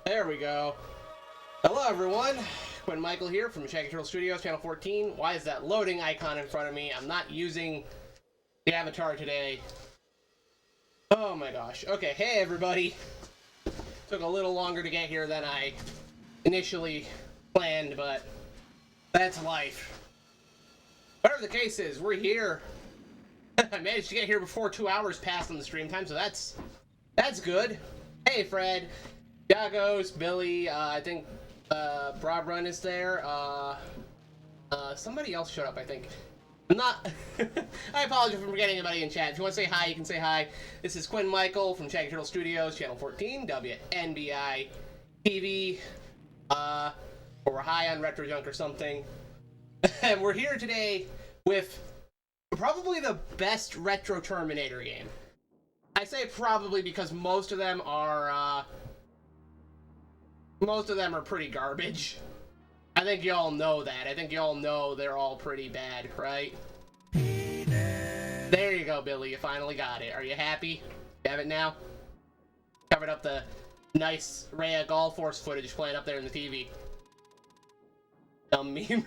There we go. Hello everyone, Quinn Michael here from Shaggy Turtle Studios, channel 14. Why is that loading icon in front of me? I'm not using the avatar today. Oh my gosh. Okay, hey everybody. Took a little longer to get here than I initially planned, but that's life. Whatever the case is, we're here. I managed to get here before 2 hours passed on the stream time, so that's good. Hey Fred, Yagos, Billy, I think Brobrun is there. Somebody else showed up, I think. I'm not. I apologize for forgetting anybody in chat. If you want to say hi, you can say hi. This is Quinn Michael from Shaggy Turtle Studios, channel 14, WNBI TV. Or we're high on Retro Junk or something. And we're here today with probably the best retro Terminator game. I say probably because most of them are pretty garbage. I think y'all know that. I think y'all know they're all pretty bad, right? There you go, Billy. You finally got it. Are you happy? You have it now? Covered up the nice Rhea Golf Force footage playing up there in the TV. Dumb meme.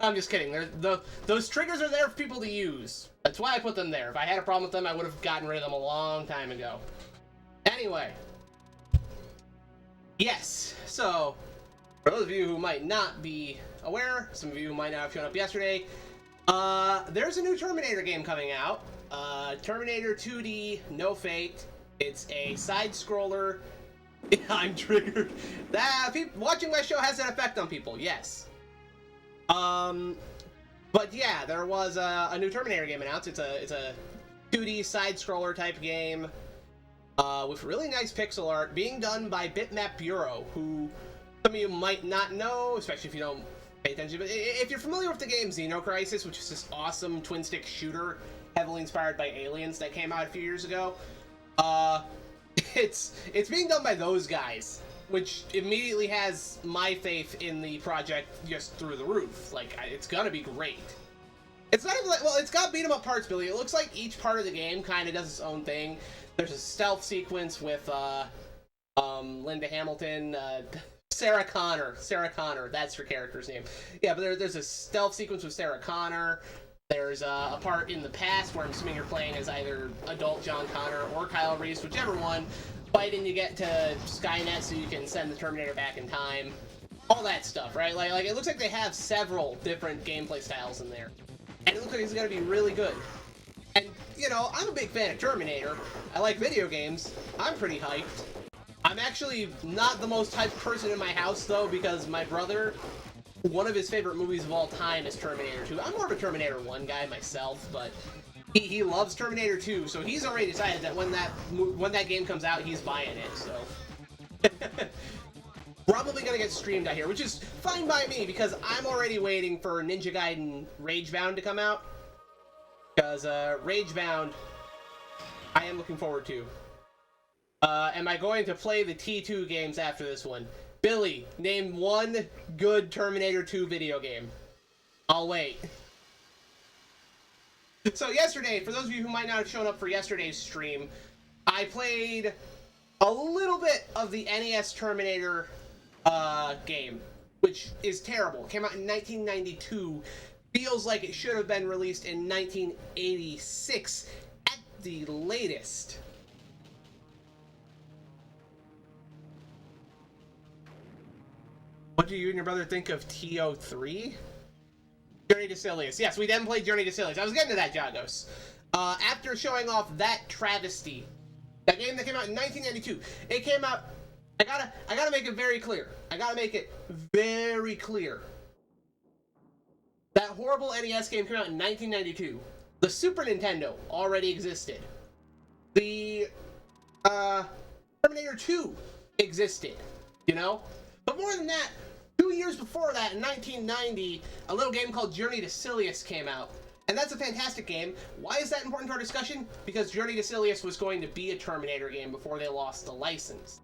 I'm just kidding. Those triggers are there for people to use. That's why I put them there. If I had a problem with them, I would have gotten rid of them a long time ago. Anyway. Yes. So, for those of you who might not be aware, some of you who might not have shown up yesterday, there's a new Terminator game coming out. Terminator 2D, No Fate. It's a side-scroller. I'm triggered. Watching my show has an effect on people, yes. But yeah, there was a new Terminator game announced. It's a 2D side-scroller type game with really nice pixel art, being done by Bitmap Bureau, who some of you might not know, especially if you don't pay attention. But if you're familiar with the game Xenocrisis, which is this awesome twin-stick shooter heavily inspired by Aliens that came out a few years ago, it's being done by those guys, which immediately has my faith in the project just through the roof. Like, it's gonna be great. It's not even like, well, it's got beat 'em up parts, Billy. It looks like each part of the game kind of does its own thing. There's a stealth sequence with Linda Hamilton, Sarah Connor, that's her character's name. Yeah, but there's a stealth sequence with Sarah Connor. There's a part in the past where I'm assuming you're playing as either adult John Connor or Kyle Reese, whichever one, fighting to get to Skynet so you can send the Terminator back in time. All that stuff, right? Like it looks like they have several different gameplay styles in there. And it looks like it's gonna be really good. And, you know, I'm a big fan of Terminator. I like video games. I'm pretty hyped. I'm actually not the most hyped person in my house, though, because my brother, one of his favorite movies of all time is Terminator 2. I'm more of a Terminator 1 guy myself, but he loves Terminator 2, so he's already decided that when that game comes out, he's buying it, so. Probably gonna get streamed out here, which is fine by me, because I'm already waiting for Ninja Gaiden Ragebound to come out. Because Ragebound, I am looking forward to. Am I going to play the T2 games after this one? Billy, name one good Terminator 2 video game. I'll wait. So yesterday, for those of you who might not have shown up for yesterday's stream, I played a little bit of the NES Terminator game, which is terrible. It came out in 1992. Feels like it should have been released in 1986 at the latest. What do you and your brother think of TO3? Journey to Silius. Yes, we then played Journey to Silius. I was getting to that, Jagos. After showing off that travesty, that game that came out in 1992, it came out. I gotta make it very clear. That horrible NES game came out in 1992. The Super Nintendo already existed. The Terminator 2 existed, you know? But more than that, 2 years before that, in 1990, a little game called Journey to Silius came out. And that's a fantastic game. Why is that important to our discussion? Because Journey to Silius was going to be a Terminator game before they lost the license.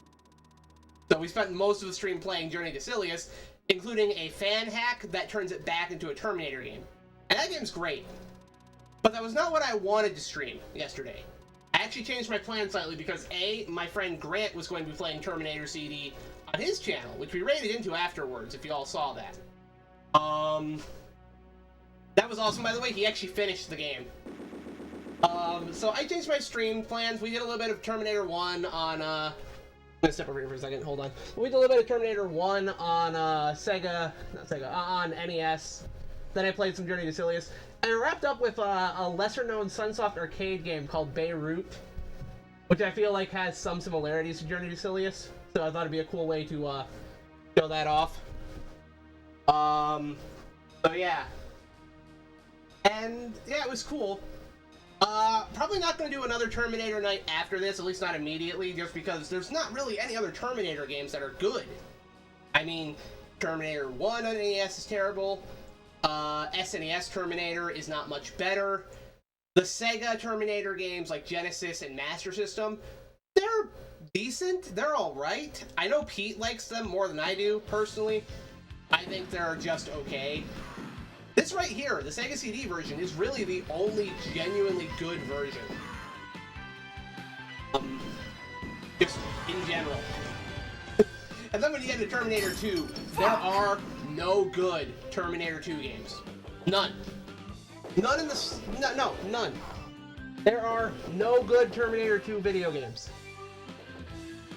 So we spent most of the stream playing Journey to Silius, including a fan hack that turns it back into a Terminator game. And that game's great. But that was not what I wanted to stream yesterday. I actually changed my plan slightly because A, my friend Grant was going to be playing Terminator CD on his channel, which we raided into afterwards, if you all saw that. That was awesome, by the way. He actually finished the game. So I changed my stream plans. We did a little bit of Terminator 1 on, I'm gonna step over here for a second, hold on. We did a little bit of Terminator 1 on, on NES. Then I played some Journey to Silius. And I wrapped up with a lesser-known Sunsoft arcade game called Beirut, which I feel like has some similarities to Journey to Silius. So I thought it'd be a cool way to, show that off. So yeah. And, yeah, it was cool. Probably not going to do another Terminator night after this, at least not immediately, just because there's not really any other Terminator games that are good. I mean, Terminator 1 on NES is terrible. SNES Terminator is not much better. The Sega Terminator games, like Genesis and Master System, they're decent. They're alright. I know Pete likes them more than I do, personally. I think they're just okay. This right here, the Sega CD version, is really the only genuinely good version. Just in general. And then when you get to Terminator 2, there are no good Terminator 2 games. None. None in this... No, none. There are no good Terminator 2 video games.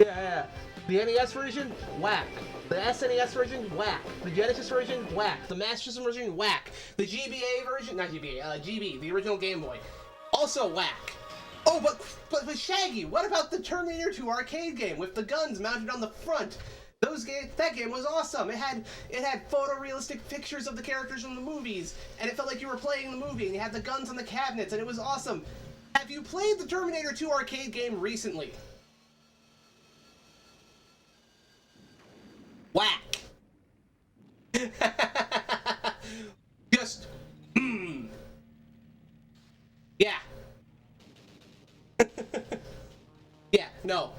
Yeah. The NES version, whack. The SNES version, whack. The Genesis version, whack. The Master System version, whack. The GBA version, not GBA, GB, the original Game Boy, also whack. Oh, but Shaggy, what about the Terminator 2 arcade game with the guns mounted on the front? That game was awesome. It had photorealistic pictures of the characters from the movies, and it felt like you were playing the movie, and you had the guns on the cabinets, and it was awesome. Have you played the Terminator 2 arcade game recently? Whack. Just, yeah. Yeah, no.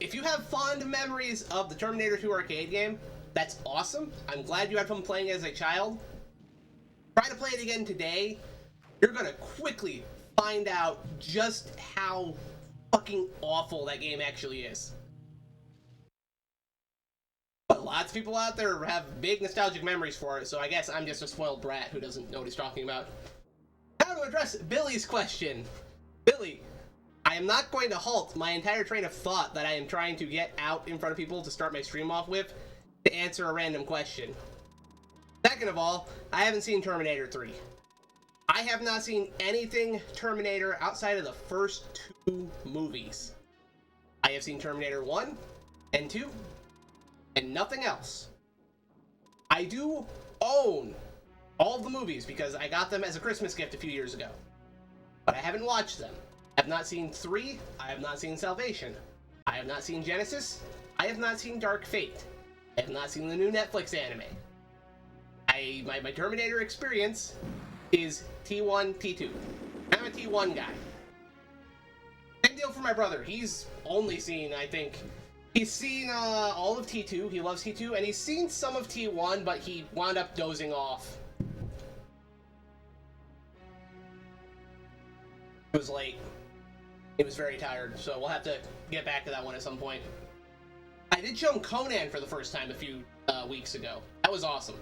If you have fond memories of the Terminator 2 arcade game, that's awesome. I'm glad you had fun playing it as a child. Try to play it again today. You're gonna quickly find out just how fucking awful that game actually is. But lots of people out there have big nostalgic memories for it, so I guess I'm just a spoiled brat who doesn't know what he's talking about. How to address Billy's question. Billy, I am not going to halt my entire train of thought that I am trying to get out in front of people to start my stream off with to answer a random question. Second of all, I haven't seen Terminator 3. I have not seen anything Terminator outside of the first 2 movies. I have seen Terminator 1 and 2. And nothing else. I do own all of the movies because I got them as a Christmas gift a few years ago. But I haven't watched them. I have not seen 3. I have not seen Salvation. I have not seen Genesis. I have not seen Dark Fate. I have not seen the new Netflix anime. My Terminator experience is T1, T2. I'm a T1 guy. Same deal for my brother. He's only seen, I think... He's seen all of T2, he loves T2, and he's seen some of T1, but he wound up dozing off. It was late. He was very tired, so we'll have to get back to that one at some point. I did show him Conan for the first time a few weeks ago. That was awesome.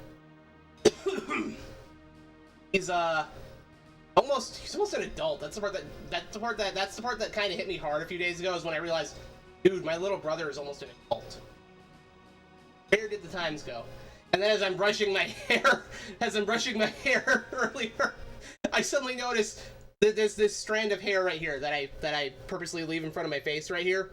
He's almost an adult. That's the part that kind of hit me hard a few days ago, is when I realized, dude, my little brother is almost an adult. Where did the times go? And then as I'm brushing my hair earlier, I suddenly noticed that there's this strand of hair right here that I purposely leave in front of my face right here.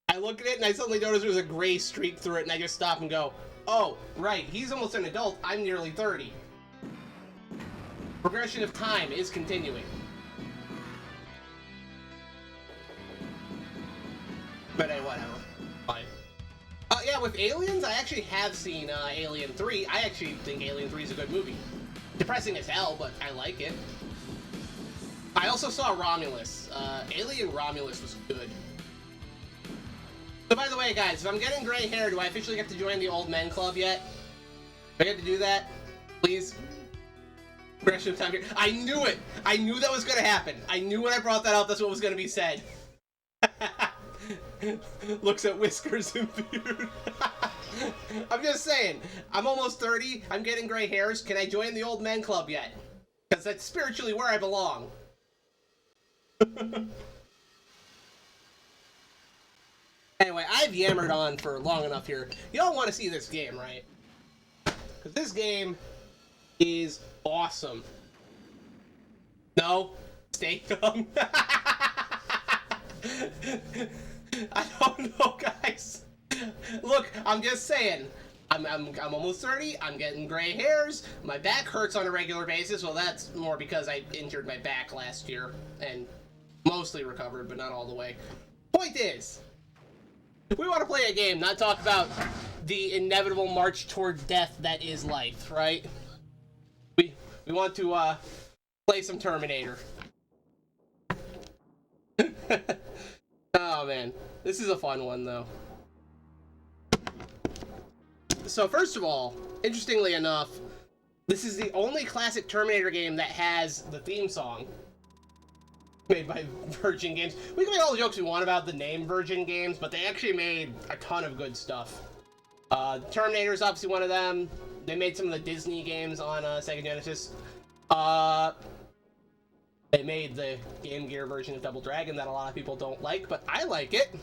I look at it and I suddenly notice there's a gray streak through it, and I just stop and go, oh, right, he's almost an adult, I'm nearly 30. Progression of time is continuing. But whatever. Fine. Yeah, with Aliens, I actually have seen Alien 3. I actually think Alien 3 is a good movie. Depressing as hell, but I like it. I also saw Romulus. Alien Romulus was good. So by the way, guys, if I'm getting gray hair, do I officially get to join the Old Men Club yet? Do I get to do that? Please? Progression of time here. I knew it! I knew that was gonna happen. I knew when I brought that up, that's what was gonna be said. Looks at whiskers and beard. I'm just saying, I'm almost 30, I'm getting gray hairs. Can I join the old men club yet? Because that's spiritually where I belong. Anyway, I've yammered on for long enough here. Y'all want to see this game, right? Because this game is awesome. No? Stay dumb. I don't know, guys. Look, I'm just saying. I'm almost 30. I'm getting gray hairs. My back hurts on a regular basis. Well, that's more because I injured my back last year and mostly recovered, but not all the way. Point is, we want to play a game, not talk about the inevitable march toward death that is life, right? We want to play some Terminator. Oh man, this is a fun one though. So first of all, interestingly enough, this is the only classic Terminator game that has the theme song made by Virgin Games. We can make all the jokes we want about the name Virgin Games, but they actually made a ton of good stuff. Terminator is obviously one of them. They made some of the Disney games on Sega Genesis. They made the Game Gear version of Double Dragon that a lot of people don't like, but I like it.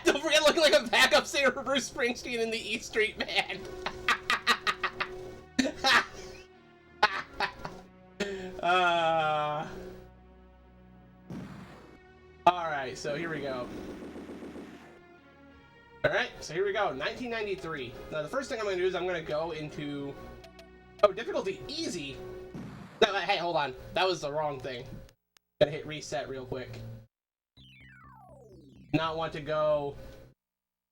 Don't forget looking like a backup singer for Bruce Springsteen in the E Street Band. Alright, so here we go. Alright, so here we go. 1993. Now, the first thing I'm going to do is I'm going to go into... Oh, difficulty easy? No, hey, hold on. That was the wrong thing. Gotta hit reset real quick. Not want to go...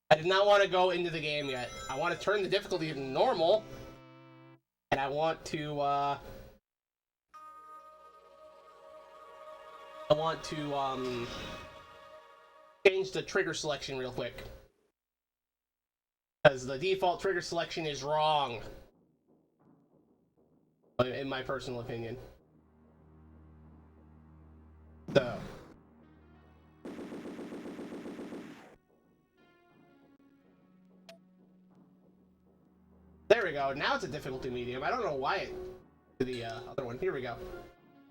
I did not want to go into the game yet. I want to turn the difficulty to normal. And I want to, change the trigger selection real quick. Because the default trigger selection is wrong. In my personal opinion. So. There we go. Now it's a difficulty medium. I don't know why it did the other one. Here we go.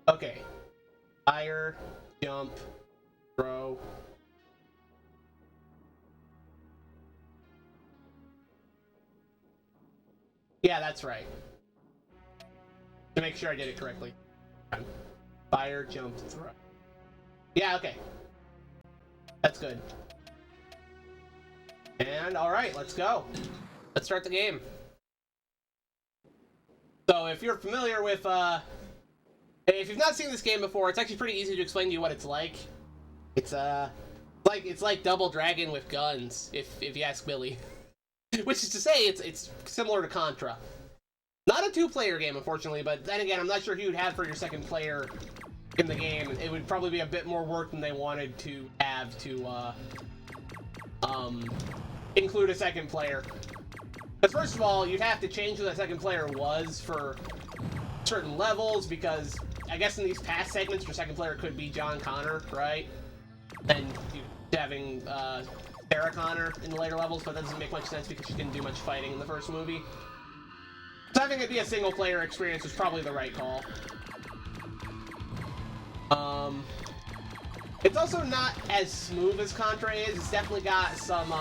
Okay. Fire, jump, throw. Yeah, that's right. To make sure I did it correctly. Fire, jump, throw. Yeah, okay. That's good. And alright, let's go. Let's start the game. So if you're familiar with, if you've not seen this game before, it's actually pretty easy to explain to you what it's like. It's like Double Dragon with guns, if you ask Billy. Which is to say, it's similar to Contra. Not a two-player game, unfortunately, but then again, I'm not sure who you'd have for your second player in the game. It would probably be a bit more work than they wanted to have to, include a second player. Because first of all, you'd have to change who that second player was for certain levels, because I guess in these past segments, your second player could be John Connor, right? And you having Sarah Connor in the later levels, but that doesn't make much sense because she didn't do much fighting in the first movie. So having it be a single player experience was probably the right call. It's also not as smooth as Contra is. It's definitely got some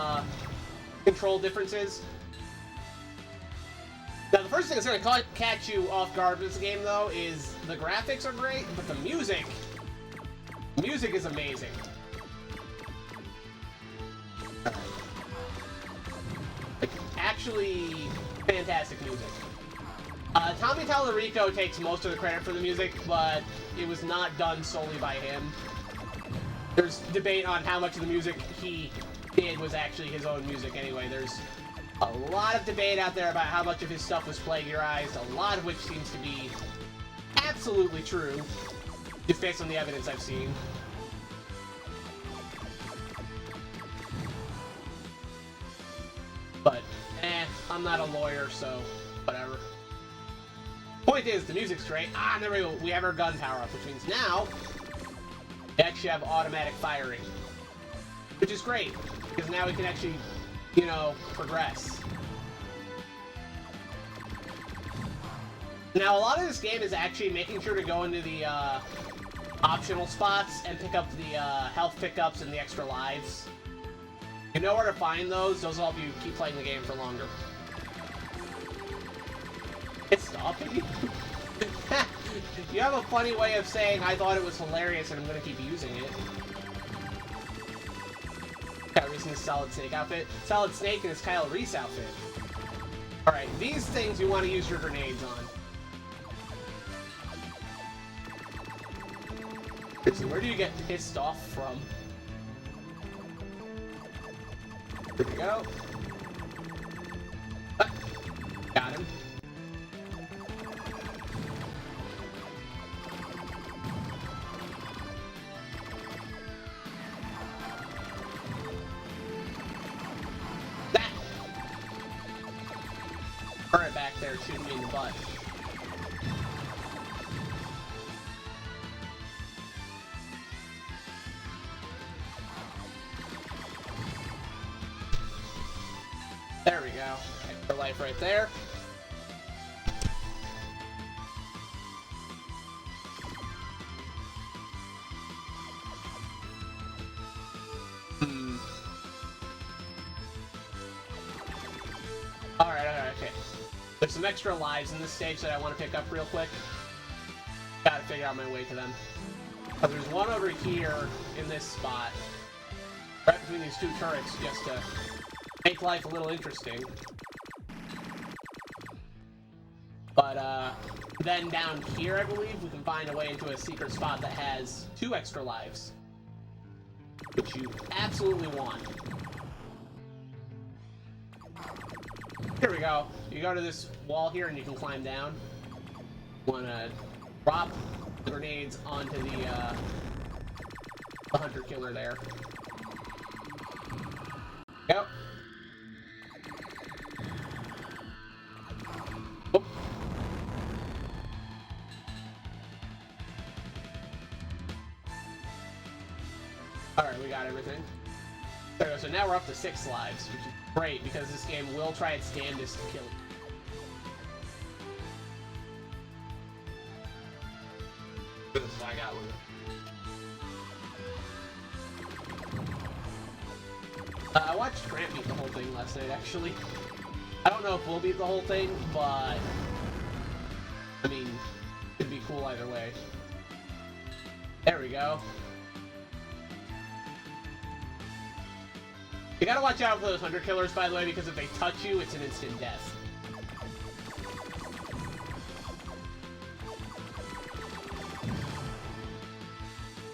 control differences. Now, the first thing that's going to catch you off guard with this game, though, is the graphics are great, but the music is amazing. Like, actually fantastic music. Tommy Tallarico takes most of the credit for the music, but it was not done solely by him. There's debate on how much of the music he did was actually his own music anyway. There's a lot of debate out there about how much of his stuff was plagiarized, a lot of which seems to be absolutely true, just based on the evidence I've seen. But, I'm not a lawyer, so whatever. Point is, the music's great. Ah, there we go. We have our gun power up, which means now they actually have automatic firing, which is great because now we can actually, you know, progress. Now, a lot of this game is actually making sure to go into the optional spots and pick up the health pickups and the extra lives. You know where to find those. Those will help you keep playing the game for longer. It's stopping you. You have a funny way of saying, I thought it was hilarious and I'm going to keep using it. Got Reese's Solid Snake outfit. Solid Snake and his Kyle Reese outfit. Alright, these things you want to use your grenades on. Where do you get pissed off from? Here we go. Ah, got him. Alright, back there, shooting me in the butt. There we go. Extra life right there. Alright, okay. There's some extra lives in this stage that I want to pick up real quick. Gotta figure out my way to them. But there's one over here in this spot. Right between these two turrets, just to make life a little interesting. But, then down here, I believe, we can find a way into a secret spot that has 2 extra lives. Which you absolutely want. Here we go. You go to this wall here and you can climb down. You wanna drop the grenades onto the hunter killer there. Yep. Oh. Alright, we got everything. There we go, so now we're up to 6 lives, which is great because this game will try its damnedest to kill you. This is what I got with it. I watched Grant beat the whole thing last night, actually. I don't know if we'll beat the whole thing, but I mean, it'd be cool either way. There we go. You gotta watch out for those hunter killers, by the way, because if they touch you, it's an instant death.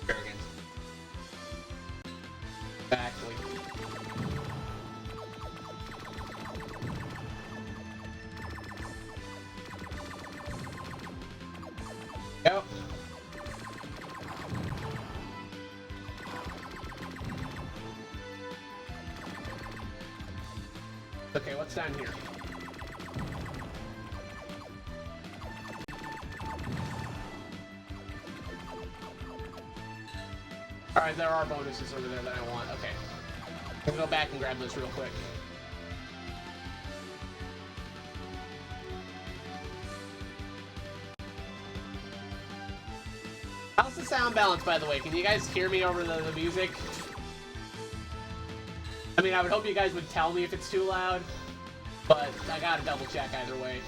Arrogant. Exactly. Yep. Okay, what's down here? Alright, there are bonuses over there that I want. Okay. I'm gonna go back and grab this real quick. How's the sound balance, by the way? Can you guys hear me over the music? I mean, I would hope you guys would tell me if it's too loud, but I gotta double check either way.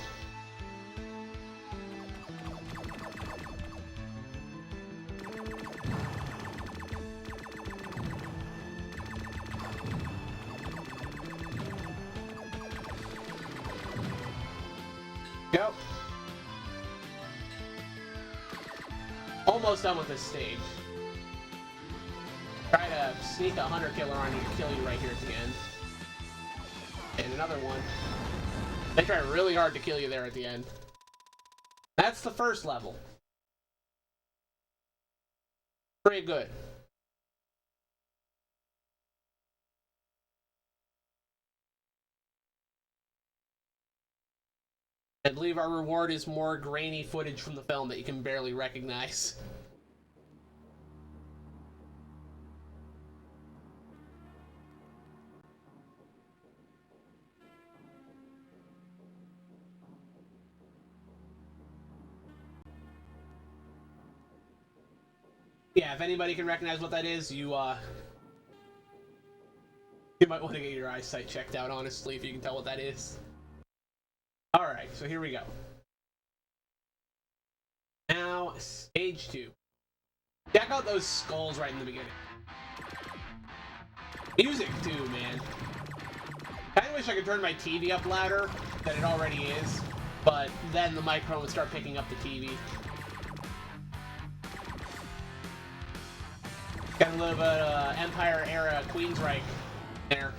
Go. Almost done with this stage. Try to sneak a hunter killer on you to kill you right here at the end. And another one. They try really hard to kill you there at the end. That's the first level. Pretty good. I believe our reward is more grainy footage from the film that you can barely recognize. yeah, if anybody can recognize what that is, you might want to get your eyesight checked out, honestly, if you can tell what that is. Alright, so here we go. Now, stage 2. Check out those skulls right in the beginning. Music, too, man. Kinda wish I could turn my TV up louder than it already is, but then the microphone would start picking up the TV. Got a little bit of Empire-era Queensryche there.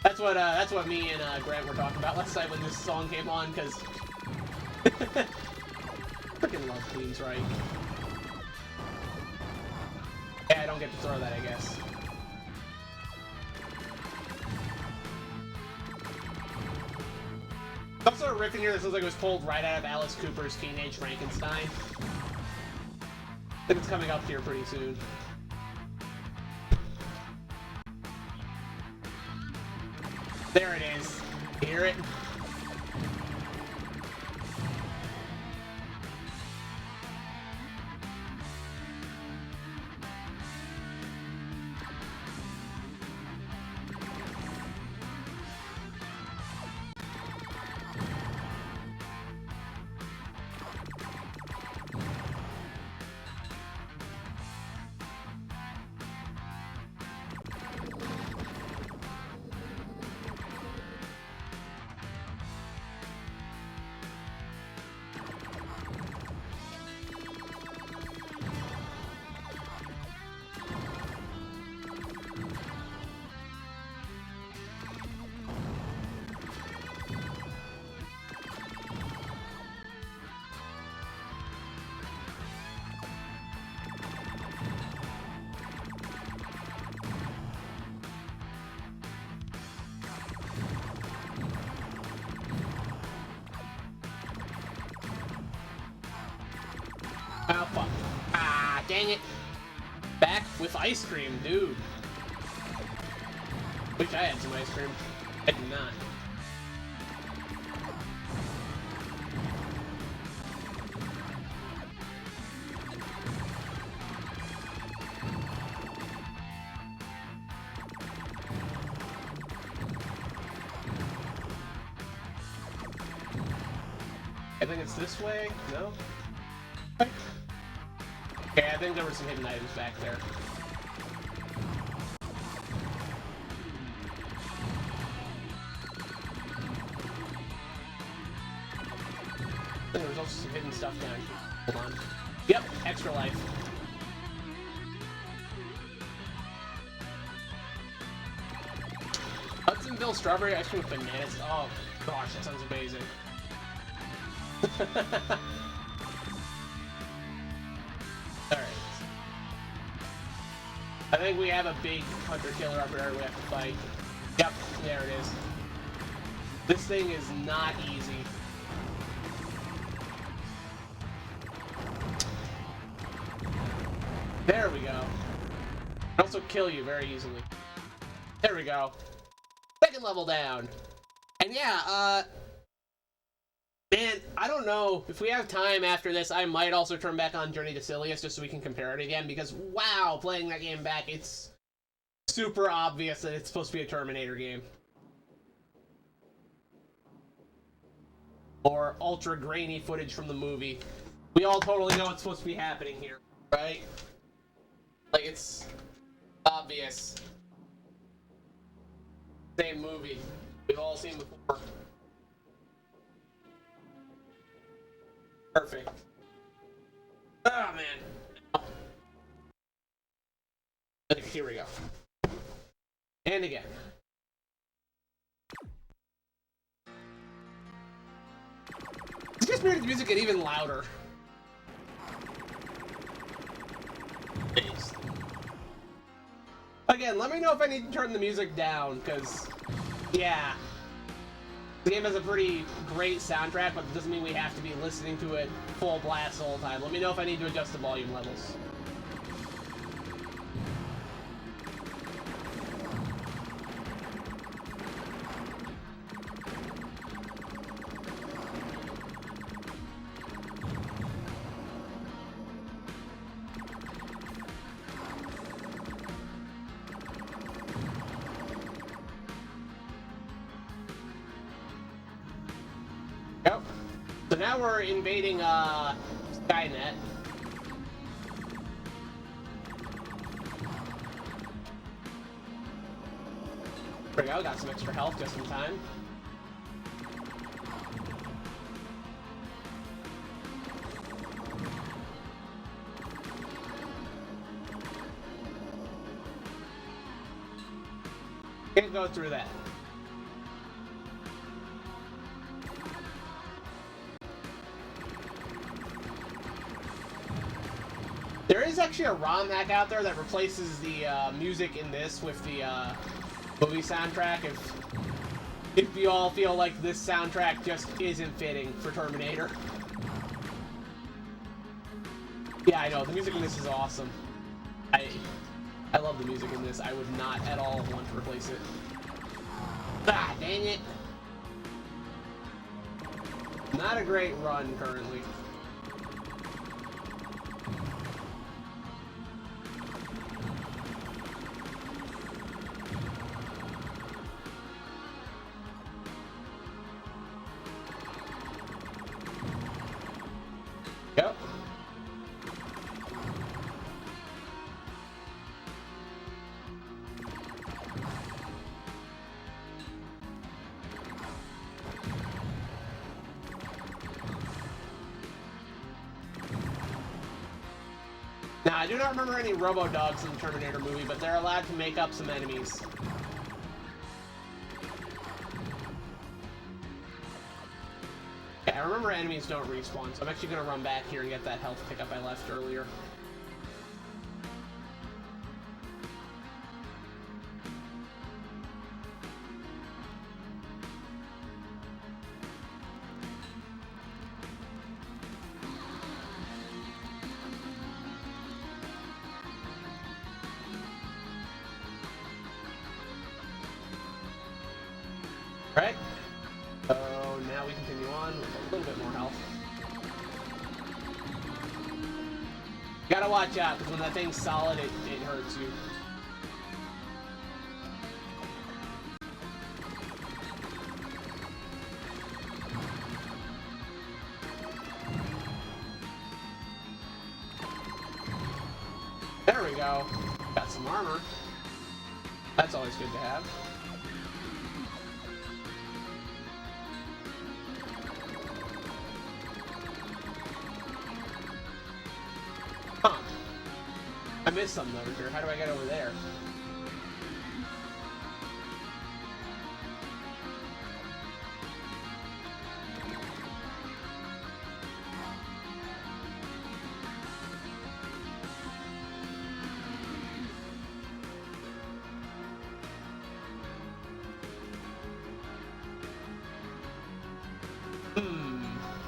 That's what me and Grant were talking about last night when this song came on, because freaking love Queensryche. Yeah, I don't get to throw that, I guess. Some sort of riff in here that sounds like it was pulled right out of Alice Cooper's Teenage Frankenstein. I think it's coming up here pretty soon. There it is. Hear it? Oh, fuck. Ah, dang it. Back with ice cream, dude. Wish I had some ice cream. I do not. I think it's this way? No? Okay, I think there were some hidden items back there. There was also some hidden stuff down here. Hold on. Yep, extra life. Hudsonville strawberry ice cream with bananas. Oh gosh, that sounds amazing. Alright. I think we have a big hunter-killer up there we have to fight. Yep, there it is. This thing is not easy. There we go. Can also kill you very easily. There we go. Second level down. And yeah, man, I don't know. If we have time after this, I might also turn back on Journey to Silius just so we can compare it again, because wow, playing that game back, it's super obvious that it's supposed to be a Terminator game. Or ultra grainy footage from the movie. We all totally know what's supposed to be happening here, right? Like, it's obvious. Same movie. We've all seen before. Perfect. Oh, man. Okay, here we go. And again. It just made the music get even louder. Based. Again, let me know if I need to turn the music down, because, yeah. The game has a pretty great soundtrack, but it doesn't mean we have to be listening to it full blast the whole time. Let me know if I need to adjust the volume levels. Yep. So now we're invading Skynet. There we go, got some extra health just in time. Can't go through that. There is actually a ROM hack out there that replaces the music in this with the movie soundtrack. If you all feel like this soundtrack just isn't fitting for Terminator. Yeah, I know, the music in this is awesome. I love the music in this. I would not at all want to replace it. Ah, dang it. Not a great run currently. Yep. Now, I do not remember any Robo-Dogs in the Terminator movie, but they're allowed to make up some enemies. Yeah, I remember enemies don't respawn, so I'm actually going to run back here and get that health pickup I left earlier. Right? So now we continue on with a little bit more health. You gotta watch out, because when that thing's solid, it hurts you. There we go. Got some armor. That's always good to have. Huh. I missed something over here. How do I get over there?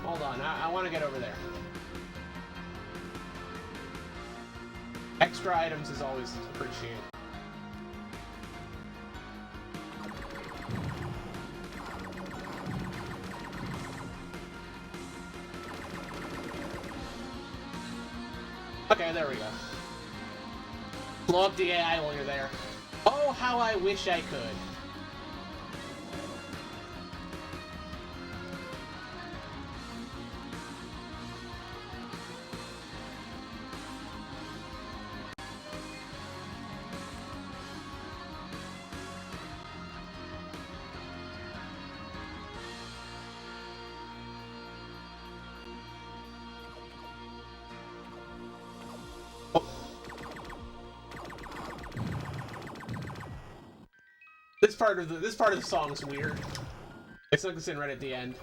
Hold on. I want to get over there. Extra items is always appreciated. Okay, there we go. Blow up the AI while you're there. Oh, how I wish I could. This part of the song's weird. It's like this in right at the end.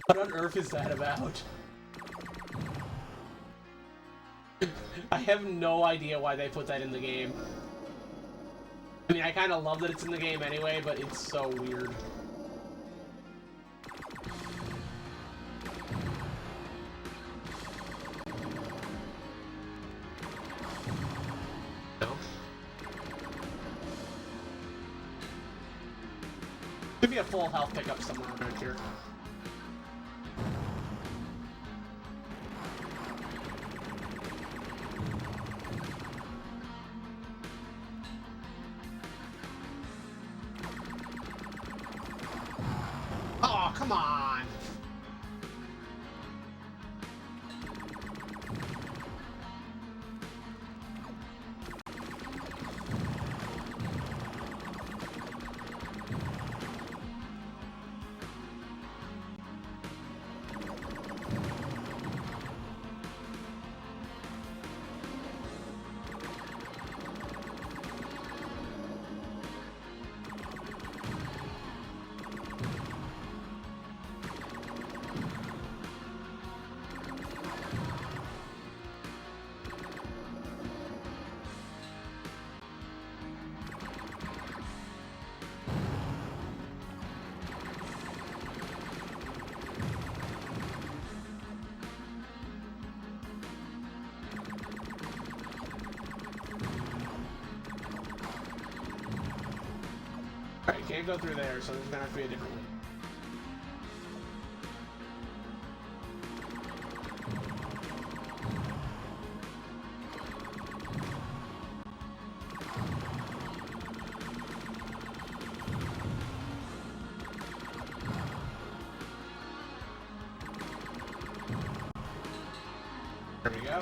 What on earth is that about? I have no idea why they put that in the game. I mean, I kind of love that it's in the game anyway, but it's so weird. Could be a full health pickup somewhere around here. Come on! Alright, can't go through there, so there's gonna have to be a different way. There we go.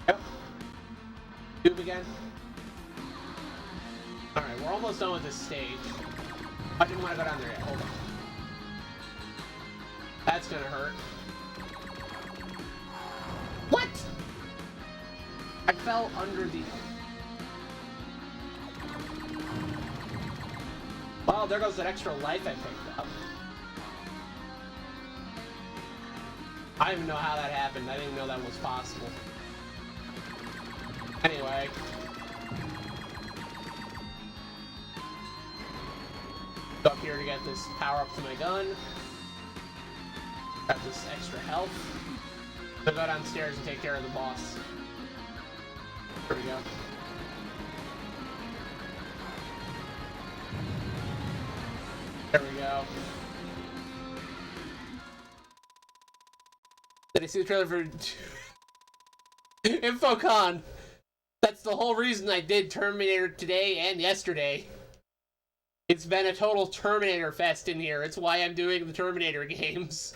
Yep. Tube again. Alright, we're almost done with this stage. I didn't want to go down there yet. Hold on. That's gonna hurt. What? I fell under the... Well, there goes that extra life I picked up. I didn't even know how that happened. I didn't know that was possible. Anyway. Go up here to get this power up to my gun. Got this extra health. So go downstairs and take care of the boss. There we go. There we go. Did I see the trailer for InfoCon? That's the whole reason I did Terminator today and yesterday. It's been a total Terminator fest in here. It's why I'm doing the Terminator games.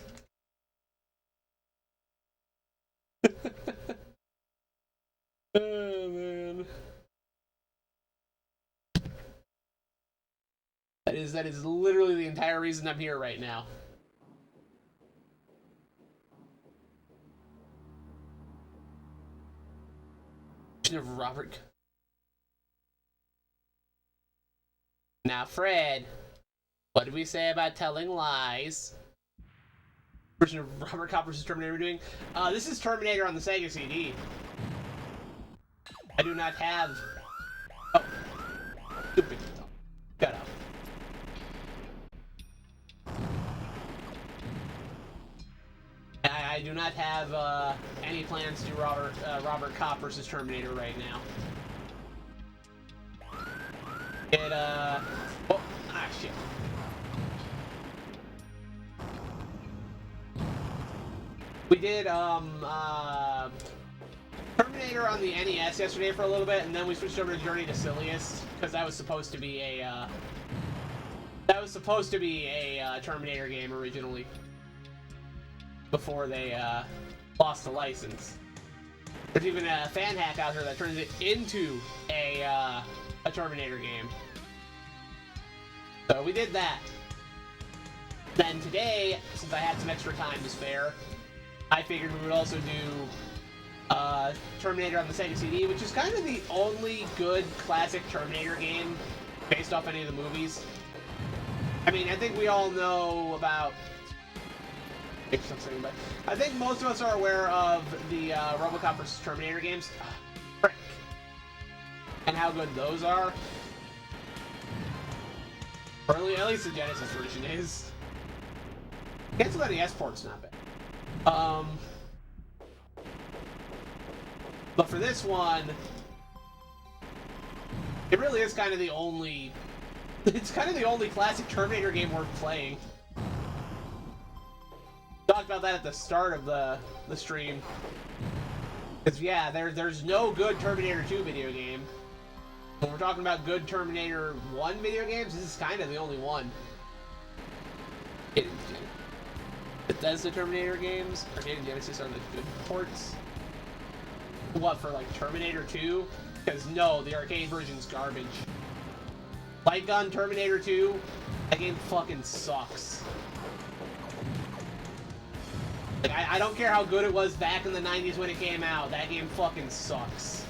Oh, man. That is literally the entire reason I'm here right now. Of Robert. Now, Fred, what did we say about telling lies? Version of Robert Copper's Terminator we're doing. This is Terminator on the Sega CD. I do not have. Oh, stupid. Got out. I do not have any plans to do Robert Kopp versus Terminator right now. Shit. We did Terminator on the NES yesterday for a little bit, and then we switched over to Journey to Silliest because that was supposed to be a Terminator game originally. Before they lost the license. There's even a fan hack out there that turns it into a Terminator game. So we did that. Then today, since I had some extra time to spare, I figured we would also do Terminator on the Sega CD, which is kind of the only good classic Terminator game based off any of the movies. I mean, I think we all know about something, but I think most of us are aware of the RoboCop vs. Terminator games. Frick. And how good those are. Or at least the Genesis version is. Cancel that NES port's not bad. But for this one, it really is kind of the only... It's kind of the only classic Terminator game worth playing. Talked about that at the start of the stream. Because, yeah, there's no good Terminator 2 video game. When we're talking about good Terminator 1 video games, this is kind of the only one. Bethesda Terminator games, Arcade and Genesis are the good ports. What, for like Terminator 2? Because no, the arcade version's garbage. Light Gun Terminator 2, that game fucking sucks. Like, I don't care how good it was back in the 90s when it came out, that game fucking sucks.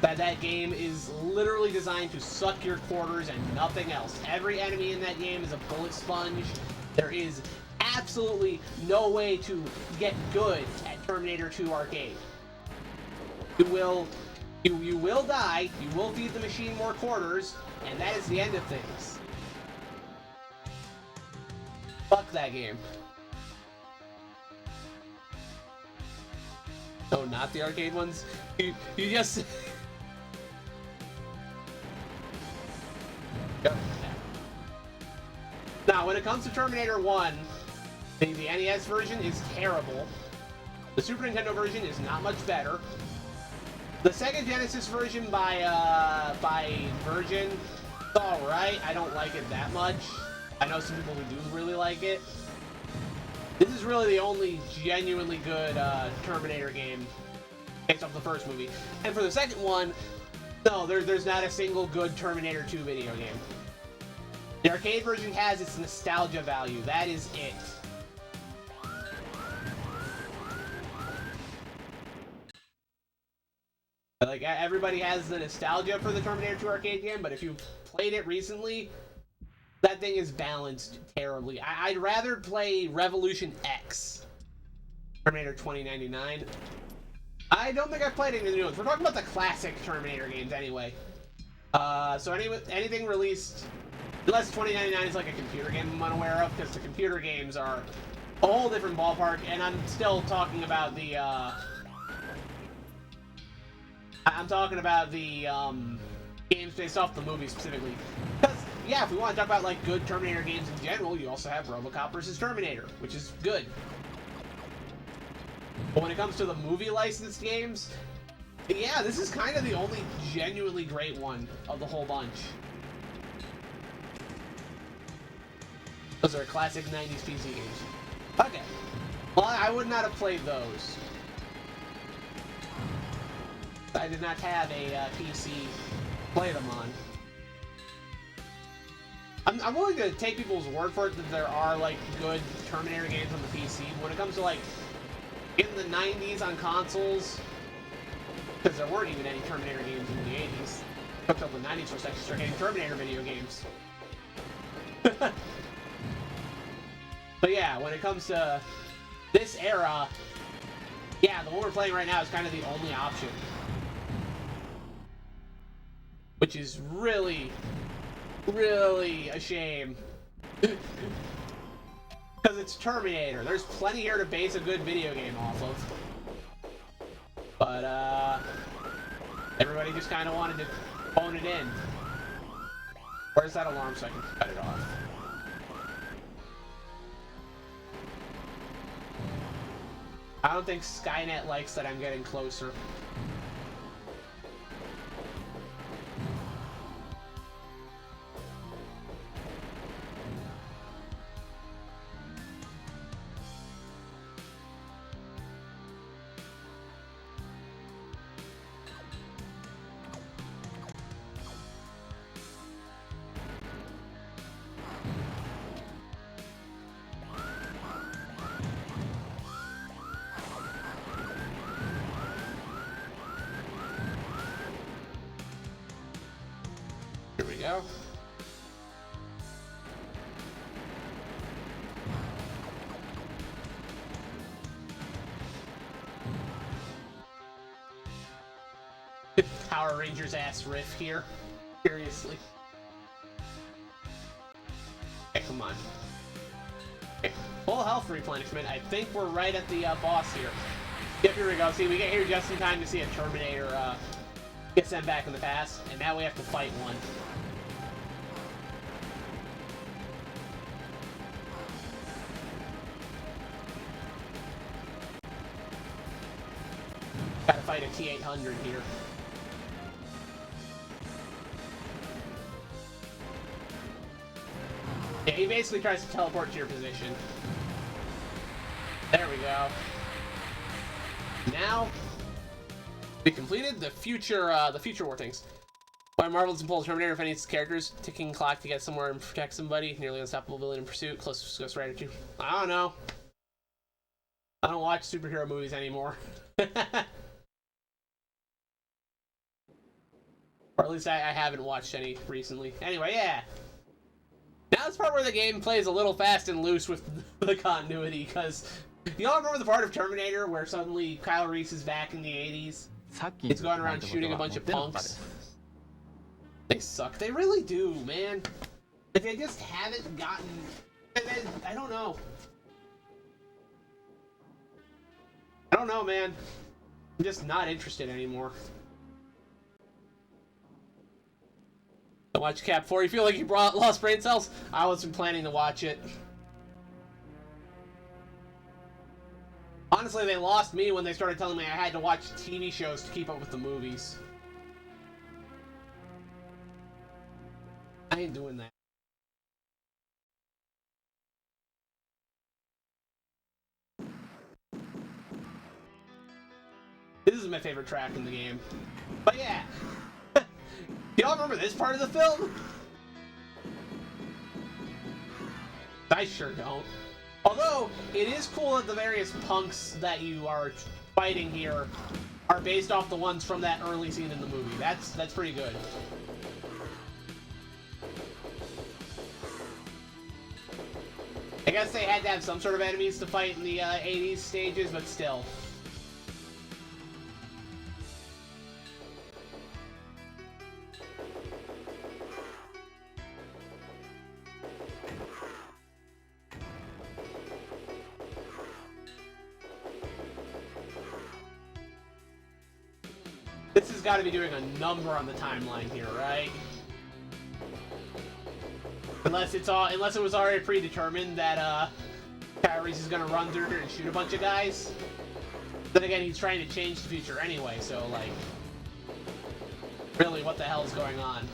That game is literally designed to suck your quarters and nothing else. Every enemy in that game is a bullet sponge. There is absolutely no way to get good at Terminator 2 Arcade. You will die, you will feed the machine more quarters, and that is the end of things. Fuck that game. No, not the arcade ones. You just... Yep. Now, when it comes to Terminator 1, the NES version is terrible. The Super Nintendo version is not much better. The Sega Genesis version by Virgin, it's alright. I don't like it that much. I know some people who do really like it. This is really the only genuinely good Terminator game based off the first movie. And for the second one, no, there's not a single good Terminator 2 video game. The arcade version has its nostalgia value. That is it. Like, everybody has the nostalgia for the Terminator 2 arcade game, but if you've played it recently, that thing is balanced terribly. I'd rather play Revolution X. Terminator 2099. I don't think I've played any of the new ones. We're talking about the classic Terminator games anyway. So anything released... Unless 2099 is like a computer game I'm unaware of, because the computer games are a whole different ballpark, and I'm still talking about the, I'm talking about the, games based off the movie specifically. Because, yeah, if we want to talk about, like, good Terminator games in general, you also have RoboCop vs. Terminator, which is good. But when it comes to the movie licensed games, yeah, this is kind of the only genuinely great one of the whole bunch. Those are classic 90s PC games. Okay. Well, I would not have played those. I did not have a PC to play them on. I'm willing to take people's word for it that there are, like, good Terminator games on the PC. But when it comes to, like, in the 90s on consoles, because there weren't even any Terminator games in the 80s. Up until the 90s for actually start getting Terminator video games. But yeah, when it comes to this era, yeah, the one we're playing right now is kind of the only option. Which is really, really a shame. Because it's Terminator. There's plenty here to base a good video game off of. But, everybody just kind of wanted to phone it in. Where's that alarm so I can cut it off? I don't think Skynet likes that I'm getting closer. Here we go. Power Rangers ass riff here. Seriously. Okay, come on. Okay, full health replenishment. I think we're right at the boss here. Yep, here we go. See, we get here just in time to see a Terminator get sent back in the past, and now we have to fight one. Gotta fight a T-800 here. Yeah, he basically tries to teleport to your position. There we go. Now, we completed the future war things. Why Marvel doesn't pull the Terminator if any of its characters. Ticking clock to get somewhere and protect somebody. Nearly unstoppable villain in pursuit. Close Ghost Rider 2. I don't know. I don't watch superhero movies anymore. Or at least I haven't watched any recently. Anyway, yeah. Now this part where the game plays a little fast and loose with the continuity, because you all remember the part of Terminator where suddenly Kyle Reese is back in the 80s? He's going around shooting a bunch of punks. They suck. They really do, man. If they just haven't gotten... I don't know. I don't know, man. I'm just not interested anymore. Don't watch Cap 4. You feel like you lost brain cells? I wasn't planning to watch it. Honestly, they lost me when they started telling me I had to watch TV shows to keep up with the movies. I ain't doing that. This is my favorite track in the game. But yeah. Y'all remember this part of the film? I sure don't. Although, it is cool that the various punks that you are fighting here are based off the ones from that early scene in the movie. That's pretty good. I guess they had to have some sort of enemies to fight in the 80s stages, but still. This has got to be doing a number on the timeline here, right? Unless it was already predetermined that Kyle Reese is gonna run through here and shoot a bunch of guys. Then again, he's trying to change the future anyway, so like, really, what the hell is going on?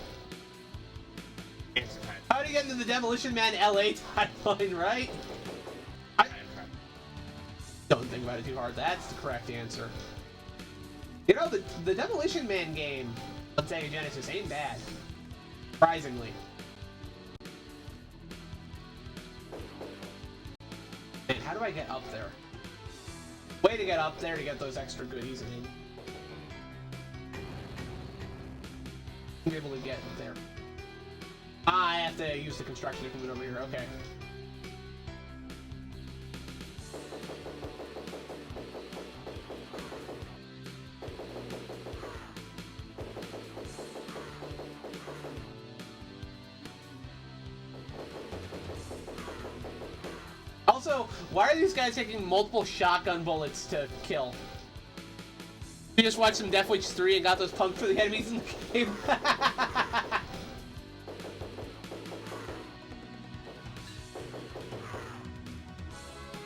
How do you get into the Demolition Man LA timeline, right? Don't think about it too hard. That's the correct answer. You know, the Demolition Man game on Sega Genesis ain't bad. Surprisingly. Man, how do I get up there? Way to get up there to get those extra goodies in. I'm able to get there. Ah, I have to use the construction equipment over here. Okay. Also, why are these guys taking multiple shotgun bullets to kill? You just watched some Death Wish 3 and got those punked for the enemies in the game?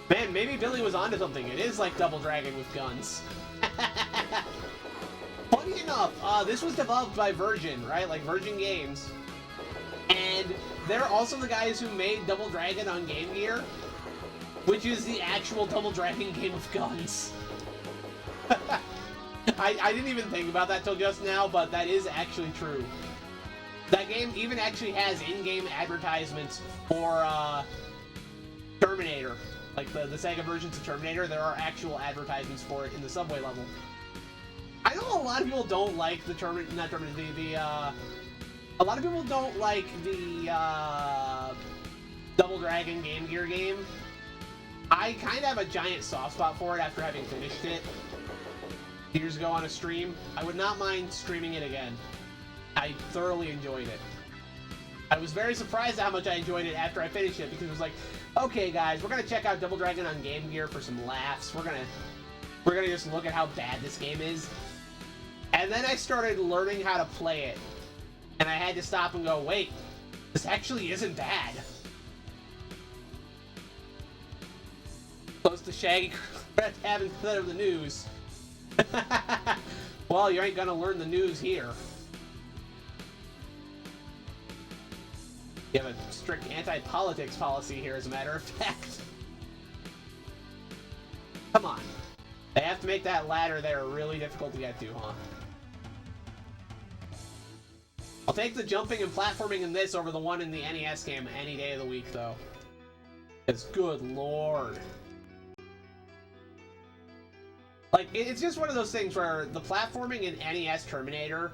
Man, maybe Billy was onto something. It is like Double Dragon with guns. Funny enough, this was developed by Virgin, right? Like Virgin Games. And they're also the guys who made Double Dragon on Game Gear, which is the actual Double Dragon game with guns. I didn't even think about that till just now, but that is actually true. That game even actually has in-game advertisements for Terminator. Like the Sega versions of Terminator, there are actual advertisements for it in the subway level. I know a lot of people don't like the a lot of people don't like the Double Dragon Game Gear game. I kind of have a giant soft spot for it after having finished it. years ago on a stream. I would not mind streaming it again. I thoroughly enjoyed it. I was very surprised at how much I enjoyed it after I finished it, because it was like, okay guys, we're gonna check out Double Dragon on Game Gear for some laughs. We're gonna just look at how bad this game is. And then I started learning how to play it. And I had to stop and go, wait, this actually isn't bad. Close to Shaggy having instead of the news. Well, you ain't gonna learn the news here. You have a strict anti-politics policy here, as a matter of fact. Come on. They have to make that ladder there really difficult to get to, huh? I'll take the jumping and platforming in this over the one in the NES game any day of the week, though. It's good lord. Like, it's just one of those things where the platforming in NES Terminator,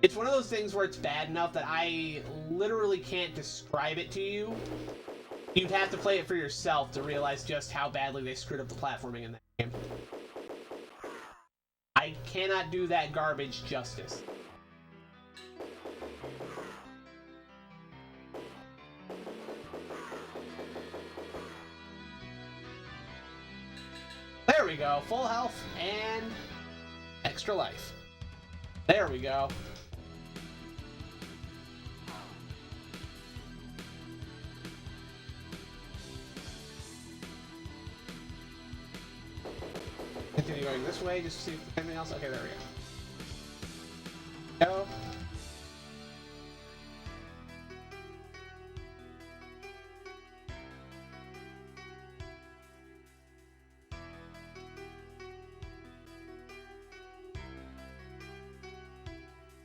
it's one of those things where it's bad enough that I literally can't describe it to you. You'd have to play it for yourself to realize just how badly they screwed up the platforming in that game. I cannot do that garbage justice. There we go. Full health and extra life. There we go. Continue going this way just to see if there's anything else. Okay, there we go. Go.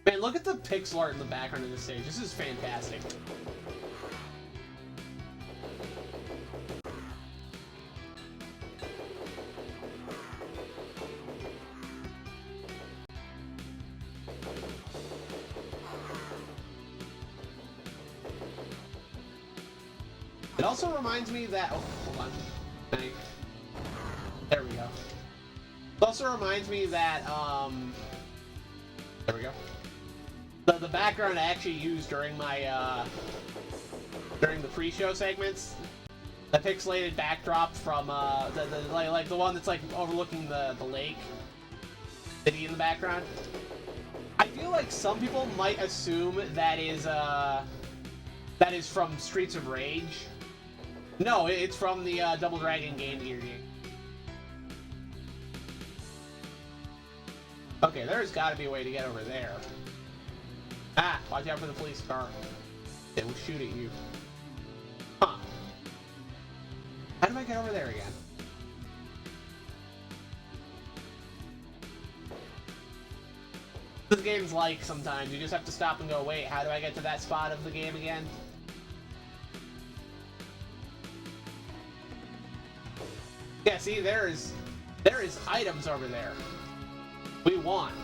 Man, look at the pixel art in the background of this stage. This is fantastic. It also reminds me that... Oh, hold on. There we go. It also reminds me that, there we go. The background I actually used during my, during the pre-show segments, the pixelated backdrop from, like the one that's, like, overlooking the lake city in the background. I feel like some people might assume that is from Streets of Rage. No, it's from the, Double Dragon Game Gear game. Okay, there's gotta be a way to get over there. Ah, watch out for the police car. It will shoot at you. Huh. How do I get over there again? This game's like sometimes. You just have to stop and go, wait, how do I get to that spot of the game again? Yeah, see, there is items over there. We want.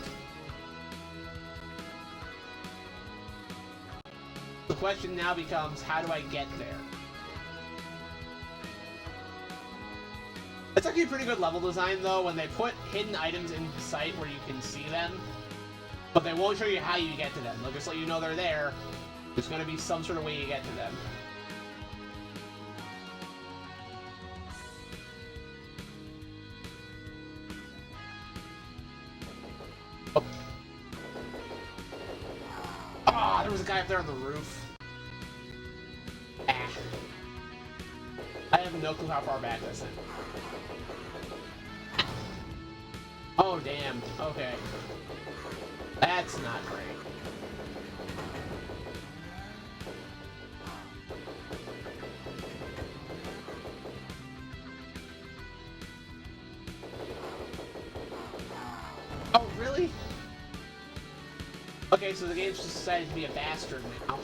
The question now becomes, how do I get there? It's actually a pretty good level design, though, when they put hidden items in sight where you can see them, but they won't show you how you get to them. They'll just let you know they're there. There's going to be some sort of way you get to them. Oh. Oh, there was a guy up there on the roof. Ah. I have no clue how far back this is. Oh, damn. Okay. That's not great. Oh, really? Okay, so the game's just decided to be a bastard now.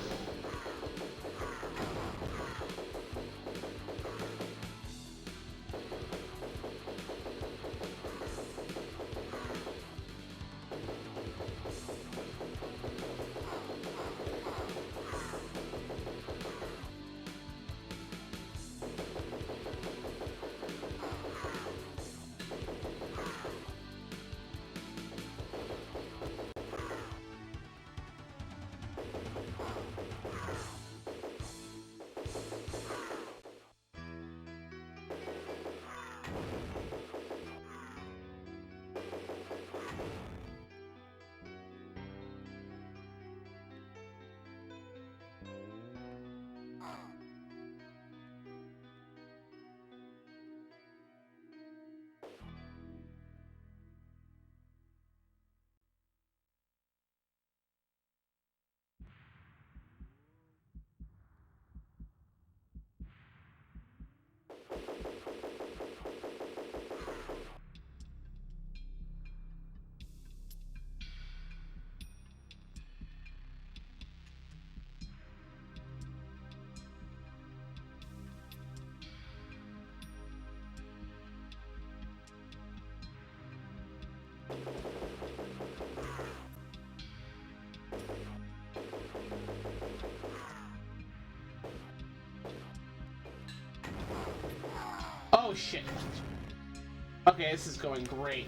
Oh shit. Okay, this is going great.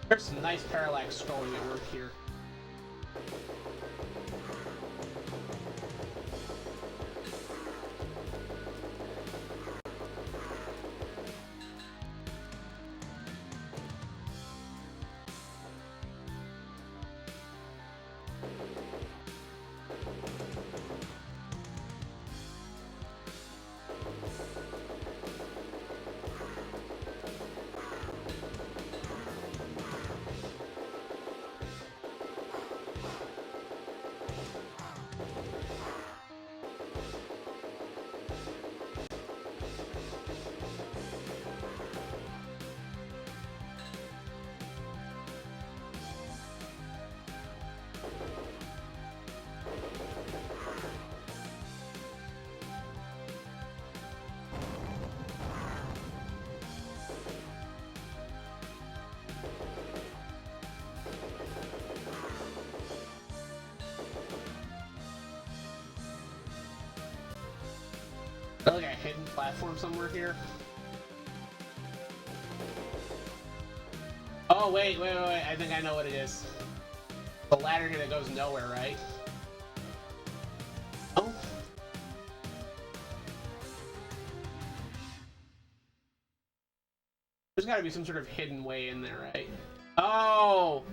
There's some nice parallax scrolling at work here. Like a hidden platform somewhere here. Oh, wait. I think I know what it is. The ladder here that goes nowhere, right? Oh. There's gotta be some sort of hidden way in there, right? Oh!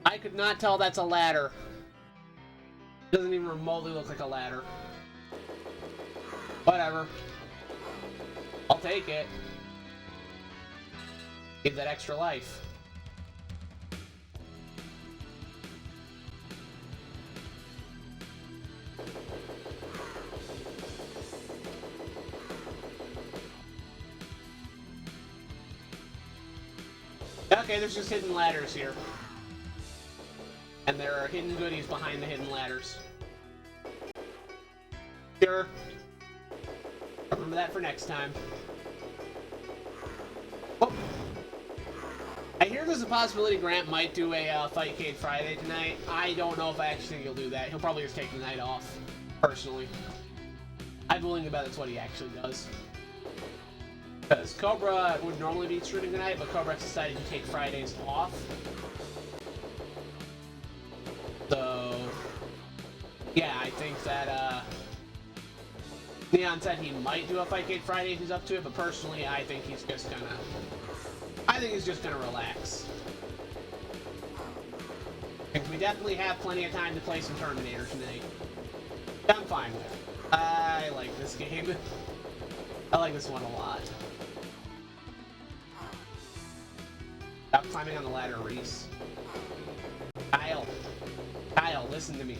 I could not tell that's a ladder. It doesn't even remotely look like a ladder. Whatever. I'll take it. Give that extra life. Okay, there's just hidden ladders here. And there are hidden goodies behind the hidden ladders. Sure. Remember that for next time. Oh. I hear there's a possibility Grant might do a Fightcade Friday tonight. I don't know if I actually think he'll do that. He'll probably just take the night off, personally. I'm willing to bet that's what he actually does. Because Cobra would normally be shooting tonight, but Cobra decided to take Fridays off. So, yeah, I think that, Neon said he might do a Fightcade Friday if he's up to it, but personally, I think he's just gonna relax. And we definitely have plenty of time to play some Terminator tonight. I'm fine with it. I like this game. I like this one a lot. Stop climbing on the ladder, Reese. Kyle, listen to me.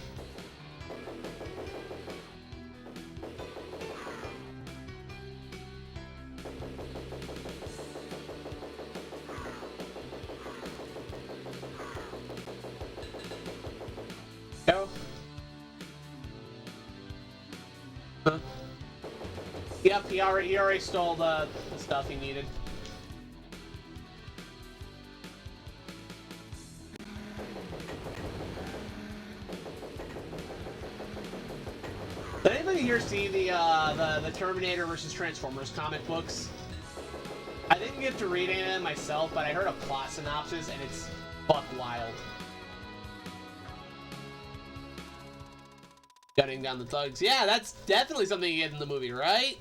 Go. Huh? Yep, he already stole the stuff he needed. Did anybody here see the Terminator versus Transformers comic books? I didn't get to read any of them myself, but I heard a plot synopsis and it's buck wild. Gunning down the thugs. Yeah, that's definitely something you get in the movie, right?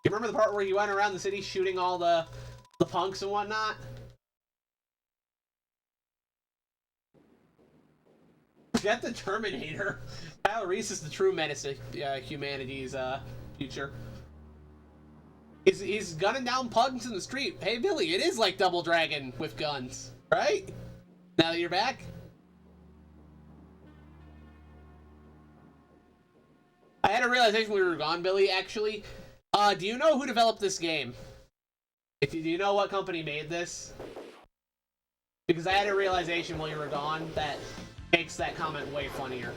You remember the part where you went around the city shooting all the punks and whatnot? Get the Terminator. Kyle Reese is the true menace to humanity's future. He's gunning down punks in the street. Hey, Billy, it is like Double Dragon with guns, right? Now that you're back? I had a realization we were gone, Billy, actually. Do you know who developed this game? Do you know what company made this? Because I had a realization while you were gone that makes that comment way funnier.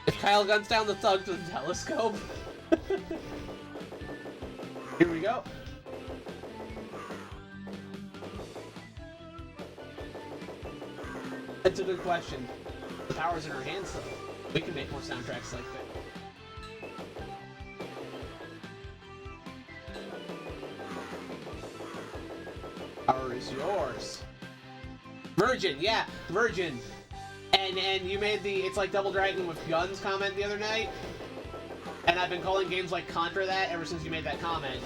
If Kyle guns down the thugs with a telescope. Here we go. That's a good question. The power's in our hands, though. We can make more soundtracks like that. Power is yours. Virgin, yeah, Virgin. And you made the "it's like Double Dragon with guns" comment the other night. And I've been calling games like Contra that ever since you made that comment.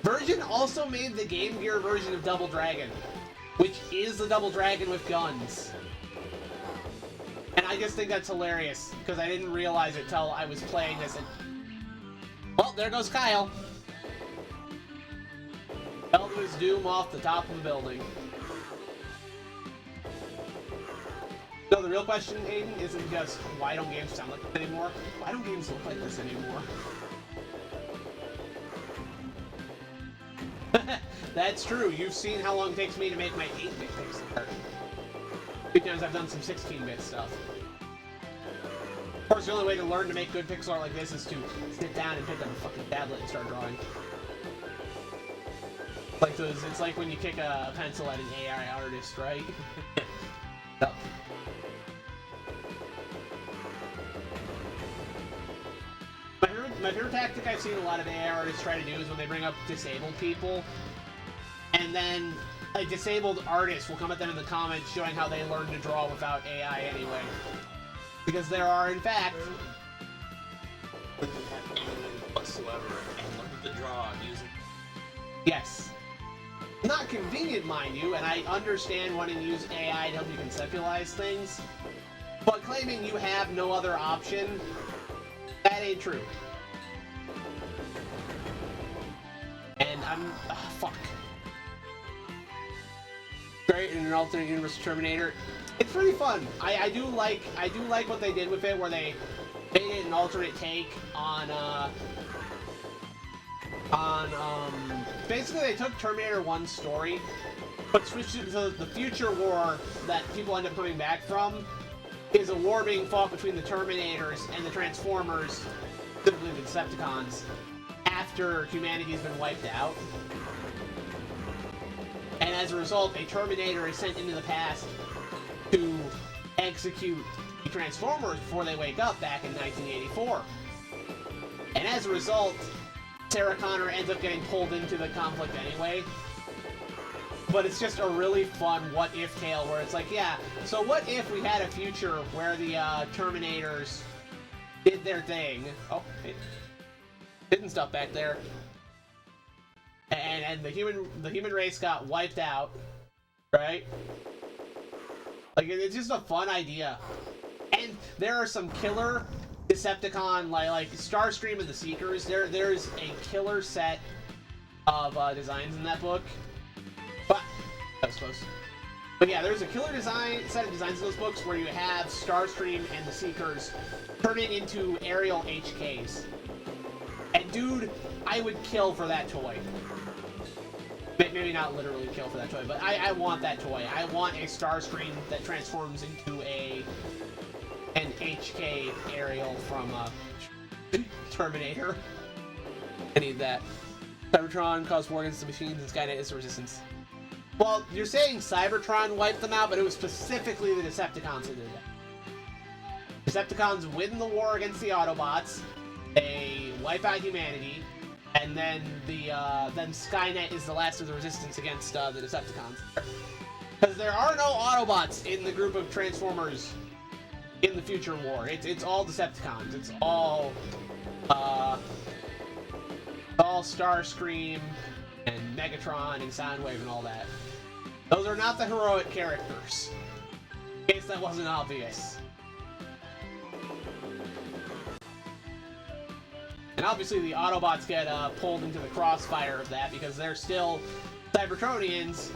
Virgin also made the Game Gear version of Double Dragon, which is the Double Dragon with guns. And I just think that's hilarious, because I didn't realize it till I was playing this and... Well, there goes Kyle. Fell to his doom off the top of the building. No, the real question, Aiden, isn't just why don't games sound like this anymore? Why don't games look like this anymore? That's true. You've seen how long it takes me to make my 8-bit pixel art. Because I've done some 16-bit stuff. Of course, the only way to learn to make good pixel art like this is to sit down and pick up a fucking tablet and start drawing. Like those, it's like when you kick a pencil at an AI artist, right? No. My favorite tactic I've seen a lot of AI artists try to do is when they bring up disabled people, and then a disabled artist will come at them in the comments showing how they learned to draw without AI anyway. Because there are, in fact... whatsoever, and learn to draw using... Yes. Not convenient, mind you, and I understand wanting to use AI to help you conceptualize things, but claiming you have no other option, that ain't true. And I'm... fuck. Great in an alternate universe Terminator. It's pretty fun. I do like what they did with it, where they made it an alternate take on basically they took Terminator 1's story, but switched it to the future war that people end up coming back from is a war being fought between the Terminators and the Transformers, specifically the Decepticons, after humanity's been wiped out. And as a result, a Terminator is sent into the past to execute the Transformers before they wake up back in 1984. And as a result, Sarah Connor ends up getting pulled into the conflict anyway. But it's just a really fun what-if tale where it's like, yeah, so what if we had a future where the Terminators did their thing? Oh, hidden stuff back there. And the human race got wiped out, right? Like, it's just a fun idea. And there are some killer Decepticon, like Starscream and the Seekers. There's a killer set of designs in that book. But that was close. But yeah, there's a killer set of designs in those books where you have Starscream and the Seekers turning into aerial HKs. And dude, I would kill for that toy. Maybe not literally kill for that toy, but I want that toy. I want a Starscream that transforms into an HK aerial from Terminator. I need that. Cybertron caused war against the machines and Skynet is the resistance. Well, you're saying Cybertron wiped them out, but it was specifically the Decepticons that did that. Decepticons win the war against the Autobots, they wipe out humanity, and then then Skynet is the last of the resistance against the Decepticons. Because there are no Autobots in the group of Transformers in the future war. It's all Decepticons. It's all Starscream and Megatron and Soundwave and all that. Those are not the heroic characters. In case that wasn't obvious. And obviously the Autobots get pulled into the crossfire of that because they're still Cybertronians.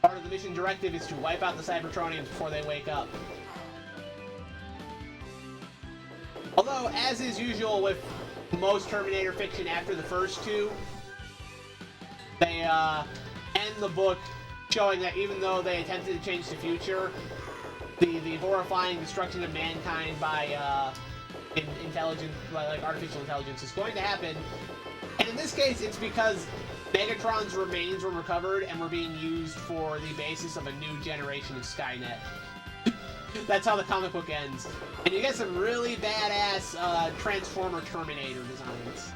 Part of the mission directive is to wipe out the Cybertronians before they wake up. Although, as is usual with most Terminator fiction after the first two, they end the book showing that even though they attempted to change the future, the horrifying destruction of mankind by intelligence, like artificial intelligence, is going to happen. And in this case, it's because Megatron's remains were recovered and were being used for the basis of a new generation of Skynet. That's how the comic book ends. And you get some really badass Transformer Terminator designs.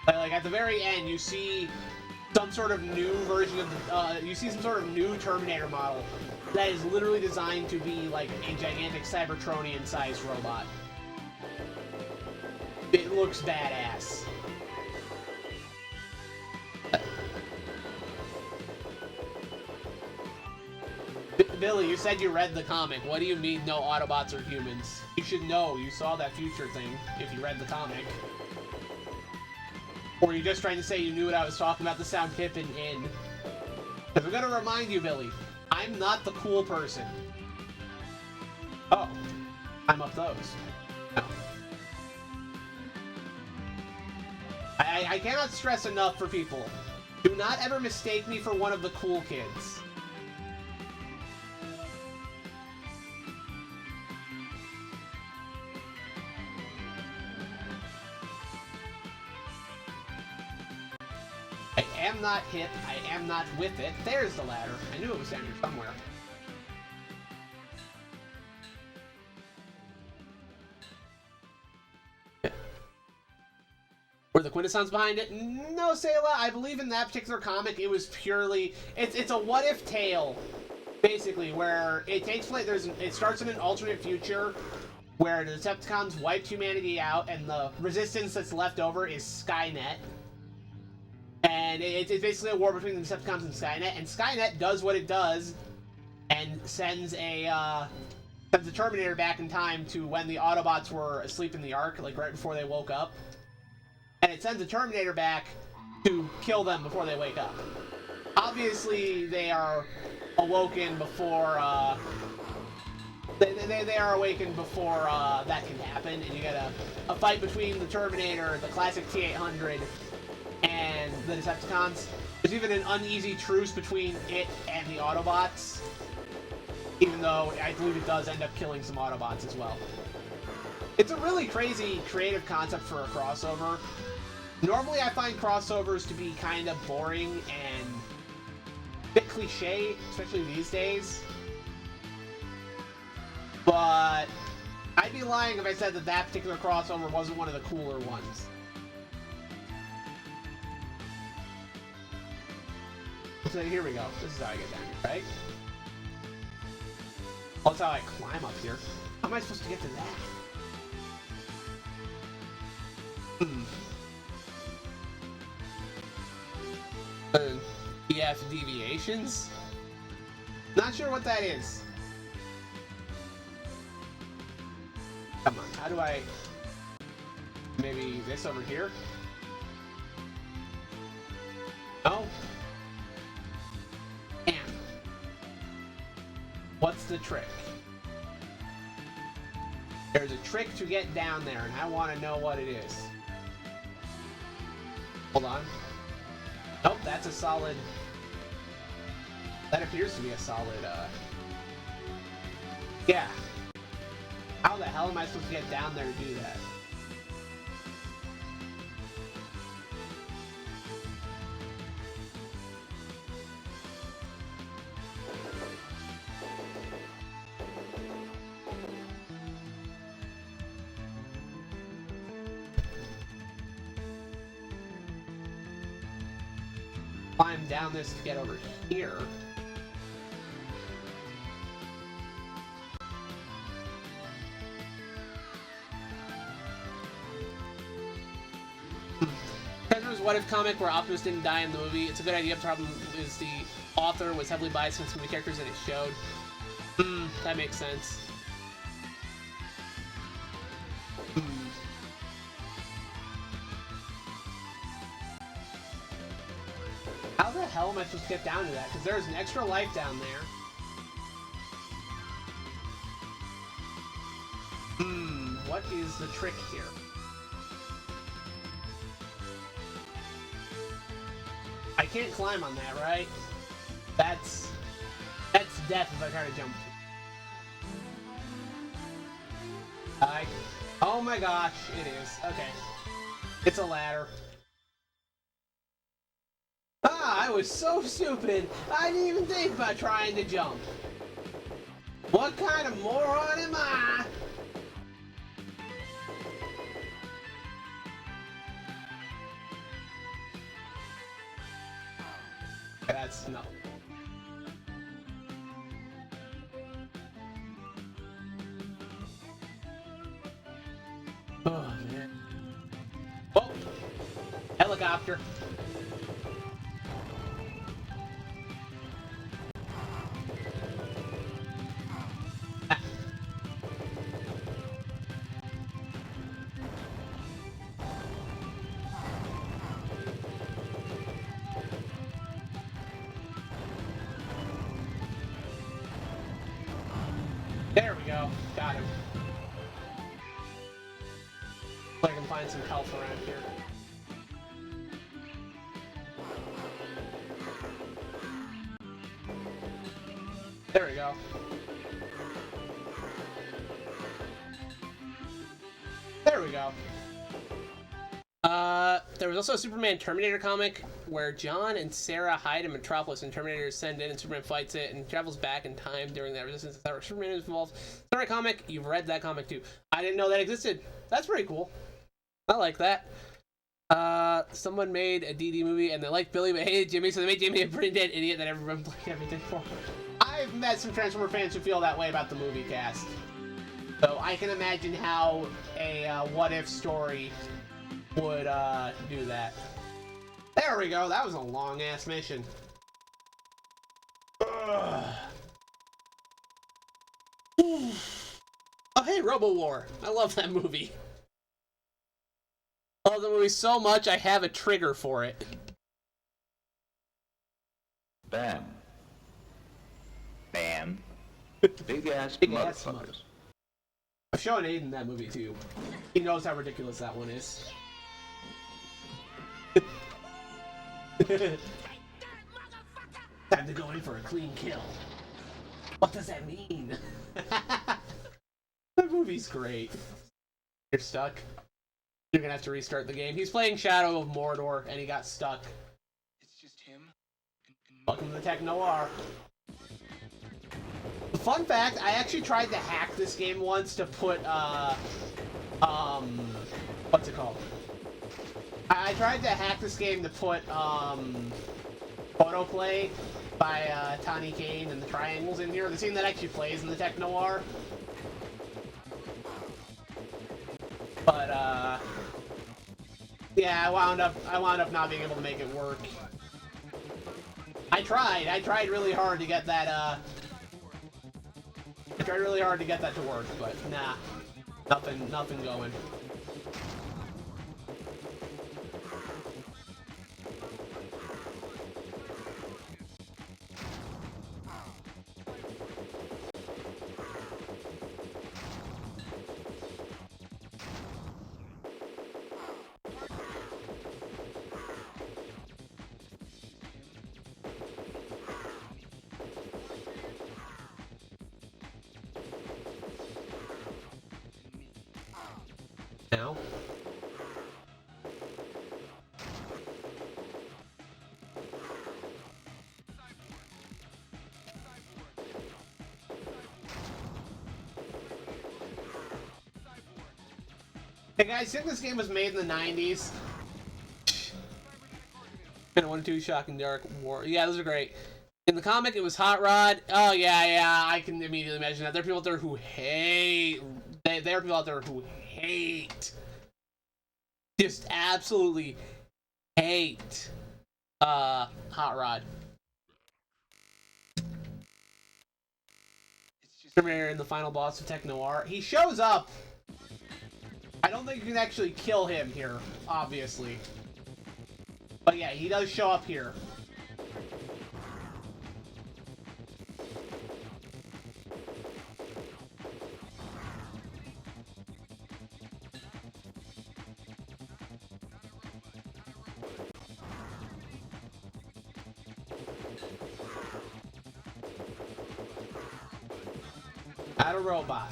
Like at the very end, you see some sort of new version of you see some sort of new Terminator model that is literally designed to be like a gigantic Cybertronian-sized robot. It looks badass. Billy, you said you read the comic. What do you mean no Autobots are humans? You should know. You saw that future thing if you read the comic. Or are you just trying to say you knew what I was talking about to sound hip and in? Because I'm going to remind you, Billy, I'm not the cool person. Oh. I'm up those. No. I cannot stress enough for people. Do not ever mistake me for one of the cool kids. I am not hip, I am not with it. There's the ladder. I knew it was down here somewhere. Were the quintessence behind it? No, Sayla. I believe in that particular comic, it was purely... It's a what-if tale, basically, where it takes place... It starts in an alternate future where the Decepticons wiped humanity out, and the resistance that's left over is Skynet. And it's basically a war between the Decepticons and Skynet does what it does, and sends a Terminator back in time to when the Autobots were asleep in the Ark, like right before they woke up. And it sends a Terminator back to kill them before they wake up. Obviously, they are awoken before, they are awakened before that can happen, and you get a fight between the Terminator, the classic T-800, and the Decepticons. There's even an uneasy truce between it and the Autobots, even though I believe it does end up killing some Autobots as well. It's a really crazy creative concept for a crossover. Normally I find crossovers to be kind of boring and a bit cliche, especially these days. But I'd be lying if I said that that particular crossover wasn't one of the cooler ones. So here we go. This is how I get down here, right? Oh, that's how I climb up here. How am I supposed to get to that? EF deviations? Not sure what that is. Come on, how do I... Maybe this over here? No? Damn. What's the trick? There's a trick to get down there, and I want to know what it is. Hold on. Nope, that's a solid... That appears to be a solid, Yeah. How the hell am I supposed to get down there to do that? Climb down this to get over here. Predator's What If comic where Optimus didn't die in the movie. It's a good idea. The problem is the author was heavily biased against some of the characters that it showed. That makes sense. How the hell am I supposed to get down to that? Because there's an extra life down there. What is the trick here? I can't climb on that, right? That's death if I try to jump. Oh my gosh, it is. Okay. It's a ladder. I was so stupid. I didn't even think about trying to jump. What kind of moron am I? That's no. Oh man. Oh, helicopter. There we go. Got him. I can find some health around here. There we go. There we go. There was also a Superman Terminator comic where John and Sarah hide in Metropolis and Terminator is sent in and Superman fights it and travels back in time during that resistance. That Superman is involved. Sorry, comic. You've read that comic too. I didn't know that existed. That's pretty cool. I like that. Someone made a DD movie and they liked Billy but hated Jimmy, so they made Jimmy a brain dead idiot that everyone blamed everything for. I've met some Transformer fans who feel that way about the movie cast. So I can imagine how a what if story would do that. There we go. That was a long ass mission. Ugh. Oh hey, Robo War. I love that movie. I love the movie so much I have a trigger for it. Bam. Bam. Big ass Big motherfuckers. ass mother. I've shown Aiden that movie too. He knows how ridiculous that one is. Time to go in for a clean kill. What does that mean? That movie's great. You're stuck. You're gonna have to restart the game. He's playing Shadow of Mordor and he got stuck. It's just him. Welcome to the Tech Noir. Fun fact, I actually tried to hack this game once to put, what's it called? I tried to hack this game to put, Photoplay by, Tawny Kane and the Triangles in here. The scene that actually plays in the Tech Noir. But, yeah, I wound up not being able to make it work. I tried really hard to get that, I tried really hard to get that to work, but nah. Nothing going. Now. Hey guys, think this game was made in the 90s? And 1 2 Shock and Dark War. Yeah, those are great. In the comic, it was Hot Rod. Oh, yeah, I can immediately imagine that. There are people out there who hate... There are people out there who hate... Just absolutely hate... Hot Rod. Terminator in the final boss of Tech Noir. He shows up... I don't think you can actually kill him here, obviously. But yeah, he does show up here. Not a robot.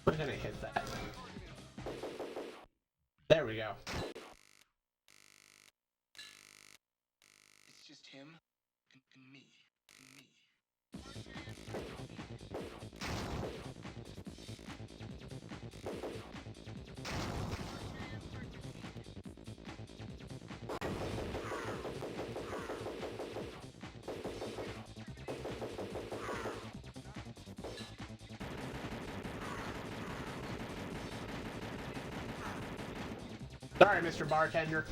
We're gonna hit that. There we go. It's just him and me. Sorry, Mr. Bartender.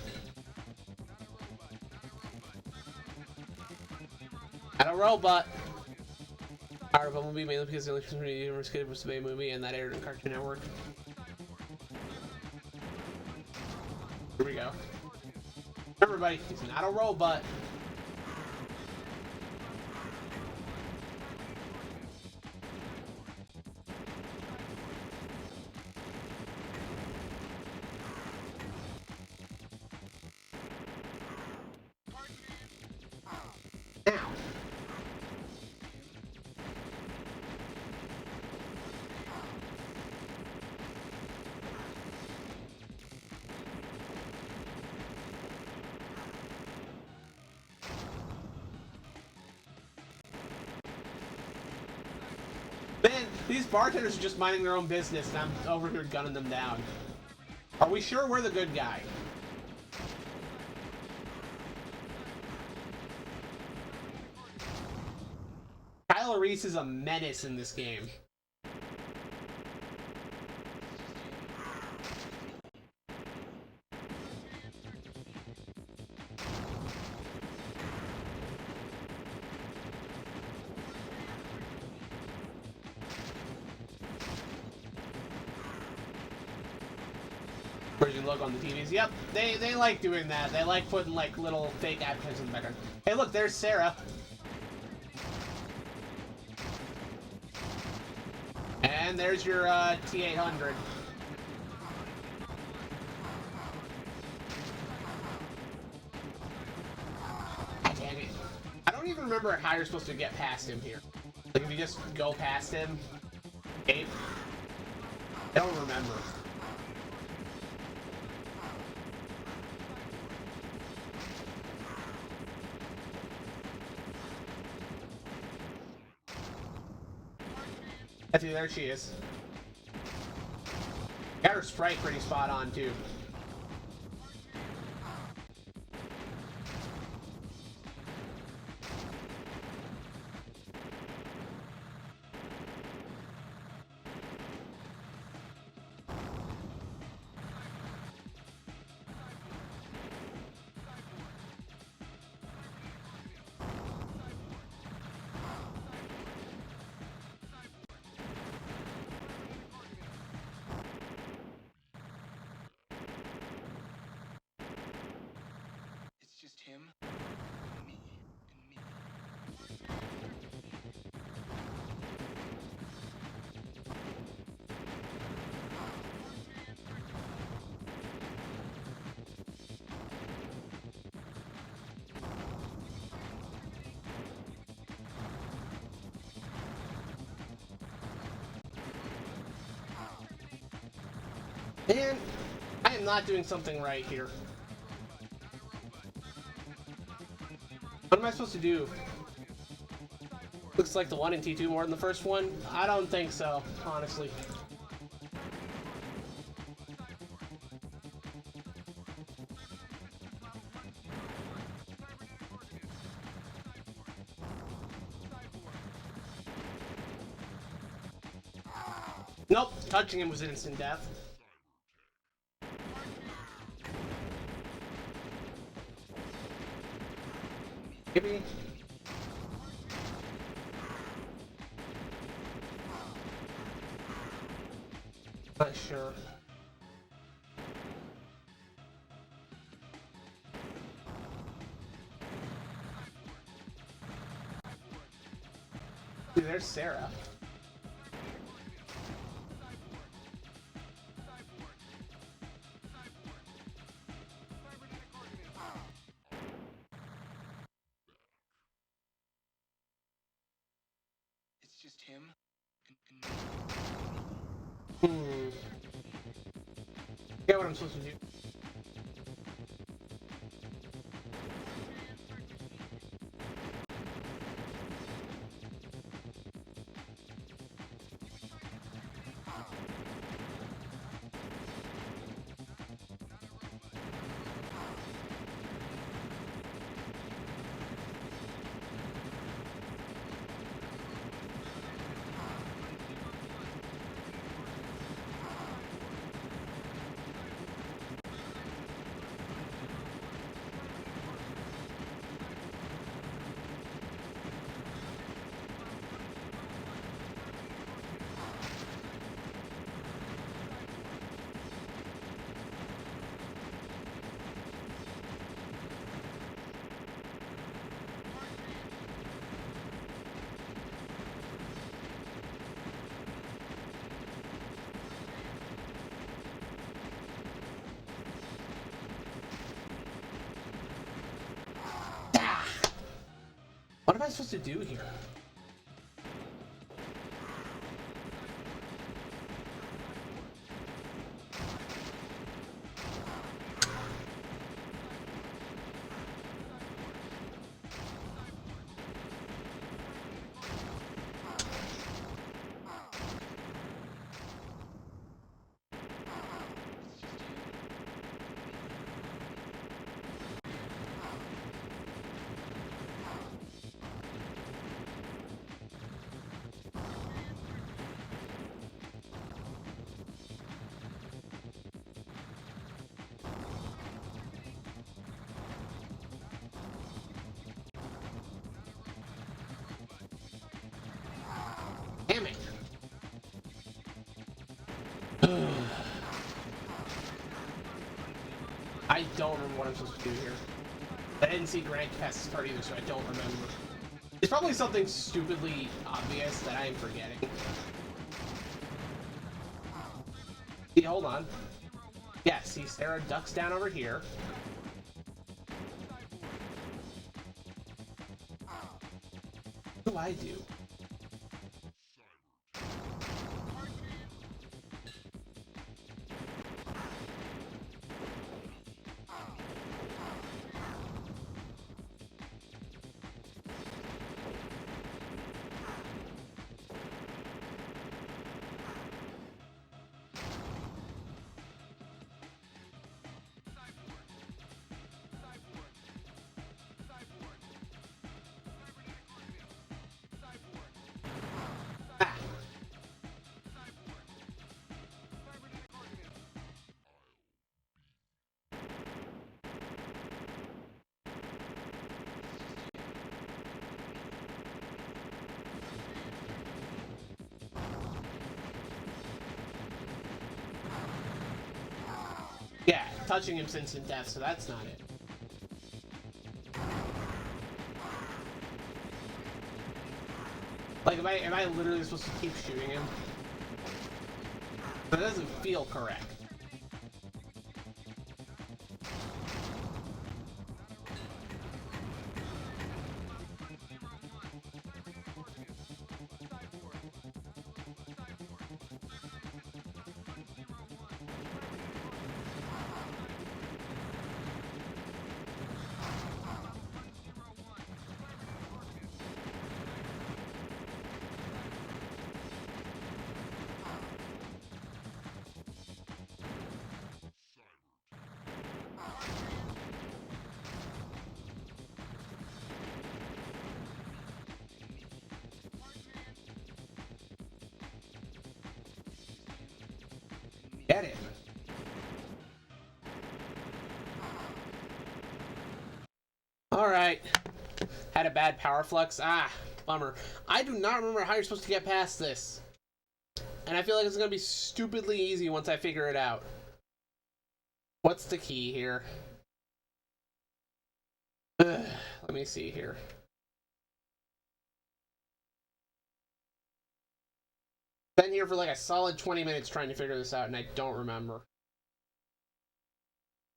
Not a robot. Our Bumblebee mainly because the only community universe kid was the movie and that aired on Cartoon Network. Here we go. Everybody, he's not a robot. Man, these bartenders are just minding their own business and I'm over here gunning them down. Are we sure we're the good guy? Kyle Reese is a menace in this game. Version logo on the TVs. Yep, they like doing that. They like putting like little fake advertisements in the background. Hey, look, there's Sarah. And there's your T800. God damn it. I don't even remember how you're supposed to get past him here. Like if you just go past him, escape. I don't remember. There she is. Got her sprite pretty spot on too. Man, I am not doing something right here. What am I supposed to do? Looks like the one in T2 more than the first one? I don't think so, honestly. Nope, touching him was instant death. Maybe. Not sure. Dude, there's Sarah. It's just him and me. Get what I'm supposed to do. What am I supposed to do here? Damn it. I don't remember what I'm supposed to do here. I didn't see Grand Cast start either, so I don't remember. It's probably something stupidly obvious that I am forgetting. See, hold on. Yeah, see, Sarah ducks down over here. What do I do? Yeah, touching him's instant death, so that's not it. Like, am I literally supposed to keep shooting him? That doesn't feel correct. Get it. Alright. Had a bad power flux. Ah, bummer. I do not remember how you're supposed to get past this. And I feel like it's going to be stupidly easy once I figure it out. What's the key here? Ugh, let me see here. Been here for like a solid 20 minutes trying to figure this out, and I don't remember.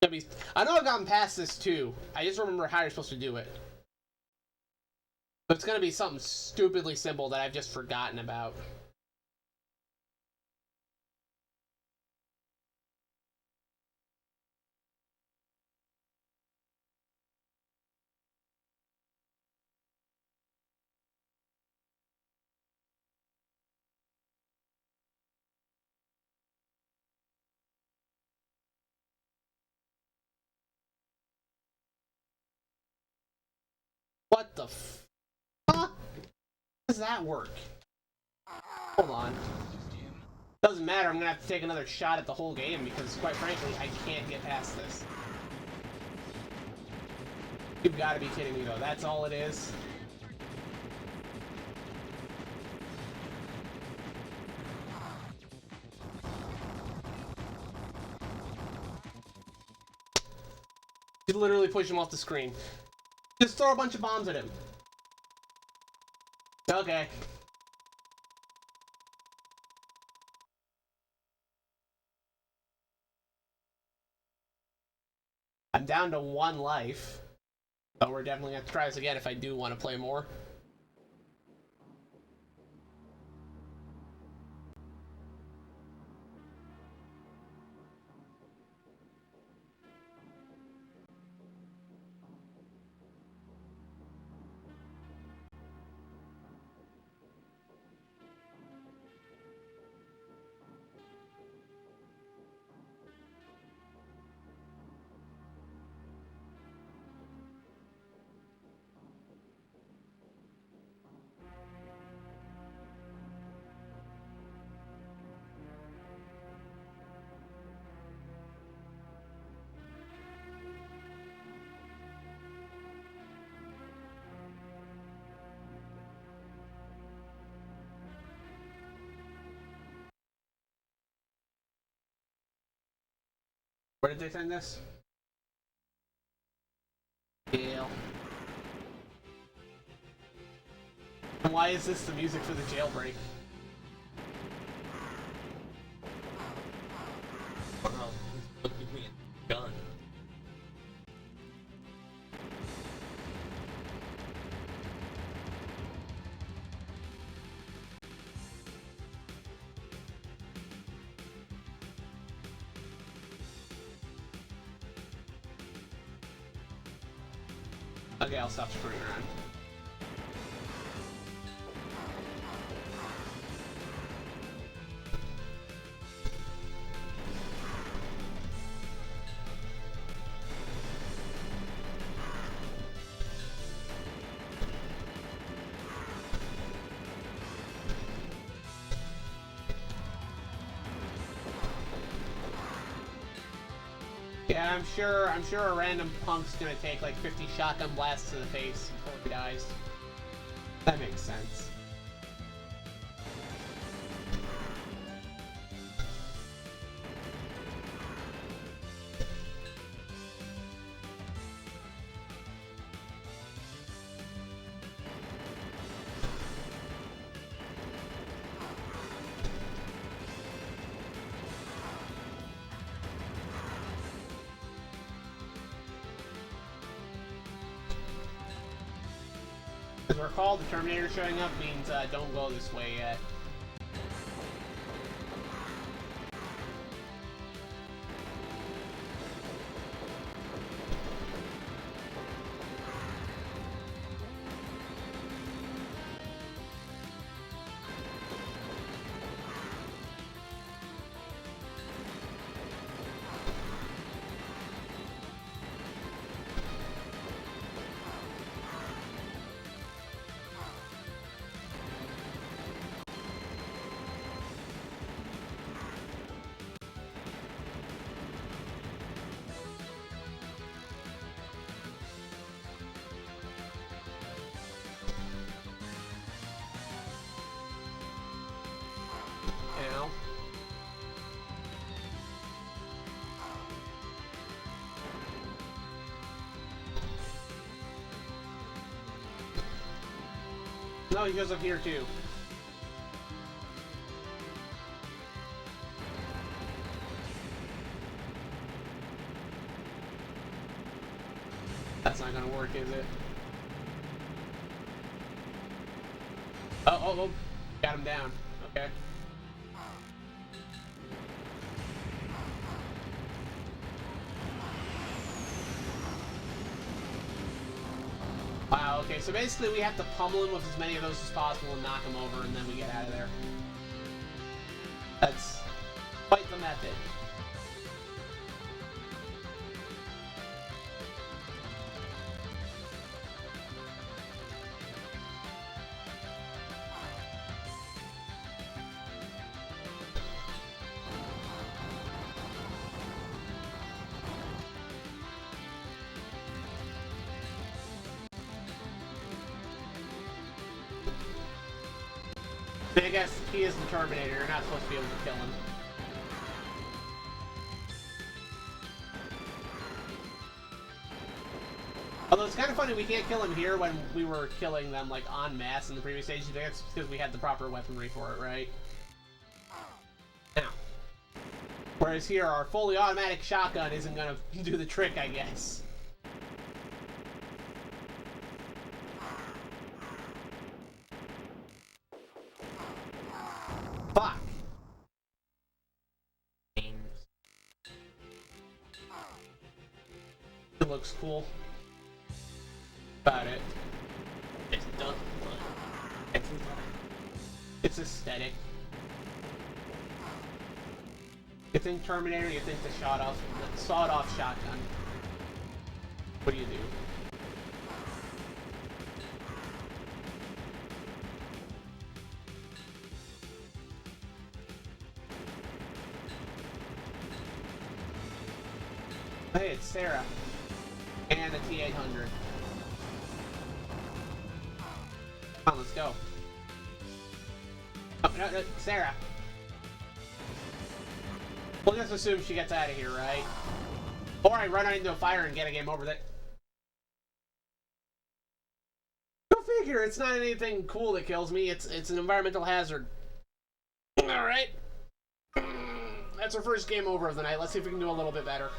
I know I've gotten past this too. I just remember how you're supposed to do it. But it's gonna be something stupidly simple that I've just forgotten about. What the f... Huh? How does that work? Hold on. Doesn't matter, I'm gonna have to take another shot at the whole game because, quite frankly, I can't get past this. You've gotta be kidding me, though. That's all it is? You literally push him off the screen. Just throw a bunch of bombs at him. Okay. I'm down to 1 life. But we're definitely gonna have to try this again if I do want to play more. Where did they send this? Jail. And why is this the music for the jailbreak? Oh, look at me, gun. Okay, I'll stop screwing around. Yeah, I'm sure a random punk's gonna take like 50 shotgun blasts to the face before he dies. That makes sense. As I recall, the Terminator showing up means don't go this way yet. No, he goes up here too. That's not gonna work, is it? Oh, got him down. Okay. Wow, okay, so basically we have to pummel him with as many of those as possible and knock him over, and then we get out of there. That's quite the method. I guess he is the Terminator, you're not supposed to be able to kill him. Although it's kind of funny, we can't kill him here when we were killing them like en masse in the previous stage. I think it's because we had the proper weaponry for it, right? Now. Whereas here, our fully automatic shotgun isn't gonna do the trick, I guess. Fuck. It looks cool. About it. It does, but It's aesthetic. You think Terminator, you think the sawed-off shotgun. What do you do? Hey, it's Sarah. And a T-800. Come on, let's go. Oh, no, Sarah. We'll just assume she gets out of here, right? Or I run into a fire and get a game over that. Go figure, it's not anything cool that kills me, it's an environmental hazard. Alright. That's our first game over of the night. Let's see if we can do a little bit better.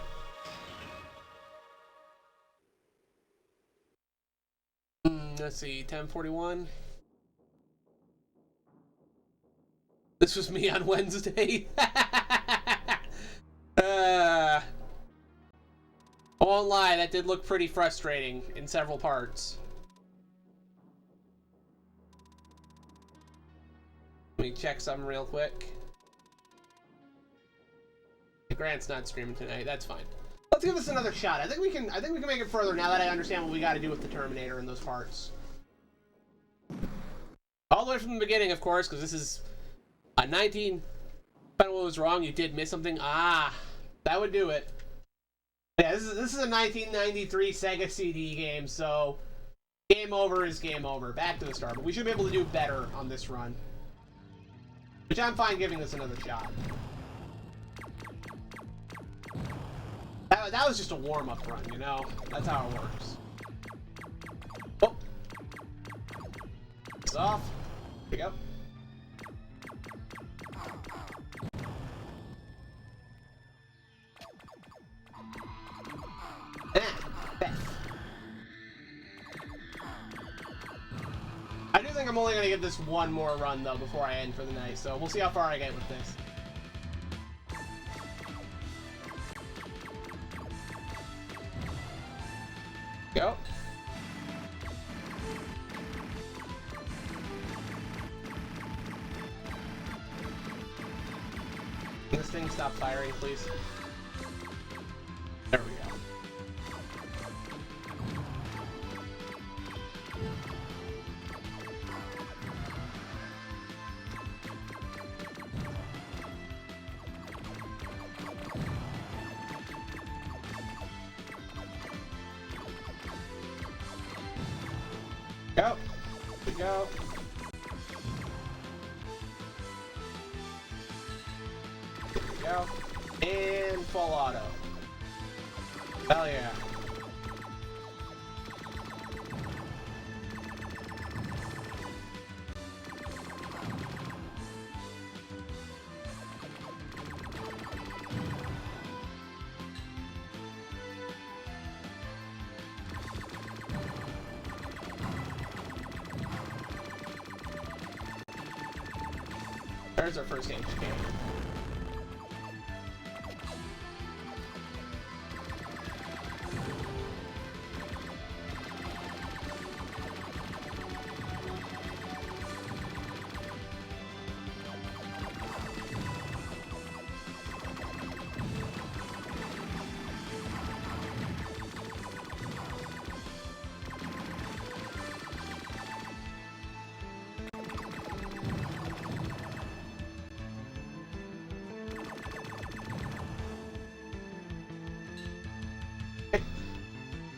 Let's see, 1041. This was me on Wednesday. I won't lie, that did look pretty frustrating in several parts. Let me check something real quick. Grant's not streaming tonight, that's fine. Let's give this another shot. I think we can make it further now that I understand what we gotta do with the Terminator in those parts. All the way from the beginning, of course, because this is a 19... I don't know what was wrong, you did miss something. Ah, that would do it. Yeah, this is a 1993 Sega CD game, so game over is game over. Back to the start, but we should be able to do better on this run. Which I'm fine giving this another shot. That was just a warm-up run, you know? That's how it works. Oh! It's off. Here we go. I do think I'm only going to give this one more run, though, before I end for the night, so we'll see how far I get with this. Go. Can this thing stop firing, please? There we go. Go. Here we go. Here we go. And full auto. Hell yeah. There's our first stage. Okay.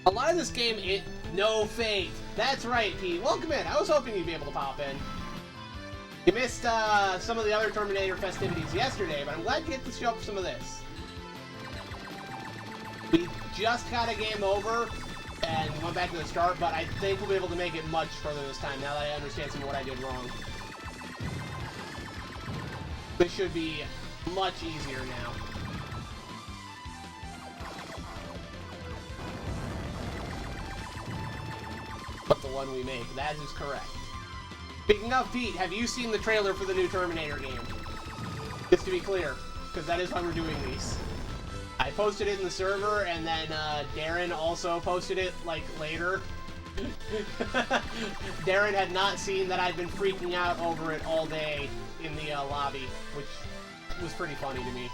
A lot of this game, no fate. That's right, Pete. Welcome in. I was hoping you'd be able to pop in. You missed some of the other Terminator festivities yesterday, but I'm glad you get to show up for some of this. We just got a game over and went back to the start, but I think we'll be able to make it much further this time now that I understand some of what I did wrong. This should be much easier now. But the one we make, that is correct. Speaking of, Pete, have you seen the trailer for the new Terminator game? Just to be clear, because that is why we're doing these. I posted it in the server, and then Darren also posted it, like, later. Darren had not seen that I'd been freaking out over it all day in the lobby, which was pretty funny to me.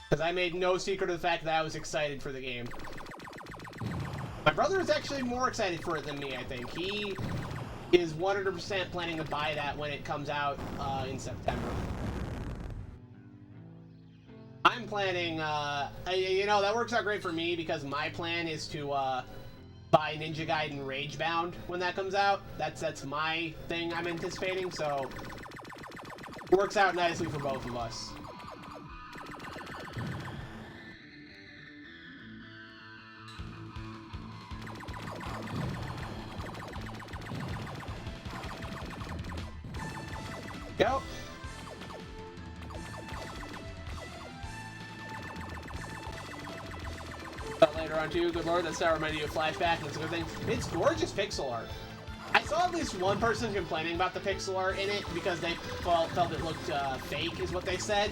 Because I made no secret of the fact that I was excited for the game. My brother is actually more excited for it than me, I think. He is 100% planning to buy that when it comes out in September. I'm planning, you know, that works out great for me because my plan is to buy Ninja Gaiden Ragebound when that comes out. That's my thing I'm anticipating, so it works out nicely for both of us. Go. Later on too, good lord, that's not reminding you of Flashback, that's a good thing. It's gorgeous pixel art. I saw at least one person complaining about the pixel art in it because they felt it looked fake, is what they said.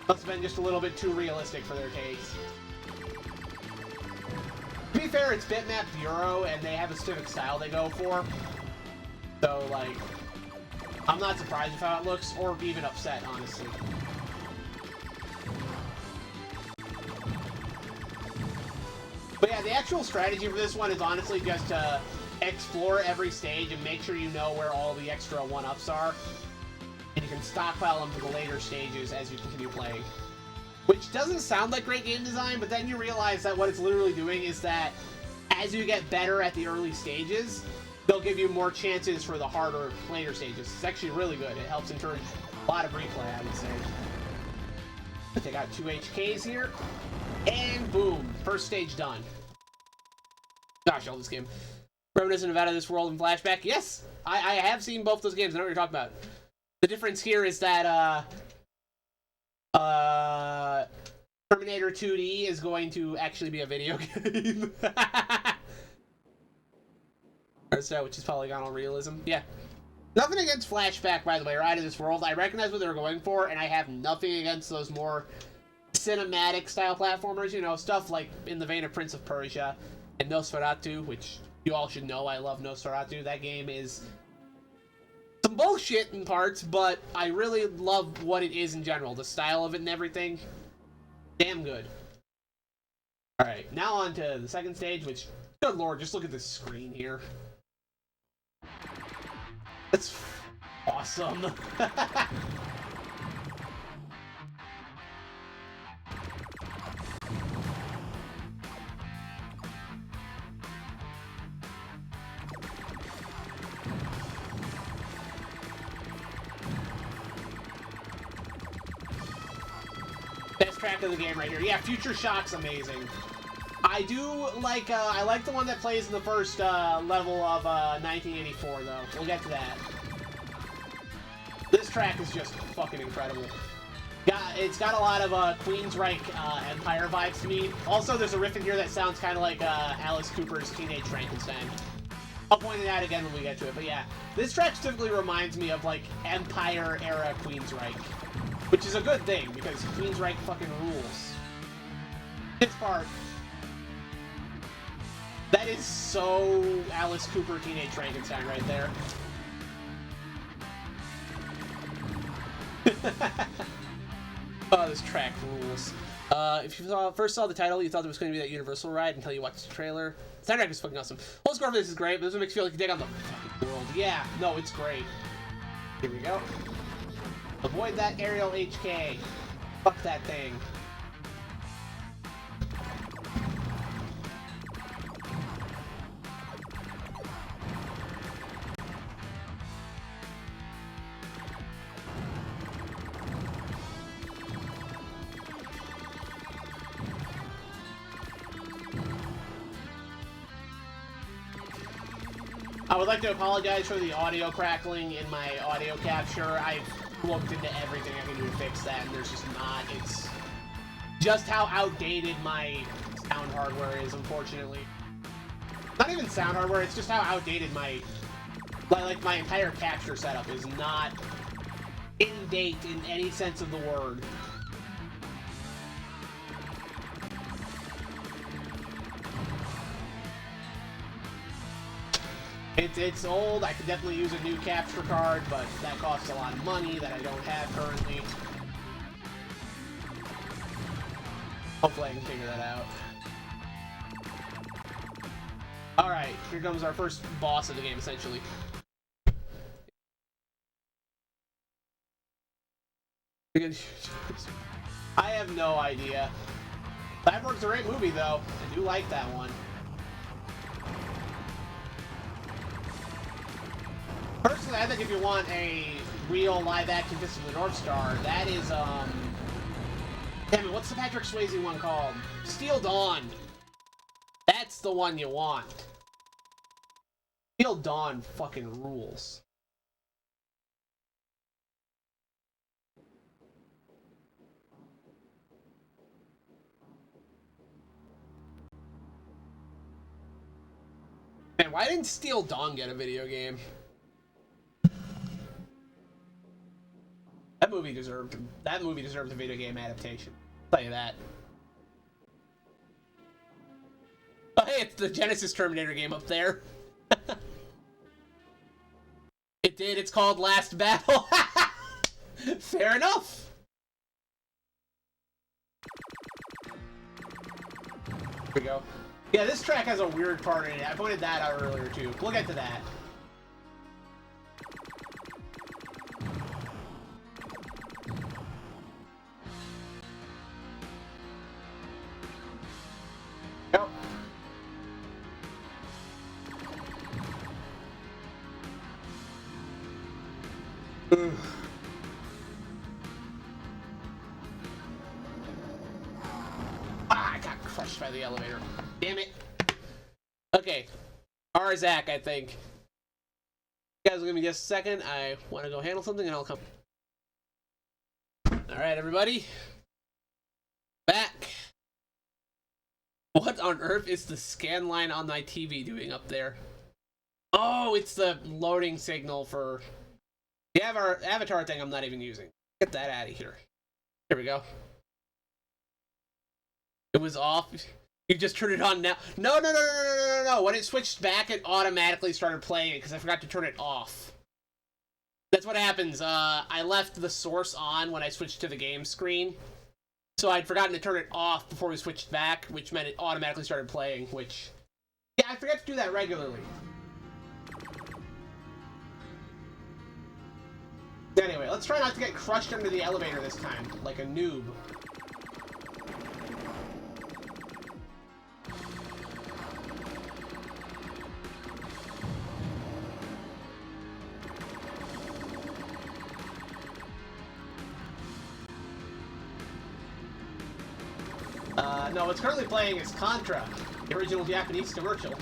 Must have been just a little bit too realistic for their taste. To be fair, it's Bitmap Bureau, and they have a specific style they go for. So, like, I'm not surprised with how it looks, or even upset, honestly. But yeah, the actual strategy for this one is honestly just to explore every stage and make sure you know where all the extra 1-ups are. And you can stockpile them for the later stages as you continue playing. Which doesn't sound like great game design, but then you realize that what it's literally doing is that as you get better at the early stages, they'll give you more chances for the harder later stages. It's actually really good. It helps encourage a lot of replay, I would say. Take out 2 HKs here. And boom, first stage done. Gosh, all this game. Reminiscent of Out of This World and Flashback. Yes, I have seen both those games. I know what you're talking about. The difference here is that Terminator 2D is going to actually be a video game. Which is polygonal realism. Yeah. Nothing against Flashback, by the way, or Out of This World. I recognize what they were going for, and I have nothing against those more cinematic style platformers, you know, stuff like in the vein of Prince of Persia and Nosferatu, which you all should know I love Nosferatu. That game is some bullshit in parts, but I really love what it is in general. The style of it and everything, damn good. Alright, now on to the second stage, which, good lord, just look at this screen here. That's awesome. Best track of the game right here. Yeah, Future Shock's amazing. I do like, I like the one that plays in the first level of 1984, though. We'll get to that. This track is just fucking incredible. It's got a lot of Queensryche Empire vibes to me. Also, there's a riff in here that sounds kind of like Alice Cooper's Teenage Frankenstein. I'll point it out again when we get to it, but yeah. This track specifically reminds me of, like, Empire-era Queensryche. Which is a good thing, because Queensryche fucking rules. This part... That is so Alice Cooper Teenage Frankenstein right there. Oh, this track rules. If you first saw the title, you thought it was going to be that Universal ride until you watched the trailer. The soundtrack is fucking awesome. Whole score for this is great, but this one makes you feel like you dig on the fucking world. Yeah, no, it's great. Here we go. Avoid that aerial HK. Fuck that thing. I would like to apologize for the audio crackling in my audio capture. I've looked into everything I can do to fix that, and there's just not. It's just how outdated my sound hardware is, unfortunately. Not even sound hardware, it's just how outdated my entire capture setup is not in date in any sense of the word. It's old. I could definitely use a new capture card, but that costs a lot of money that I don't have currently. Hopefully I can figure that out. Alright, here comes our first boss of the game, essentially. I have no idea. Cyborg's a great movie, though. I do like that one. Personally, I think if you want a real live-action Fist of the North Star, that is, damn it, what's the Patrick Swayze one called? Steel Dawn. That's the one you want. Steel Dawn fucking rules. Man, why didn't Steel Dawn get a video game? That movie deserved a video game adaptation. I'll tell you that. Oh hey, it's the Genesis Terminator game up there. It did, it's called Last Battle. Fair enough. Here we go. Yeah, this track has a weird part in it. I pointed that out earlier too. We'll get to that. Yep. I got crushed by the elevator. Damn it. Okay. Zach, I think. You guys will give me just a second. I want to go handle something and I'll come. Alright, everybody. Back. What on earth is the scan line on my TV doing up there? Oh, it's the loading signal for the avatar thing I'm not even using. Get that out of here. Here we go. It was off. You just turned it on now. No. When it switched back, it automatically started playing it because I forgot to turn it off. That's what happens. I left the source on when I switched to the game screen. So I'd forgotten to turn it off before we switched back, which meant it automatically started playing, which... Yeah, I forget to do that regularly. Anyway, let's try not to get crushed under the elevator this time, like a noob. No, what's currently playing is Contra, the original Japanese commercial.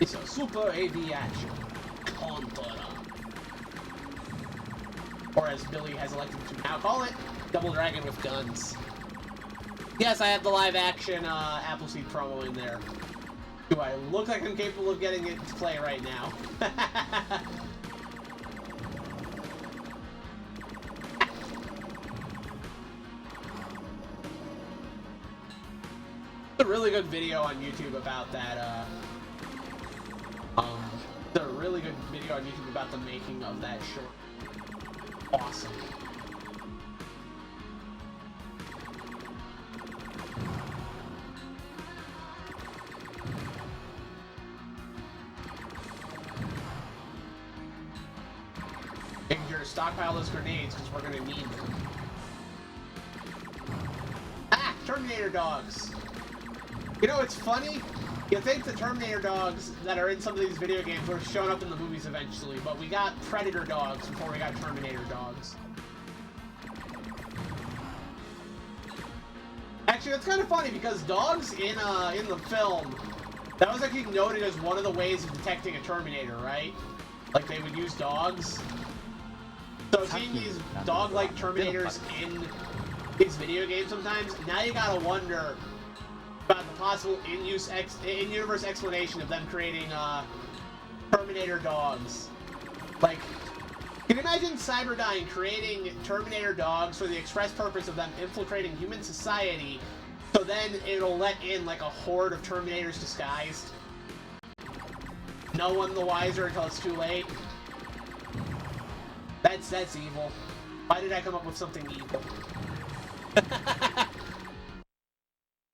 It's a super AV action. Contra. Or as Billy has elected to now call it, Double Dragon with guns. Yes, I have the live action Appleseed promo in there. Do I look like I'm capable of getting it to play right now? There's a really good video on YouTube about that, there's a really good video on YouTube about the making of that short. Awesome. Make sure to stockpile those grenades because we're gonna need them. Ah! Terminator dogs! You know, it's funny. You think the Terminator dogs that are in some of these video games were showing up in the movies eventually, but we got Predator dogs before we got Terminator dogs. Actually, that's kind of funny because dogs in the film, that was actually noted as one of the ways of detecting a Terminator, right? Like they would use dogs. So seeing these dog-like Terminators in these video games sometimes, now you gotta wonder about the possible in-universe explanation of them creating Terminator dogs. Like, can you imagine Cyberdyne creating Terminator dogs for the express purpose of them infiltrating human society, so then it'll let in like a horde of Terminators disguised? No one the wiser until it's too late. That's evil. Why did I come up with something evil?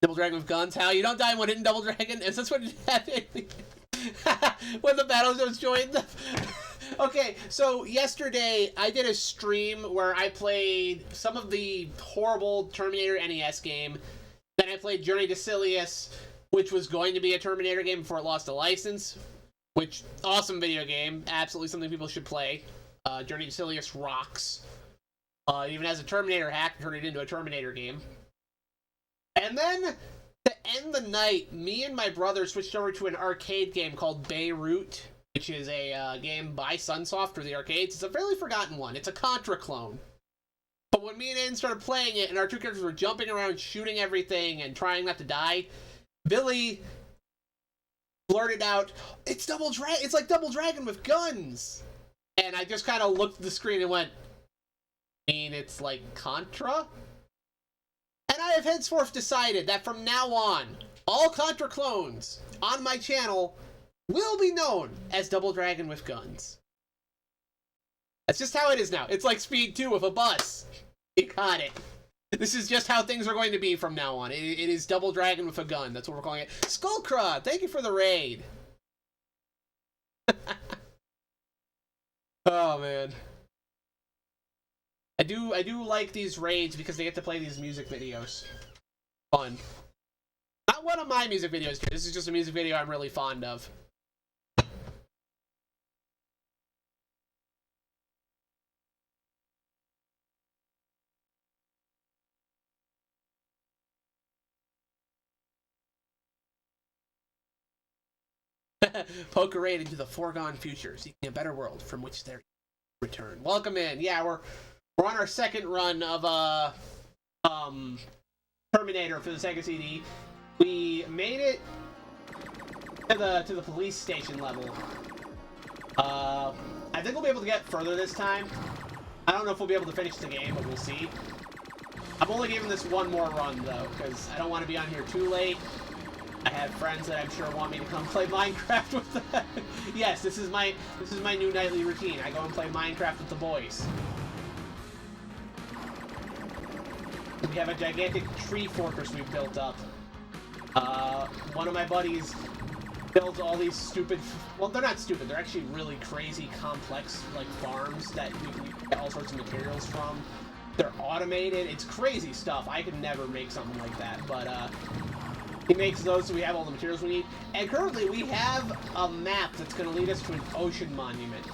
Double Dragon with guns? How? You don't die in one hidden Double Dragon? Is this what happened? When the battle zones joined? Okay, so yesterday I did a stream where I played some of the horrible Terminator NES game. Then I played Journey to Silius, which was going to be a Terminator game before it lost a license. Which, awesome video game. Absolutely something people should play. Journey to Silius rocks. Even as a Terminator hack, turned it into a Terminator game. And then, to end the night, me and my brother switched over to an arcade game called Beirut, which is a game by Sunsoft for the arcades. It's a fairly forgotten one. It's a Contra clone. But when me and Aiden started playing it, and our two characters were jumping around, shooting everything, and trying not to die, Billy blurted out, "It's like Double Dragon with guns!" And I just kind of looked at the screen and went, I mean, it's like Contra? And I have henceforth decided that from now on, all Contra clones on my channel will be known as Double Dragon with guns. That's just how it is now. It's like Speed 2 with a bus. You got it. This is just how things are going to be from now on. It is Double Dragon with a gun. That's what we're calling it. Skullcraw, thank you for the raid. Oh, man. I do like these raids because they get to play these music videos. Fun. Not one of my music videos, kid. This is just a music video I'm really fond of. Poke a raid into the foregone future, seeking a better world from which there return. Welcome in. Yeah, we're on our second run of Terminator for the Sega CD. We made it to the police station level. I think we'll be able to get further this time. I don't know if we'll be able to finish the game, but we'll see. I'm only giving this one more run though, because I don't want to be on here too late. I have friends that I'm sure want me to come play Minecraft with them. Yes, this is my new nightly routine. I go and play Minecraft with the boys. We have a gigantic tree fortress we've built up. One of my buddies builds all these stupid... Well, they're not stupid. They're actually really crazy, complex, like, farms that we can get all sorts of materials from. They're automated. It's crazy stuff. I could never make something like that, but, he makes those so we have all the materials we need. And currently we have a map that's going to lead us to an ocean monument,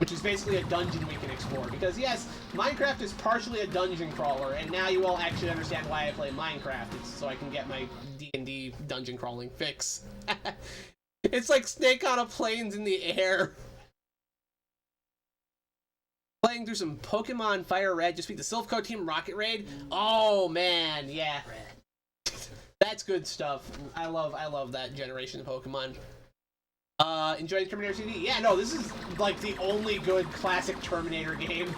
which is basically a dungeon we can explore. Because yes, Minecraft is partially a dungeon crawler, and now you all actually understand why I play Minecraft. It's so I can get my D&D dungeon crawling fix. It's like Snake on a planes in the air. Playing through some Pokemon Fire Red, just beat the Silph Co team Rocket Raid. Oh man, yeah. That's good stuff. I love that generation of Pokemon. Enjoying Terminator CD? Yeah, no, this is like the only good classic Terminator game.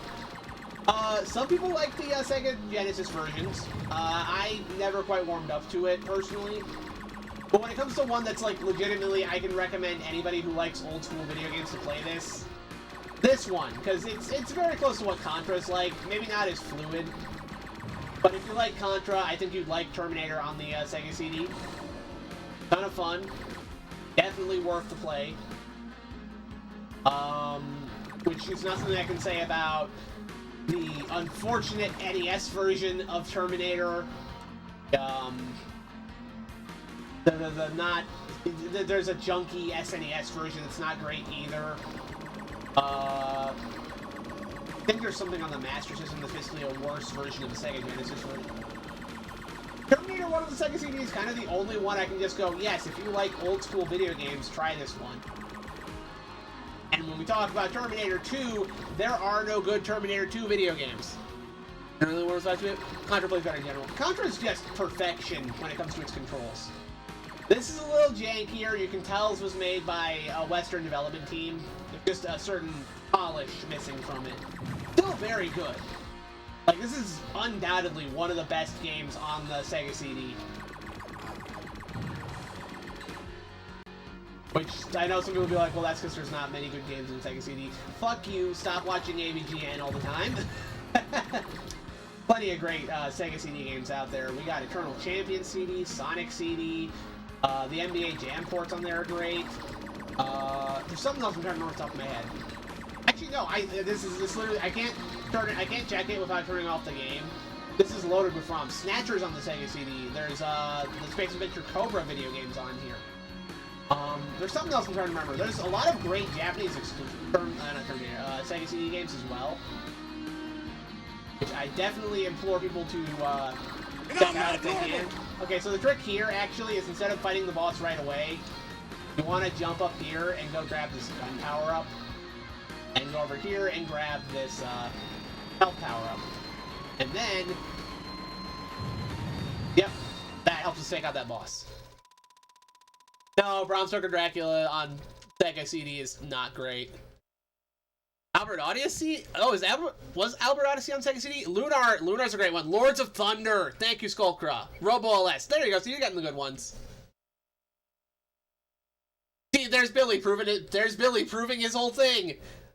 Some people like the Sega Genesis versions. I never quite warmed up to it personally. But when it comes to one that's like legitimately, I can recommend anybody who likes old school video games to play this one, because it's very close to what Contra's like. Maybe not as fluid, but if you like Contra, I think you'd like Terminator on the Sega CD. Ton of fun. Definitely worth the play. Which is not something I can say about the unfortunate NES version of Terminator. There's a junky SNES version that's not great either. I think there's something on the Master System that's basically a worse version of the Sega Genesis version. Terminator 1 of the Sega CD is kind of the only one I can just go, yes, if you like old school video games, try this one. And when we talk about Terminator 2, there are no good Terminator 2 video games. Generally, what was I to it? Contra plays better in general. Contra is just perfection when it comes to its controls. This is a little jankier. You can tell this was made by a Western development team. There's just a certain polish missing from it. Still very good. Like, this is undoubtedly one of the best games on the Sega CD. Which, I know some people will be like, well, that's because there's not many good games on the Sega CD. Fuck you, stop watching AVGN all the time. Plenty of great Sega CD games out there. We got Eternal Champion CD, Sonic CD, the NBA Jam ports on there are great. There's something else I'm trying to remember off the top of my head. Actually, no, this literally, I can't check it without turning off the game. This is loaded with ROMs. Snatcher's on the Sega CD. There's the Space Adventure Cobra video games on here. There's something else I'm trying to remember. There's a lot of great Japanese Sega CD games as well, which I definitely implore people to check out if they can. Okay, so the trick here actually is instead of fighting the boss right away, you want to jump up here and go grab this gun power-up, and go over here and grab this health power-up. And then, yep, that helps us take out that boss. No, Bram Stoker Dracula on Sega CD is not great. Albert Odyssey? Oh, was Albert Odyssey on Sega CD? Lunar's a great one. Lords of Thunder. Thank you, Skullcraw. Robo LS. There you go. So you're getting the good ones. See, there's Billy proving it. There's Billy proving his whole thing.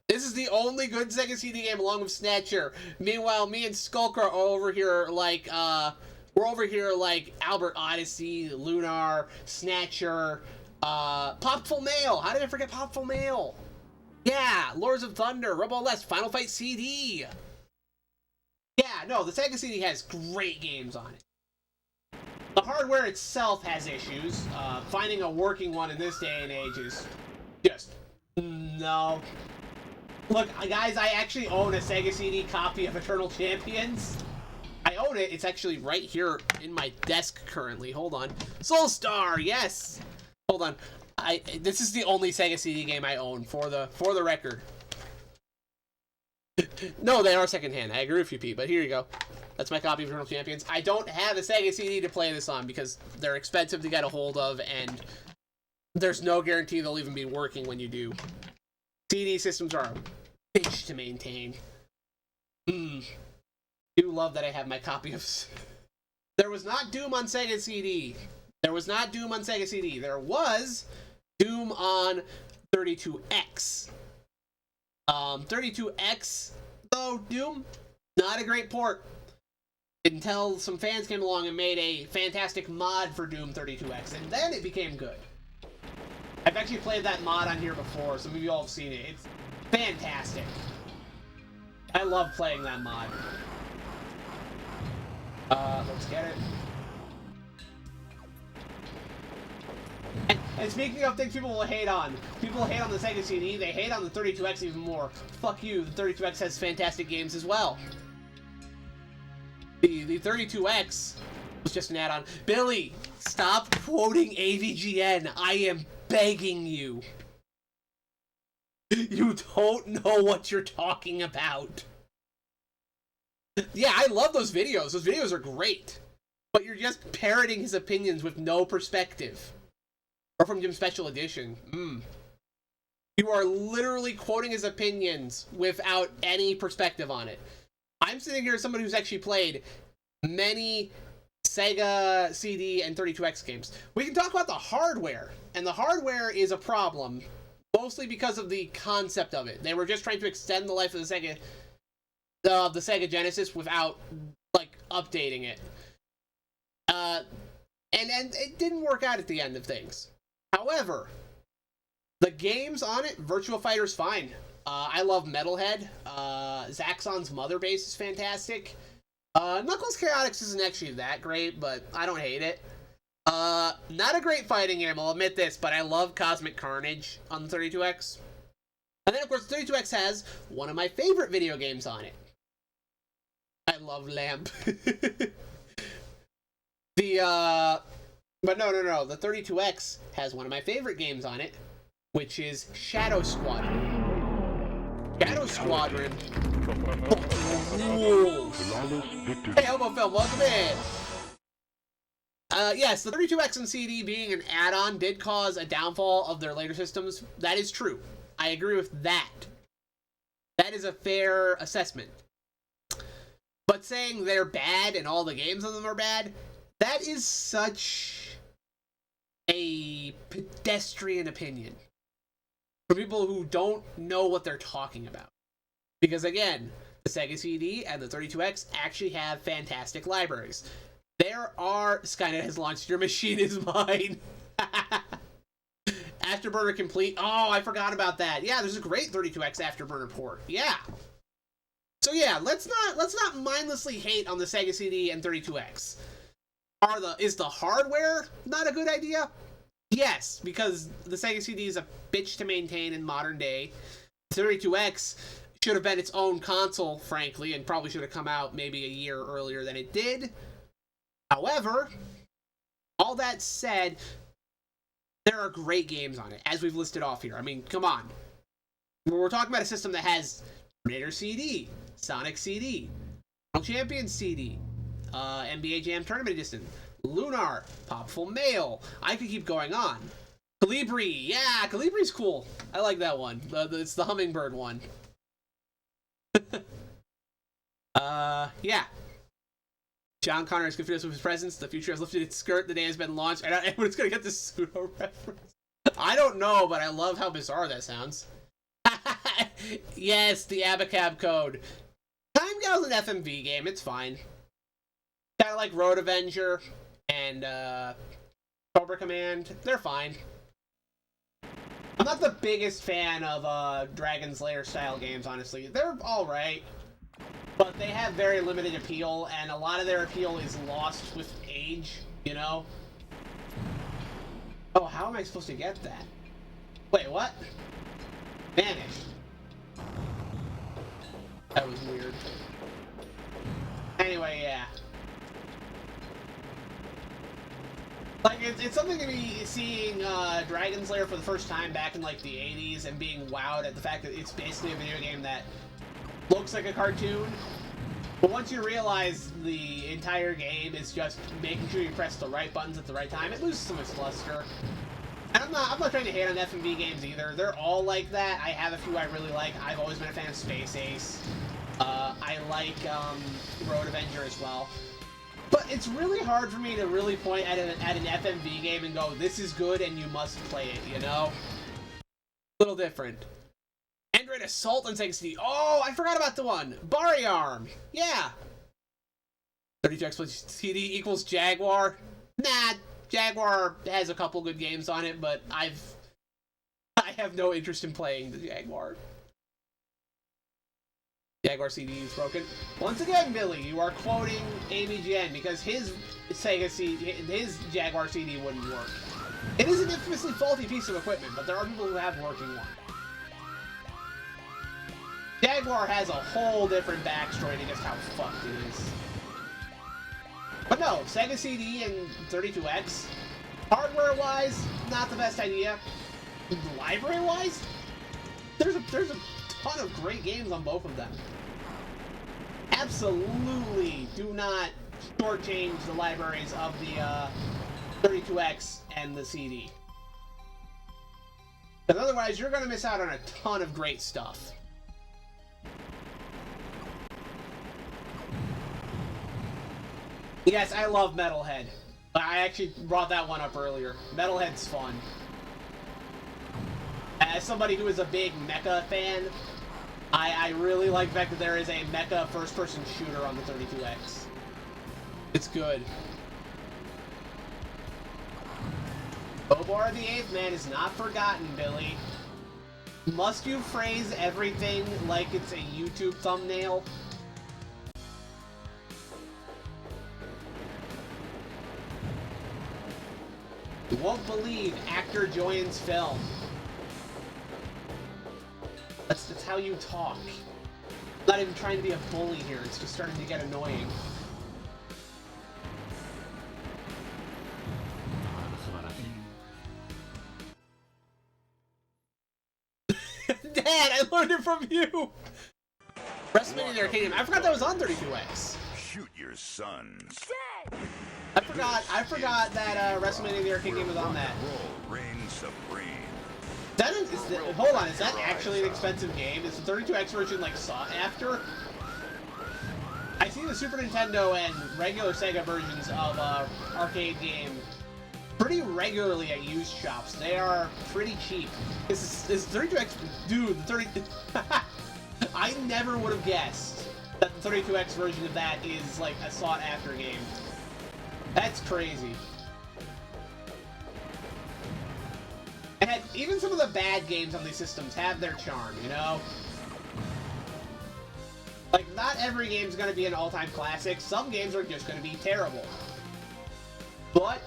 This is the only good Sega CD game along with Snatcher. Meanwhile, me and Skullcraw are over here like, we're over here like Albert Odyssey, Lunar, Snatcher, Popful Mail. How did I forget Popful Mail? Yeah, Lords of Thunder, Robo LS, Final Fight CD. Yeah, no, the Sega CD has great games on it. The hardware itself has issues. Finding a working one in this day and age is just, no. Look, guys, I actually own a Sega CD copy of Eternal Champions. I own it. It's actually right here in my desk currently. Hold on. Soul Star, yes. Hold on. This is the only Sega CD game I own for the record. No, they are secondhand. I agree with you, Pete. But here you go. That's my copy of Eternal Champions. I don't have a Sega CD to play this on because they're expensive to get a hold of, and there's no guarantee they'll even be working when you do. CD systems are a bitch to maintain. Do love that I have my copy of... There was not Doom on Sega CD. There was not Doom on Sega CD. There was Doom on 32X. 32X, though, Doom, not a great port. Until some fans came along and made a fantastic mod for Doom 32X, and then it became good. I've actually played that mod on here before. Some of you all have seen it. It's fantastic. I love playing that mod. Let's get it. And speaking of things people will hate on, people hate on the Sega CD, they hate on the 32X even more. Fuck you, the 32X has fantastic games as well. The 32X was just an add-on. Billy, stop quoting AVGN. I am begging you. You don't know what you're talking about. Yeah, I love those videos. Those videos are great. but you're just parroting his opinions with no perspective. Or from Jim's Special Edition. You are literally quoting his opinions without any perspective on it. I'm sitting here as somebody who's actually played many Sega CD and 32X games. We can talk about the hardware, and the hardware is a problem, mostly because of the concept of it. They were just trying to extend the life of the Sega Genesis without, like, updating it. And it didn't work out at the end of things. However, the games on it, Virtua Fighter's fine. I love Metalhead. Zaxxon's Mother Base is fantastic. Knuckles Chaotix isn't actually that great, but I don't hate it. Not a great fighting game, I'll admit this, but I love Cosmic Carnage on the 32X. And then, of course, the 32X has one of my favorite video games on it. I love Lamp. But no. The 32X has one of my favorite games on it, which is Shadow Squadron. Shadow Squadron rules. Hey, Homo Film, welcome in. Yes, the 32X and CD being an add-on did cause a downfall of their later systems. That is true. I agree with that. That is a fair assessment. But saying they're bad and all the games on them are bad, that is such a pedestrian opinion for people who don't know what they're talking about. Because again, the Sega CD and the 32X actually have fantastic libraries. There are... Skynet has launched. Your machine is mine. Afterburner complete. Oh, I forgot about that. Yeah, there's a great 32X Afterburner port. Yeah. So yeah, let's not mindlessly hate on the Sega CD and 32X. Is the hardware not a good idea? Yes, because the Sega CD is a bitch to maintain in modern day. 32X should have been its own console, frankly, and probably should have come out maybe a year earlier than it did. However, all that said, there are great games on it, as we've listed off here. I mean, come on. We're talking about a system that has Terminator CD, Sonic CD, World Champions CD, NBA Jam Tournament Edition, Lunar, Popful Mail. I could keep going on. Calibri, yeah, Calibri's cool. I like that one. It's the Hummingbird one. Yeah. John Connor is confused with his presence. The future has lifted its skirt. The day has been launched. Everyone's gonna get this pseudo reference. I don't know, but I love how bizarre that sounds. Yes, the Abacab code. Time Gal's an FMV game. It's fine. Kind of like Road Avenger and Cobra Command. They're fine. I'm not the biggest fan of Dragon's Lair style games, honestly. They're alright, but they have very limited appeal, and a lot of their appeal is lost with age, you know? Oh, how am I supposed to get that? Wait, what? Vanished. That was weird. Anyway, yeah. Like, it's something to be seeing Dragon's Lair for the first time back in, like, the 80s and being wowed at the fact that it's basically a video game that looks like a cartoon. But once you realize the entire game is just making sure you press the right buttons at the right time, it loses some of its luster. And I'm not trying to hate on FMV games either. They're all like that. I have a few I really like. I've always been a fan of Space Ace. I like Road Avenger as well. But it's really hard for me to really point at an FMV game and go, this is good and you must play it, you know? Little different. Android Assault on Sega CD. Oh, I forgot about the one. Bari Arm. Yeah. 32X plus CD equals Jaguar. Nah, Jaguar has a couple good games on it, but I have no interest in playing the Jaguar. Jaguar CD is broken. Once again, Billy, you are quoting ABGN because his Sega CD, his Jaguar CD wouldn't work. It is an infamously faulty piece of equipment, but there are people who have working one. Jaguar has a whole different backstory to just how fucked it is. But no, Sega CD and 32X, hardware-wise, not the best idea. Library-wise, there's a ton of great games on both of them. Absolutely do not shortchange the libraries of the 32X and the CD. Because otherwise, you're going to miss out on a ton of great stuff. Yes, I love Metalhead. I actually brought that one up earlier. Metalhead's fun. As somebody who is a big mecha fan, I really like the fact that there is a mecha first-person shooter on the 32X. It's good. Obar the Eighth Man is not forgotten, Billy. Must you phrase everything like it's a YouTube thumbnail? You won't believe actor Joyan's film. That's how you talk. I'm not even trying to be a bully here, it's just starting to get annoying. Dad, I learned it from you! WrestleMania the Arcade game. I forgot that was on 32X. Shoot your sons. I forgot that WrestleMania the Arcade game was on that. Roll reign supreme. Hold on, is that actually an expensive game? Is the 32X version like sought after? I see the Super Nintendo and regular Sega versions of arcade game pretty regularly at used shops. They are pretty cheap. This 32X, dude, the 30. I never would have guessed that the 32X version of that is like a sought after game. That's crazy. And even some of the bad games on these systems have their charm, you know? Like, not every game's gonna be an all-time classic. Some games are just gonna be terrible. But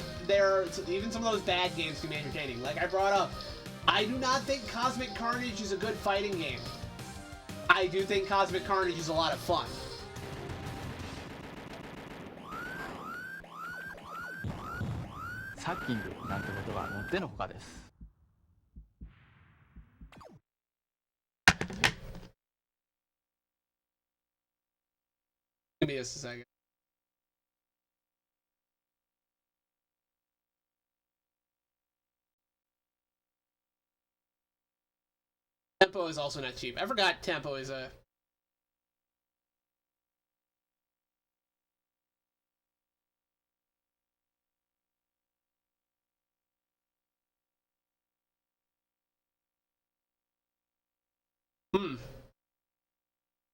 even some of those bad games can be entertaining. Like I brought up, I do not think Cosmic Carnage is a good fighting game. I do think Cosmic Carnage is a lot of fun. Give me just a second. Tempo is also not cheap. I forgot Tempo is a...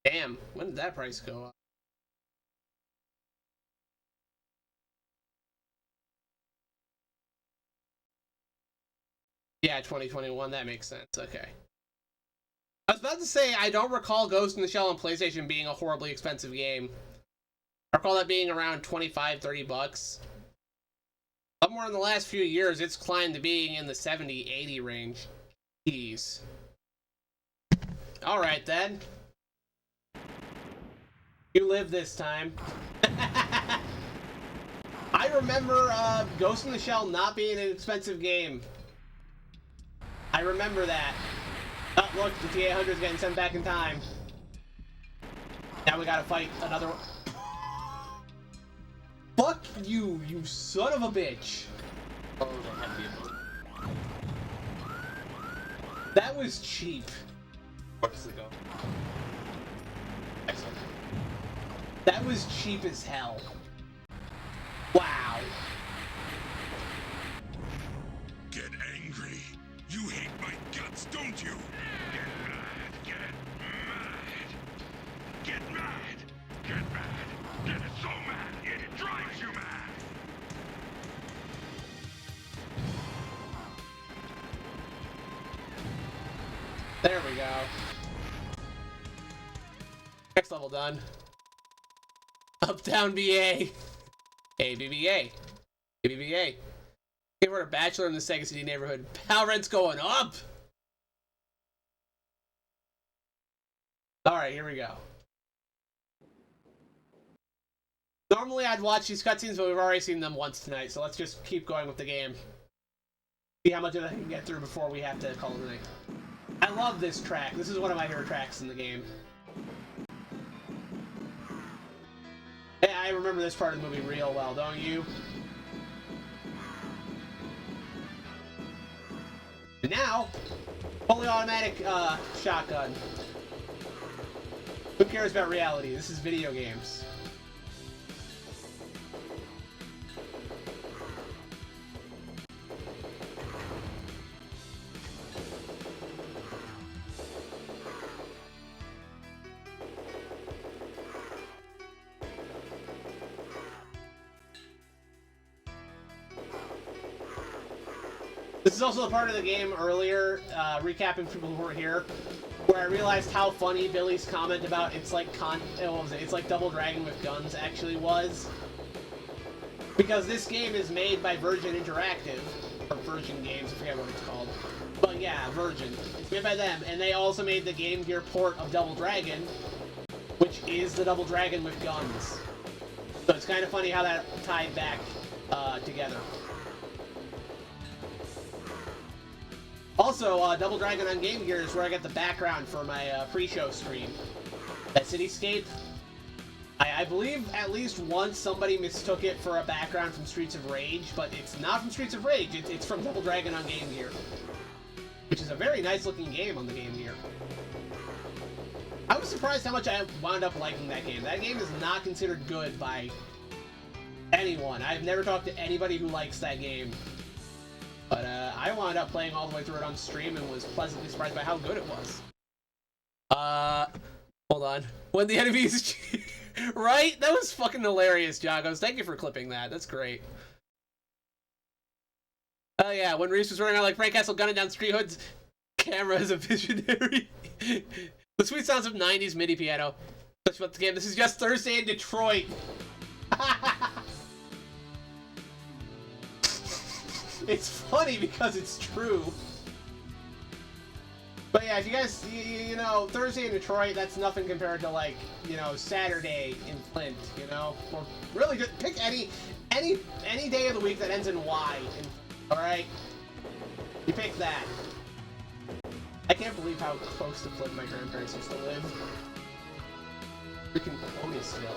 Damn, when did that price go up? Yeah, 2021, that makes sense, okay. I was about to say, I don't recall Ghost in the Shell on PlayStation being a horribly expensive game. I recall that being around 25, 30 bucks. Somewhere in the last few years, it's climbed to being in the 70, 80 range. Jeez. Alright then. You live this time. I remember Ghost in the Shell not being an expensive game. I remember that. Oh, look, the T-800 is getting sent back in time. Now we gotta fight another one. Fuck you, you son of a bitch. Oh, the heavy one. That was cheap. Where does it go? Excellent. That was cheap as hell. Wow. Get angry. You hate my guts, don't you? Get mad. Get mad. Get mad. Get so mad. It drives you mad. There we go. Next level done. Uptown BA. ABBA. ABBA. If we're a bachelor in the Sega CD neighborhood, power rent's going up! Alright, here we go. Normally I'd watch these cutscenes, but we've already seen them once tonight, so let's just keep going with the game. See how much of that I can get through before we have to call it a night. I love this track. This is one of my favorite tracks in the game. I remember this part of the movie real well, don't you? And now, fully automatic shotgun. Who cares about reality? This is video games. This is also the part of the game earlier, recapping for people who were here, where I realized how funny Billy's comment about it's like it's like Double Dragon with guns actually was. Because this game is made by Virgin Interactive, or Virgin Games, I forget what it's called. But yeah, Virgin. It's made by them, and they also made the Game Gear port of Double Dragon, which is the Double Dragon with guns. So it's kind of funny how that tied back together. Also, Double Dragon on Game Gear is where I got the background for my pre-show stream. That cityscape. I believe at least once somebody mistook it for a background from Streets of Rage, but it's not from Streets of Rage, it's from Double Dragon on Game Gear. Which is a very nice looking game on the Game Gear. I was surprised how much I wound up liking that game. That game is not considered good by anyone. I've never talked to anybody who likes that game. But I wound up playing all the way through it on stream and was pleasantly surprised by how good it was. Hold on. When the enemies... Right? That was fucking hilarious, Jagos. Thank you for clipping that. That's great. Oh yeah, when Reese was running out like Frank Castle gunning down Street Hood's camera as a visionary. The sweet sounds of 90s MIDI piano. Such about the game. This is just Thursday in Detroit. It's funny because it's true. But yeah, if you guys, you know, Thursday in Detroit, that's nothing compared to, like, you know, Saturday in Flint, you know? Or really, just pick any day of the week that ends in Y, alright? You pick that. I can't believe how close to Flint my grandparents used to live. Freaking Otisville.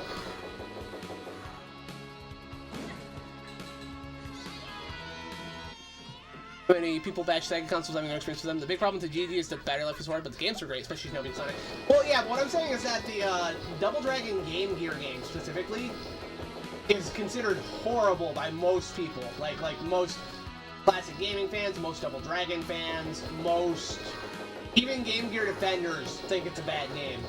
Many people bash Sega consoles having no experience with them. The big problem to GD is the battery life is hard, but the games are great, especially Snowy Sonic. Well, yeah, what I'm saying is that the Double Dragon Game Gear game specifically is considered horrible by most people. Like most classic gaming fans, most Double Dragon fans, most even Game Gear defenders think it's a bad game.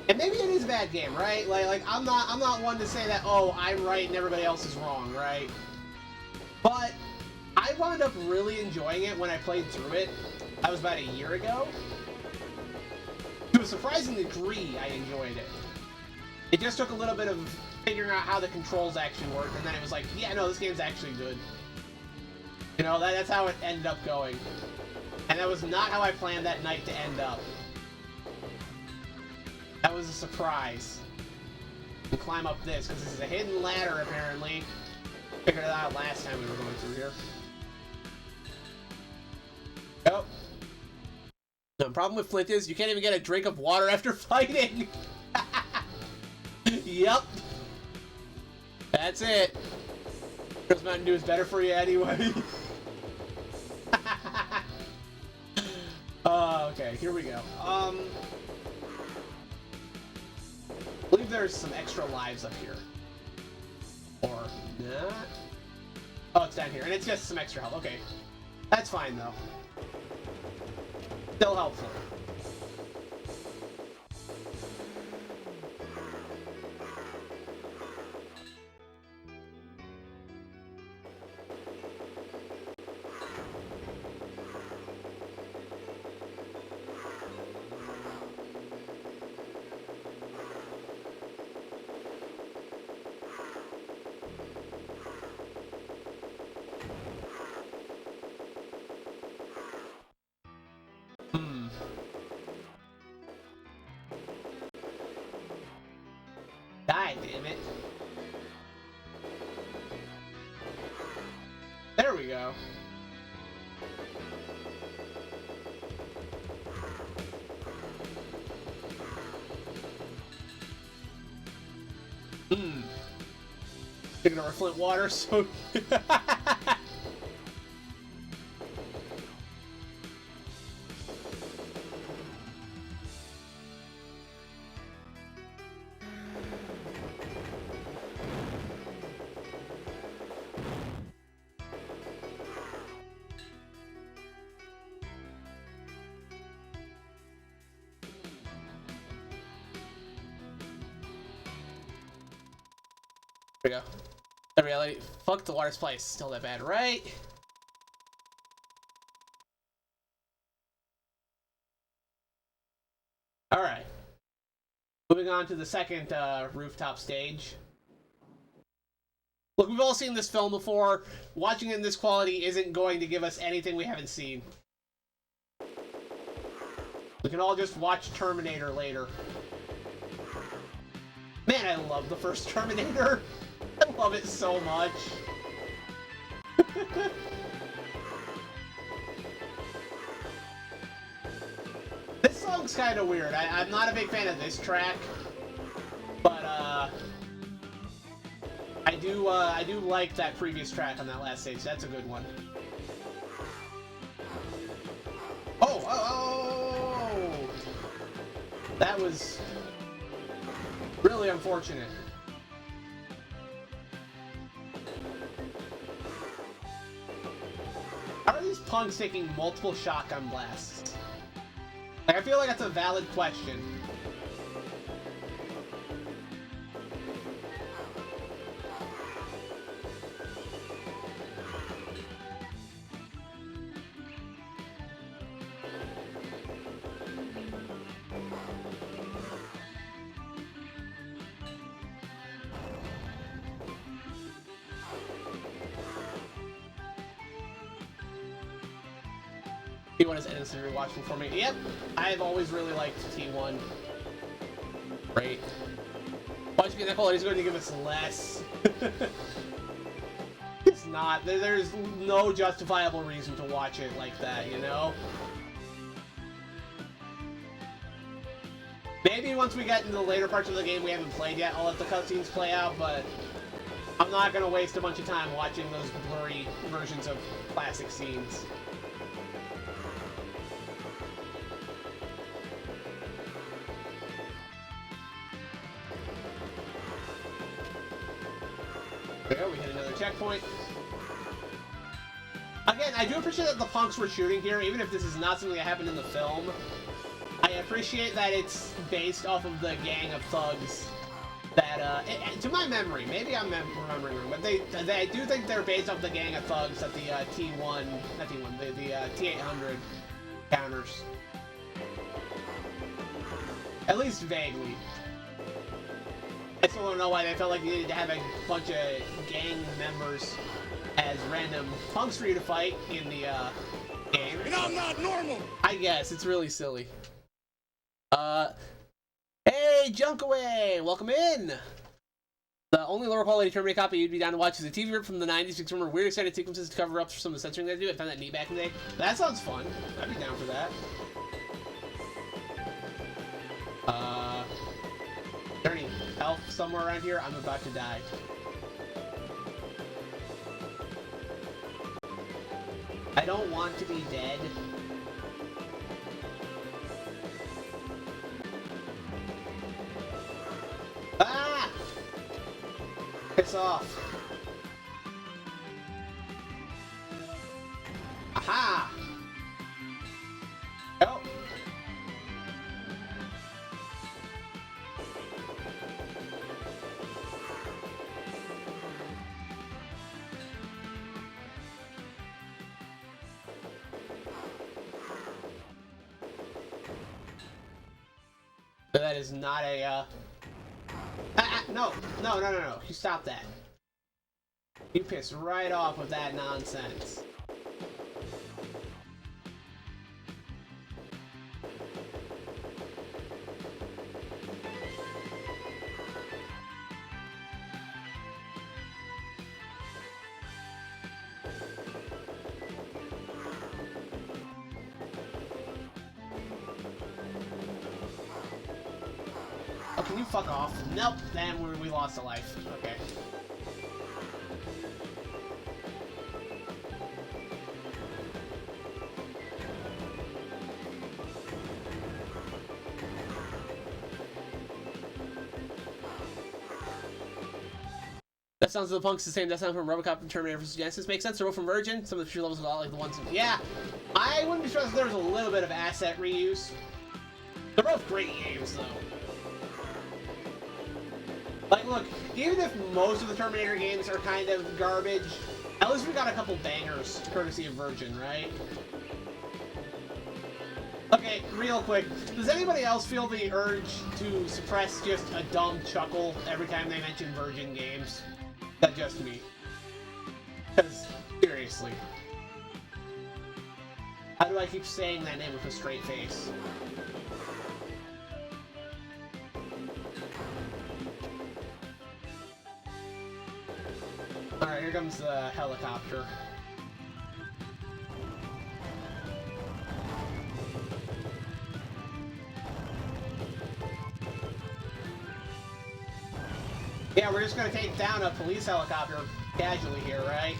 And maybe it is a bad game, right? Like I'm not one to say that, oh, I'm right and everybody else is wrong, right? But I wound up really enjoying it when I played through it. That was about a year ago. To a surprising degree, I enjoyed it. It just took a little bit of figuring out how the controls actually work, and then it was like, yeah, no, this game's actually good. You know, that's how it ended up going. And that was not how I planned that night to end up. That was a surprise. We climb up this, because this is a hidden ladder, apparently. Figured it out last time we were going through here. Oh. The problem with Flint is you can't even get a drink of water after fighting. Yep. That's it. Because Mountain Dew is better for you anyway. Okay, here we go. I believe there's some extra lives up here. Or not. Oh, it's down here. And it's just some extra health. Okay. That's fine, though. Still helpful. Die, damn it. There we go. Taking over Flint water, so... There we go. The reality. Fuck the water supply is still that bad, right? Alright. Moving on to the second rooftop stage. Look, we've all seen this film before. Watching it in this quality isn't going to give us anything we haven't seen. We can all just watch Terminator later. Man, I love the first Terminator. I love it so much. This song's kind of weird. I'm not a big fan of this track, but I do like that previous track on that last stage. That's a good one. Oh! That was really unfortunate. How are these punks taking multiple shotgun blasts? Like, I feel like that's a valid question. T1 is endlessly rewatchable for me. Yep, I've always really liked T1. Great. Watching that quality is going to give us less. It's not. There's no justifiable reason to watch it like that, you know? Maybe once we get into the later parts of the game we haven't played yet, I'll let the cutscenes play out, but I'm not going to waste a bunch of time watching those blurry versions of classic scenes. There, we hit another checkpoint. Again, I do appreciate that the punks were shooting here, even if this is not something that happened in the film. I appreciate that it's based off of the gang of thugs that, to my memory, maybe I'm remembering wrong, but I do think they're based off the gang of thugs that the T1, not T1, the T800 counters. At least vaguely. I still don't know why they felt like they needed to have a bunch of gang members as random punks for you to fight in the game. And I'm not normal! I guess, it's really silly. Hey, Junkaway! Welcome in! The only lower quality Terminator copy you'd be down to watch is a TV rip from the 90s. Because remember weird excited sequences to cover up for some of the censoring they do. I found that neat back in the day. That sounds fun. I'd be down for that. Is there any health somewhere around here? I'm about to die. I don't want to be dead. Ah! Piss off. Aha! Oh! That is not a, no. You stop that. You piss right off with that nonsense. Oh, can you fuck off? Nope, then we lost a life. Okay. That sounds of the punks the same. That sound from Robocop and Terminator vs. Genesis makes sense. They're both from Virgin. Some of the feature levels are a lot like the ones in... Yeah, I wouldn't be surprised if there was a little bit of asset reuse. They're both great games, though. Like, look, even if most of the Terminator games are kind of garbage, at least we got a couple bangers courtesy of Virgin, right? Okay, real quick, does anybody else feel the urge to suppress just a dumb chuckle every time they mention Virgin games? That's just me. Because, seriously. How do I keep saying that name with a straight face? Alright, here comes the helicopter. Yeah, we're just gonna take down a police helicopter casually here, right?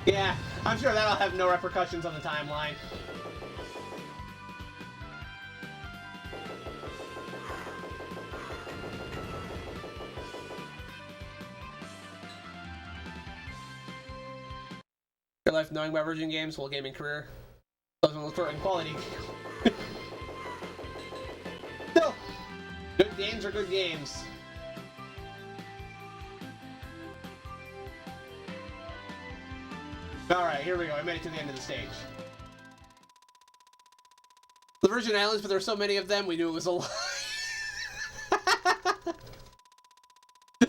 Yeah, I'm sure that'll have no repercussions on the timeline. Your life knowing about Virgin games, whole gaming career. Doesn't look for quality. Still, good games are good games. Alright, here we go. I made it to the end of the stage. The Virgin Islands, but there are so many of them, we knew it was a lie.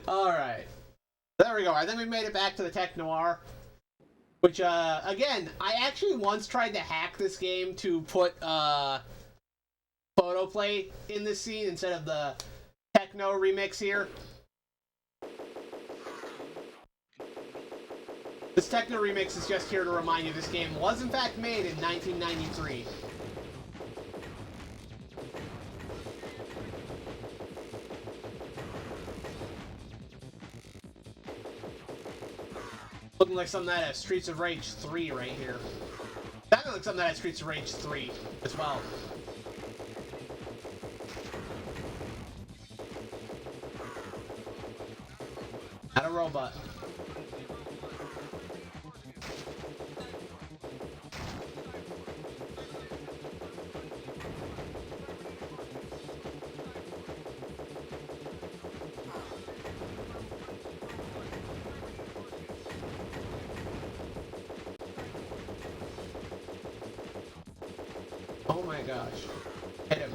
Alright. There we go. I think we made it back to the Tech Noir. Which, again, I actually once tried to hack this game to put, photo play in this scene instead of the techno remix here. This techno remix is just here to remind you this game was in fact made in 1993. Looking like something that has Streets of Rage 3 right here. That looks like something that has Streets of Rage 3 as well. Not a robot. Oh my gosh. Hit him.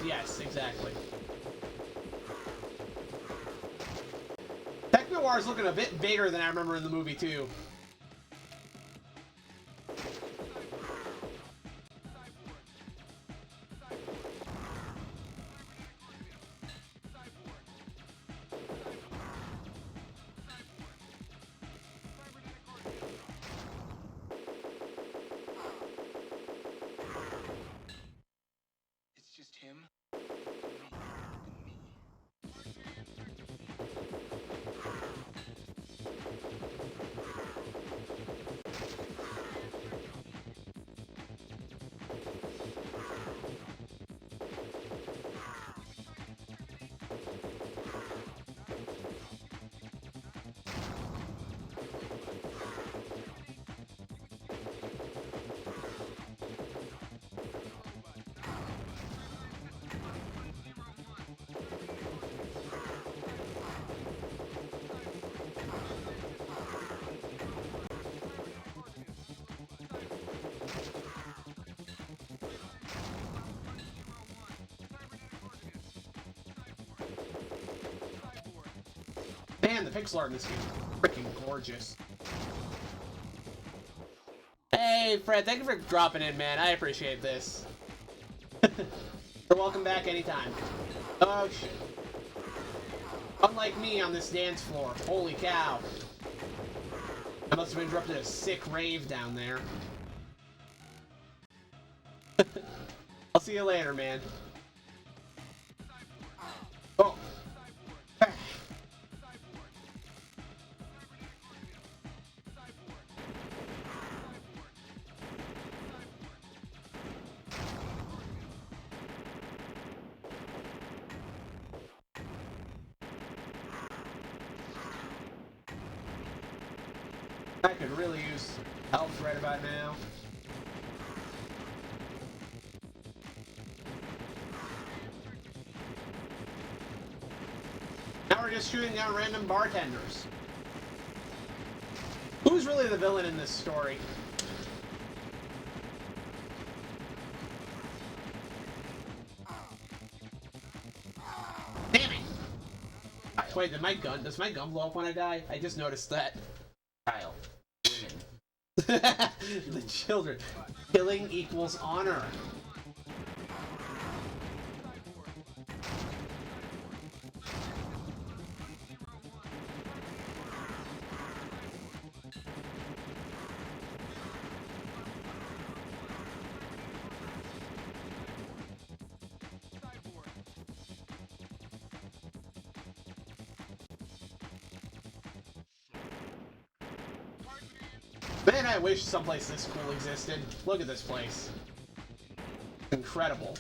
Yes, exactly. Tech Noir is looking a bit bigger than I remember in the movie, too. It's just him. Man, the pixel art in this game is freaking gorgeous. Hey, Hey, Fred, thank you for dropping in, man. I appreciate this. You're welcome back anytime. Oh, shit. Unlike me on this dance floor. Holy cow. I must have interrupted a sick rave down there. I'll see you later, man. Oh. I could really use help right about now. Now we're just shooting down random bartenders. Who's really the villain in this story? Damn it! Wait, does my gun blow up when I die? I just noticed that. Kyle. Women. The children. Killing equals honor. Man, I wish someplace this cool existed. Look at this place. Incredible.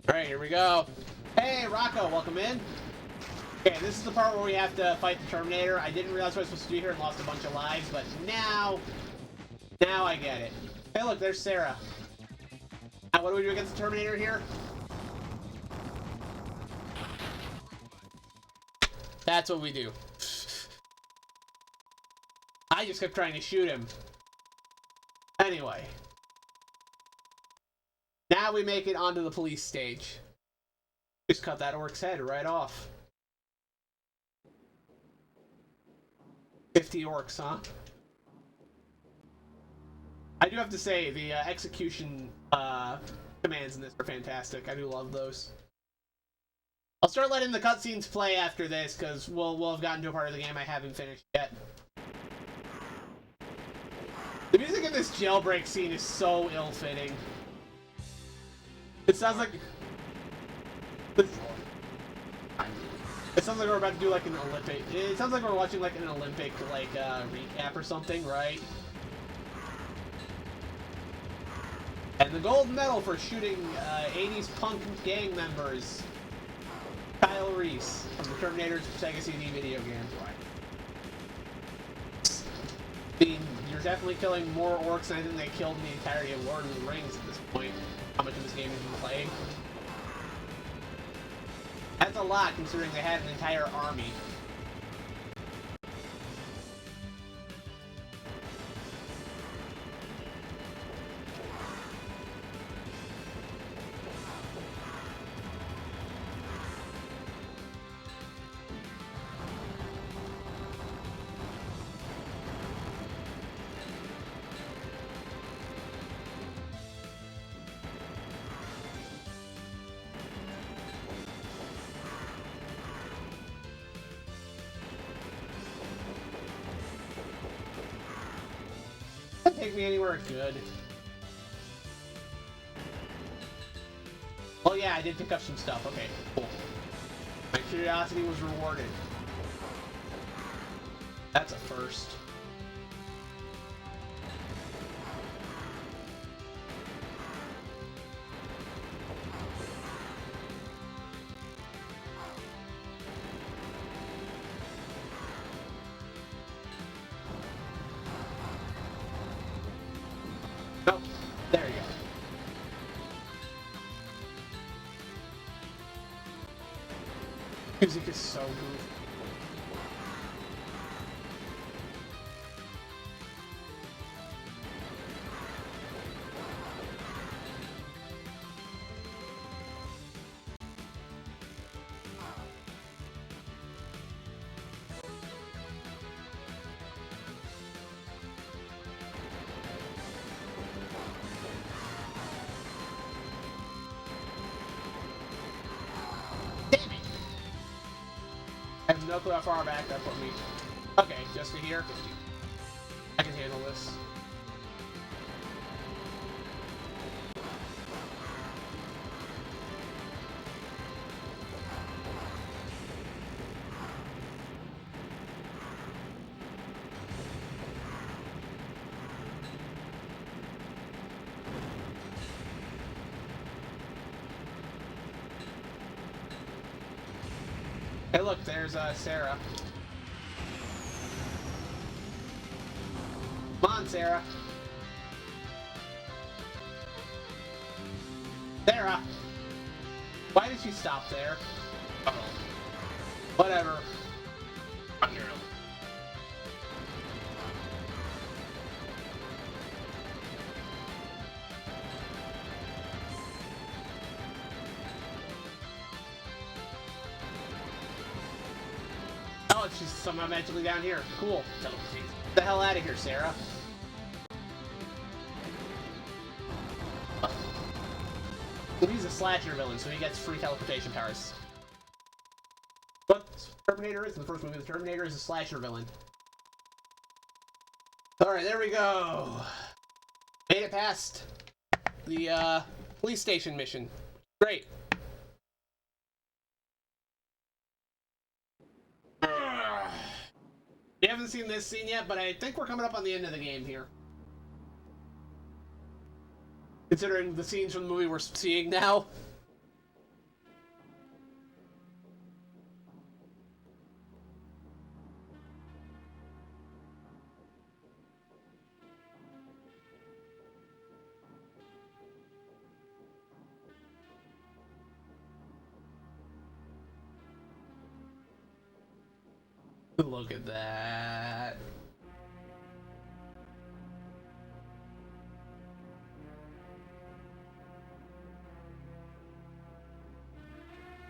Alright, here we go. Hey, Rocco, welcome in. Okay, this is the part where we have to fight the Terminator. I didn't realize what I was supposed to do here and lost a bunch of lives, but now I get it. Hey, look, there's Sarah. Now, what do we do against the Terminator here? That's what we do. I just kept trying to shoot him. Anyway. Now we make it onto the police stage. Just cut that orc's head right off. 50 orcs, huh? I do have to say, the execution commands in this are fantastic. I do love those. I'll start letting the cutscenes play after this, because we'll have gotten to a part of the game I haven't finished yet. The music in this jailbreak scene is so ill-fitting. It sounds like... It sounds like we're about to do like an Olympic... It sounds like we're watching like an Olympic, like, recap or something, right? And the gold medal for shooting 80s punk gang members. Kyle Reese from the Terminator Sega CD video game. I mean, you're definitely killing more orcs than I think they killed in the entirety of Lord of the Rings at this point. How much of this game have you been playing? That's a lot, considering they had an entire army. Take me anywhere good. Oh yeah, I did pick up some stuff. Okay, cool. My curiosity was rewarded. That's a first. Music is so goofy. I have no clue how far back that put me. Okay, just to here. I can handle this. Hey, look, there's Sarah. Come on, Sarah. Sarah! Why did she stop there? Oh, Whatever. on your own. Oh, she's somehow magically down here. Cool. Get the hell out of here, Sarah. He's a slasher villain, so he gets free teleportation powers. But Terminator is in the first movie. The Terminator is a slasher villain. Alright, there we go. Made it past the police station mission. Great. We haven't seen this scene yet, but I think we're coming up on the end of the game here. Considering the scenes from the movie we're seeing now. Look at that.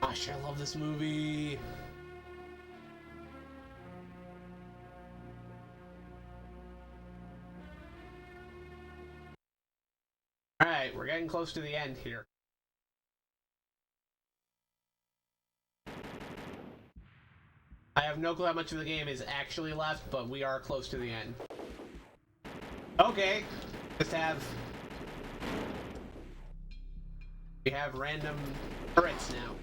Gosh, I love this movie. Alright, we're getting close to the end here. I have no clue how much of the game is actually left, but we are close to the end. Okay, we have random turrets now.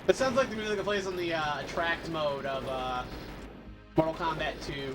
It sounds like the music that plays on the attract mode of Mortal Kombat 2.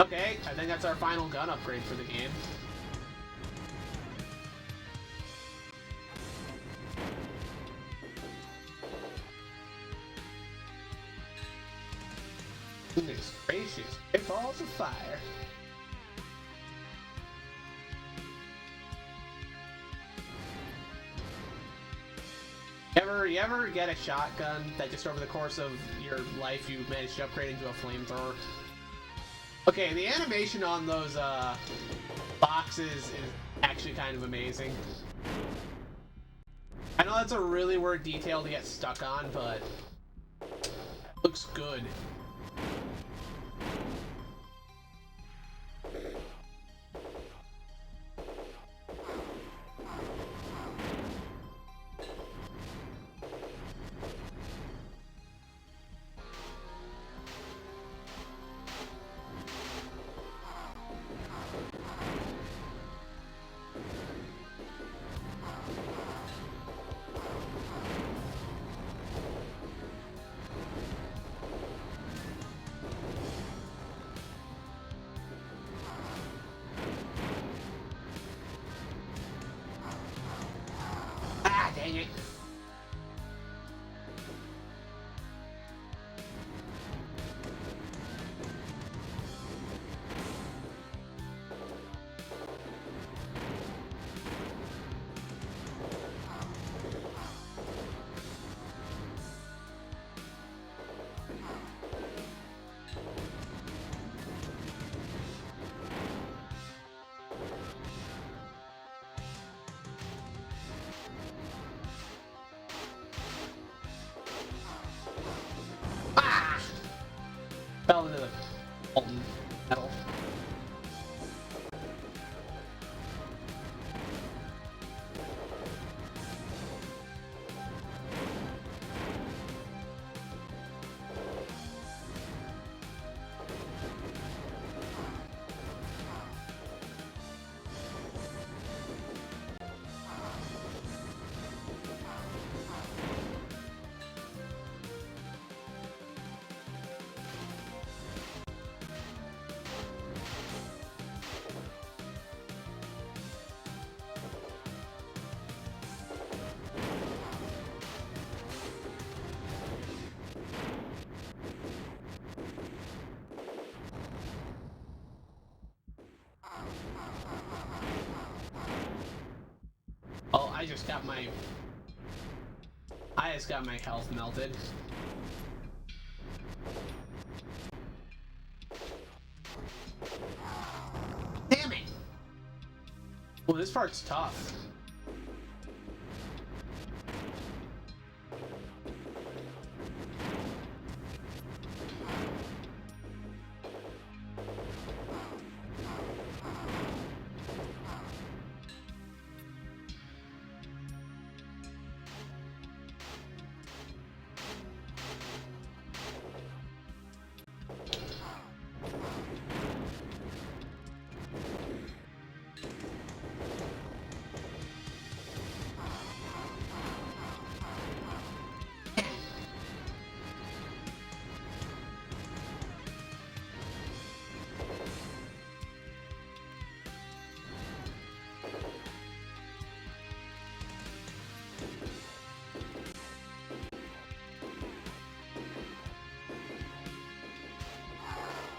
Okay, I think that's our final gun upgrade for the game. Goodness gracious, it balls of fire. You ever get a shotgun that just over the course of your life you managed to upgrade into a flamethrower? Okay, the animation on those boxes is actually kind of amazing. I know that's a really weird detail to get stuck on, but it looks good. Eh. Ah! Fell into the molten metal. Oh, I just got my health melted. Damn it! Well, this part's tough.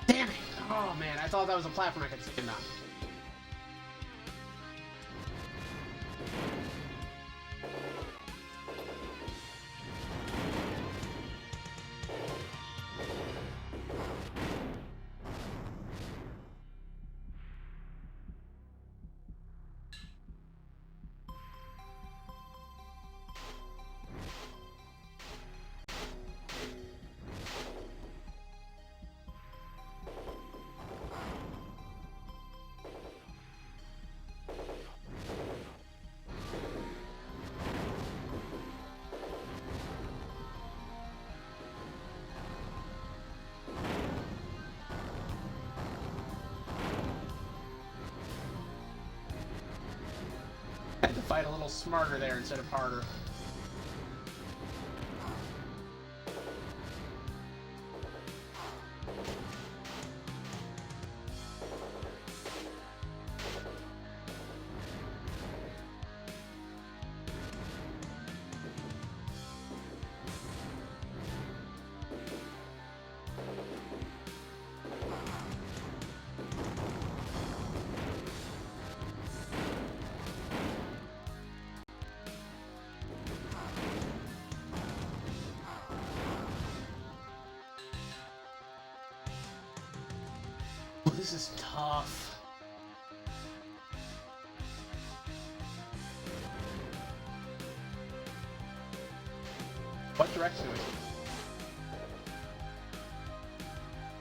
Damn it! Oh man, I thought that was a platform I could stand on. I had to fight a little smarter there instead of harder. Oh, this is tough. What direction do we?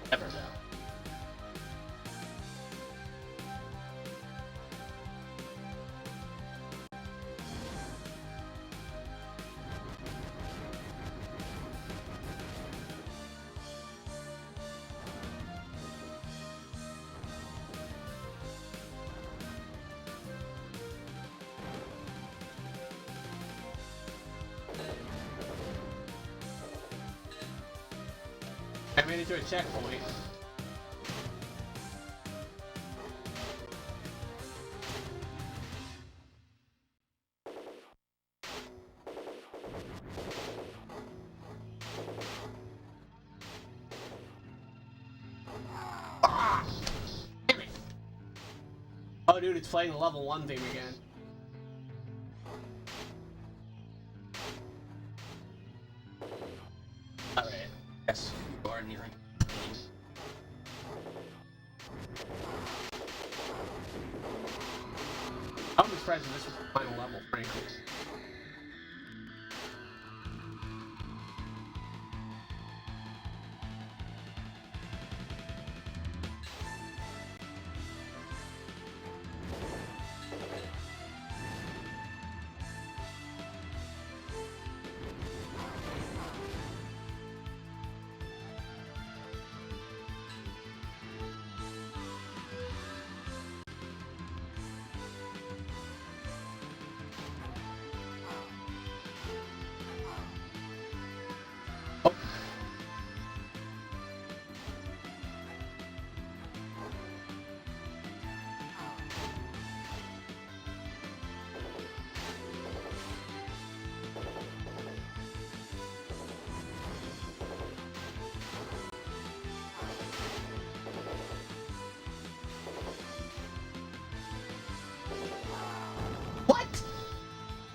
Never know. I made it to a checkpoint. Oh, dude, it's playing the level 1 theme again. Alright. Yes, you are nearing. I'm surprised if this was the final level, frankly. What?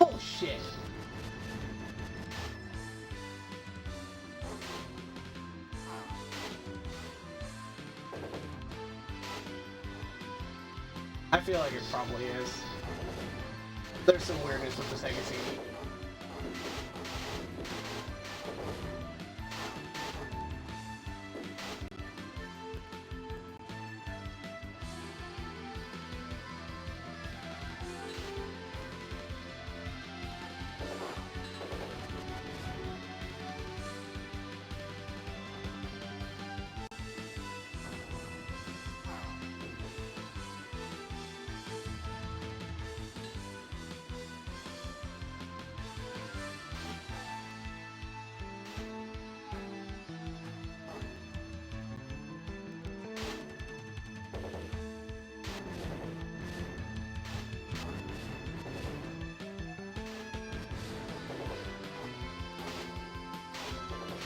Oh shit. I feel like it probably is. There's some weirdness with the Sega CD.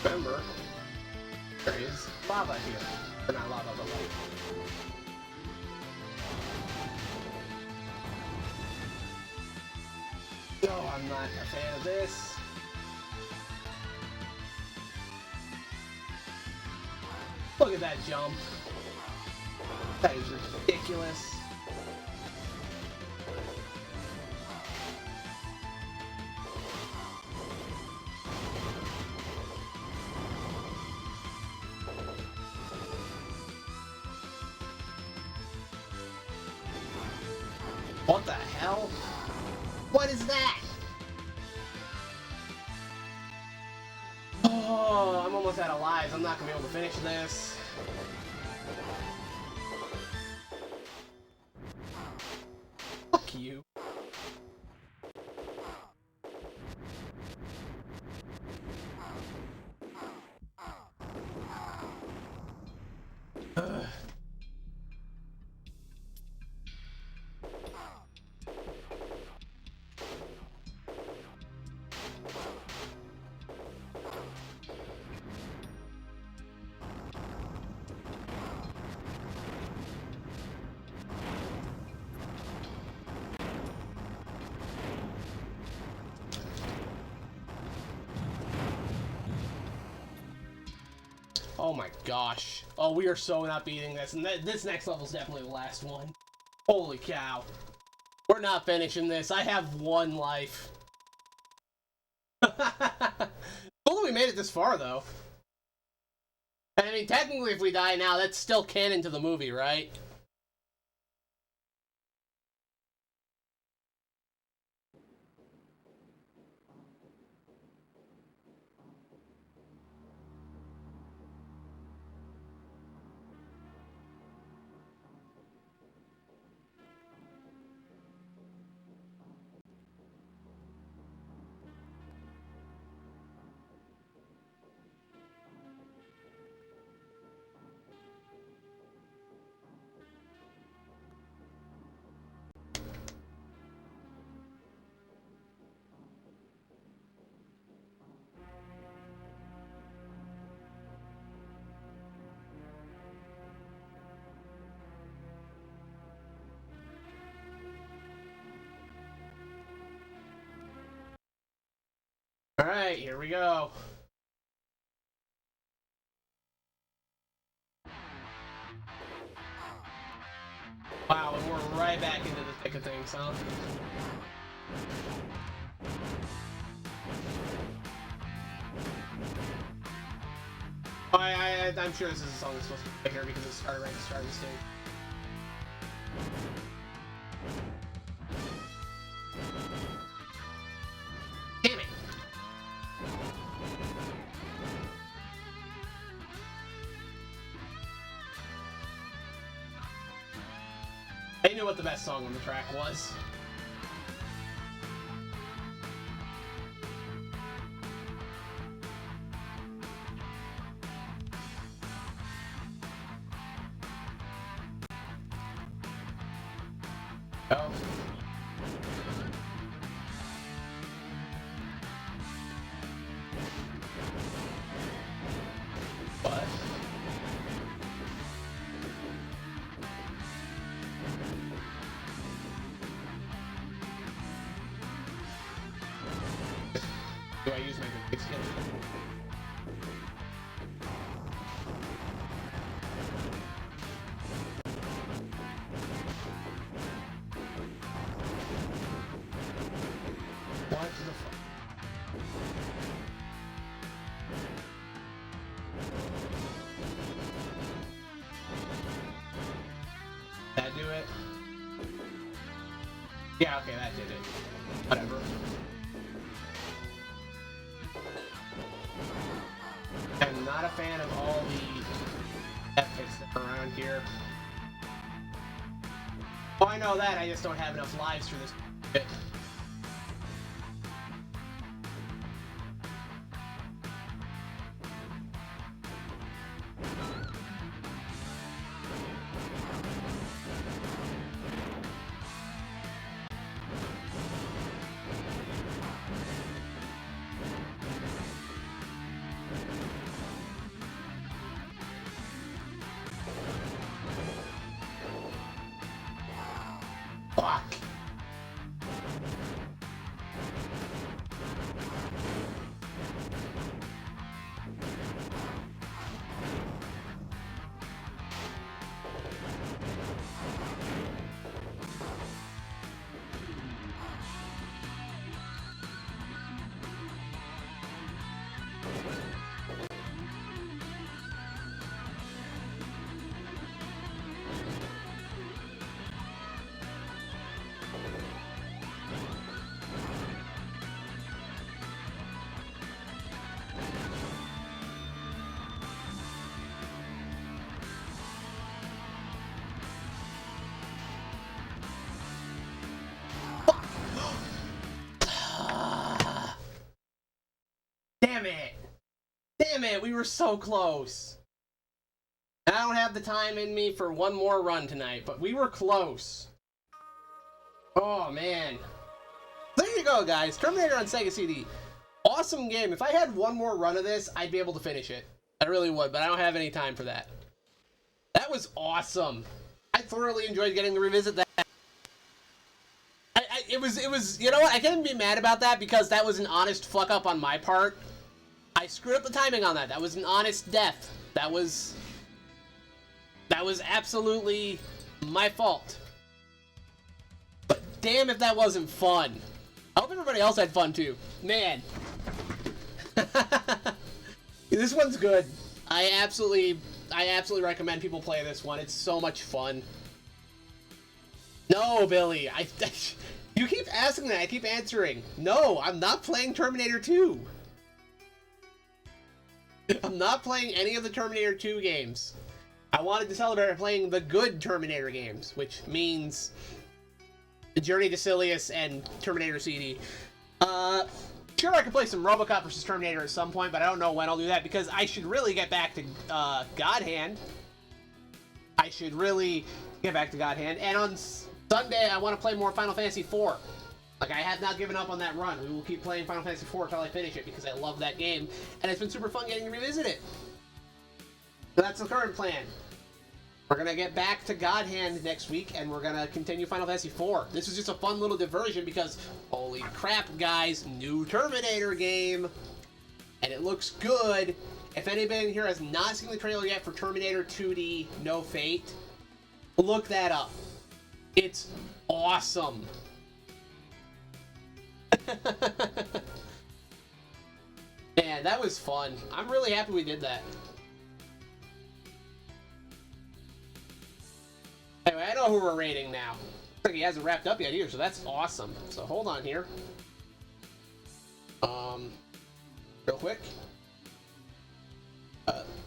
Remember, there is lava here. Or not lava, but like... No, I'm not a fan of this. Look at that jump. That is ridiculous. What the hell? What is that? Oh, I'm almost out of lives. I'm not gonna be able to finish this. Fuck you. Ugh. Oh my gosh. Oh, we are so not beating this. And this next level is definitely the last one. Holy cow. We're not finishing this. I have one life. Cool that we made it this far, though. I mean, technically, if we die now, that's still canon to the movie, right? Alright, here we go. Wow, and we're right back into the thick of things, huh? I'm sure this is a song that's supposed to be here because it started right at the start of the stage. Damn it! I knew what the best song on the track was. Oh. What? Do I use my big skill? What the fuck? That do it? Yeah, okay, that did it. Whatever. I'm not a fan of all the epics that are around here. Oh, I know that, I just don't have enough lives for this bit. Fuck. Damn it! Damn it, we were so close. I don't have the time in me for one more run tonight, but we were close. Oh, man. There you go, guys. Terminator on Sega CD. Awesome game. If I had one more run of this, I'd be able to finish it. I really would, but I don't have any time for that. That was awesome. I thoroughly enjoyed getting to revisit that. It was, you know what? I can't be mad about that because that was an honest fuck up on my part. I screwed up the timing on that. That was an honest death. That was absolutely my fault. But damn if that wasn't fun. I hope everybody else had fun too. Man. This one's good. I absolutely recommend people play this one. It's so much fun. No, Billy. You keep asking that. I keep answering. No, I'm not playing Terminator 2. I'm not playing any of the Terminator 2 games. I wanted to celebrate playing the good Terminator games, which means Journey to Silius and Terminator CD. Sure, I could play some RoboCop vs. Terminator at some point, but I don't know when I'll do that because I should really get back to God Hand. I should really get back to God Hand. And on Sunday, I want to play more Final Fantasy IV. Like, I have not given up on that run. We will keep playing Final Fantasy IV until I finish it because I love that game. And it's been super fun getting to revisit it. So that's the current plan. We're gonna get back to God Hand next week, and we're gonna continue Final Fantasy IV. This was just a fun little diversion because, holy crap, guys, new Terminator game, and it looks good. If anybody in here has not seen the trailer yet for Terminator 2D No Fate, look that up. It's awesome. Man, that was fun. I'm really happy we did that. Anyway, I know who we're rating now. Looks like he hasn't wrapped up yet either, so that's awesome. So hold on here. Real quick.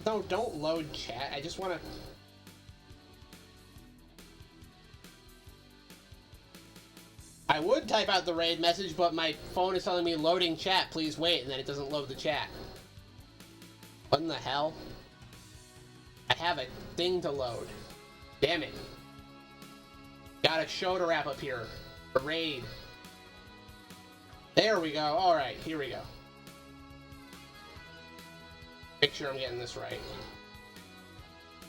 No, don't load chat. I just want to... I would type out the raid message, but my phone is telling me loading chat, please wait, and then it doesn't load the chat. What in the hell? I have a thing to load. Damn it. Got a show to wrap up here. A raid. There we go. Alright, here we go. Make sure I'm getting this right.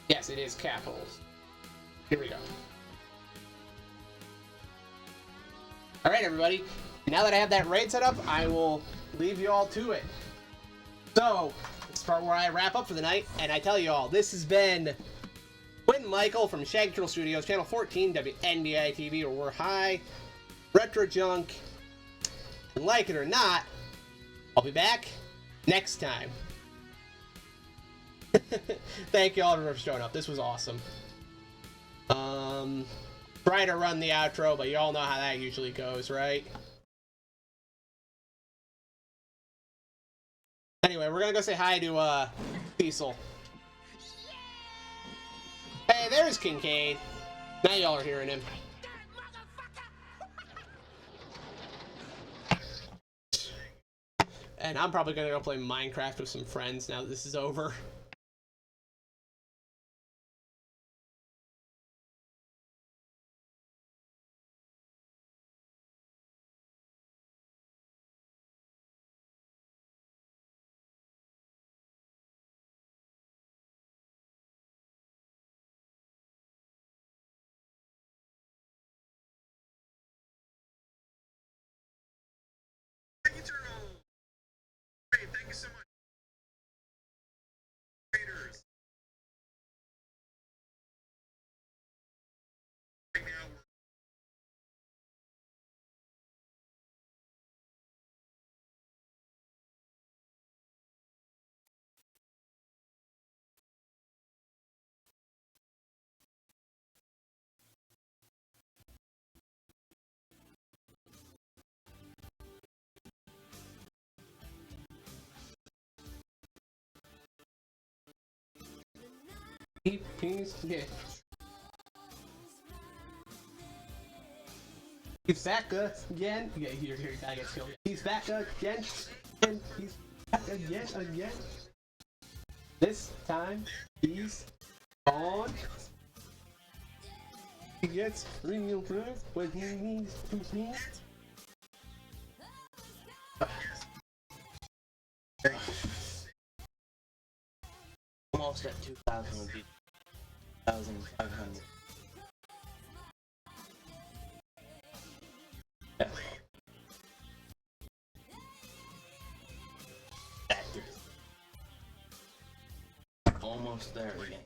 Yes, it is capitals. Here we go. Alright, everybody. Now that I have that raid set up, I will leave you all to it. So, this is the part where I wrap up for the night, and I tell you all, this has been Quinn Michael from Shaggy Turtle Studios, Channel 14, WNBI TV, where we're high, retro junk, and like it or not, I'll be back next time. Thank you all for showing up. This was awesome. Try to run the outro, but you all know how that usually goes, right? Anyway, we're gonna go say hi to Cecil. Hey, there's Kincaid. Now y'all are hearing him. And I'm probably gonna go play Minecraft with some friends now that this is over. Thank you so much. Raiders. Right now, Yeah. He's back again. Yeah, here, I get killed. He's back again, and he's back again. This time, he's on. He gets real good when he needs to be. Almost at 2,000 people. 1,500. Yeah. Almost there again.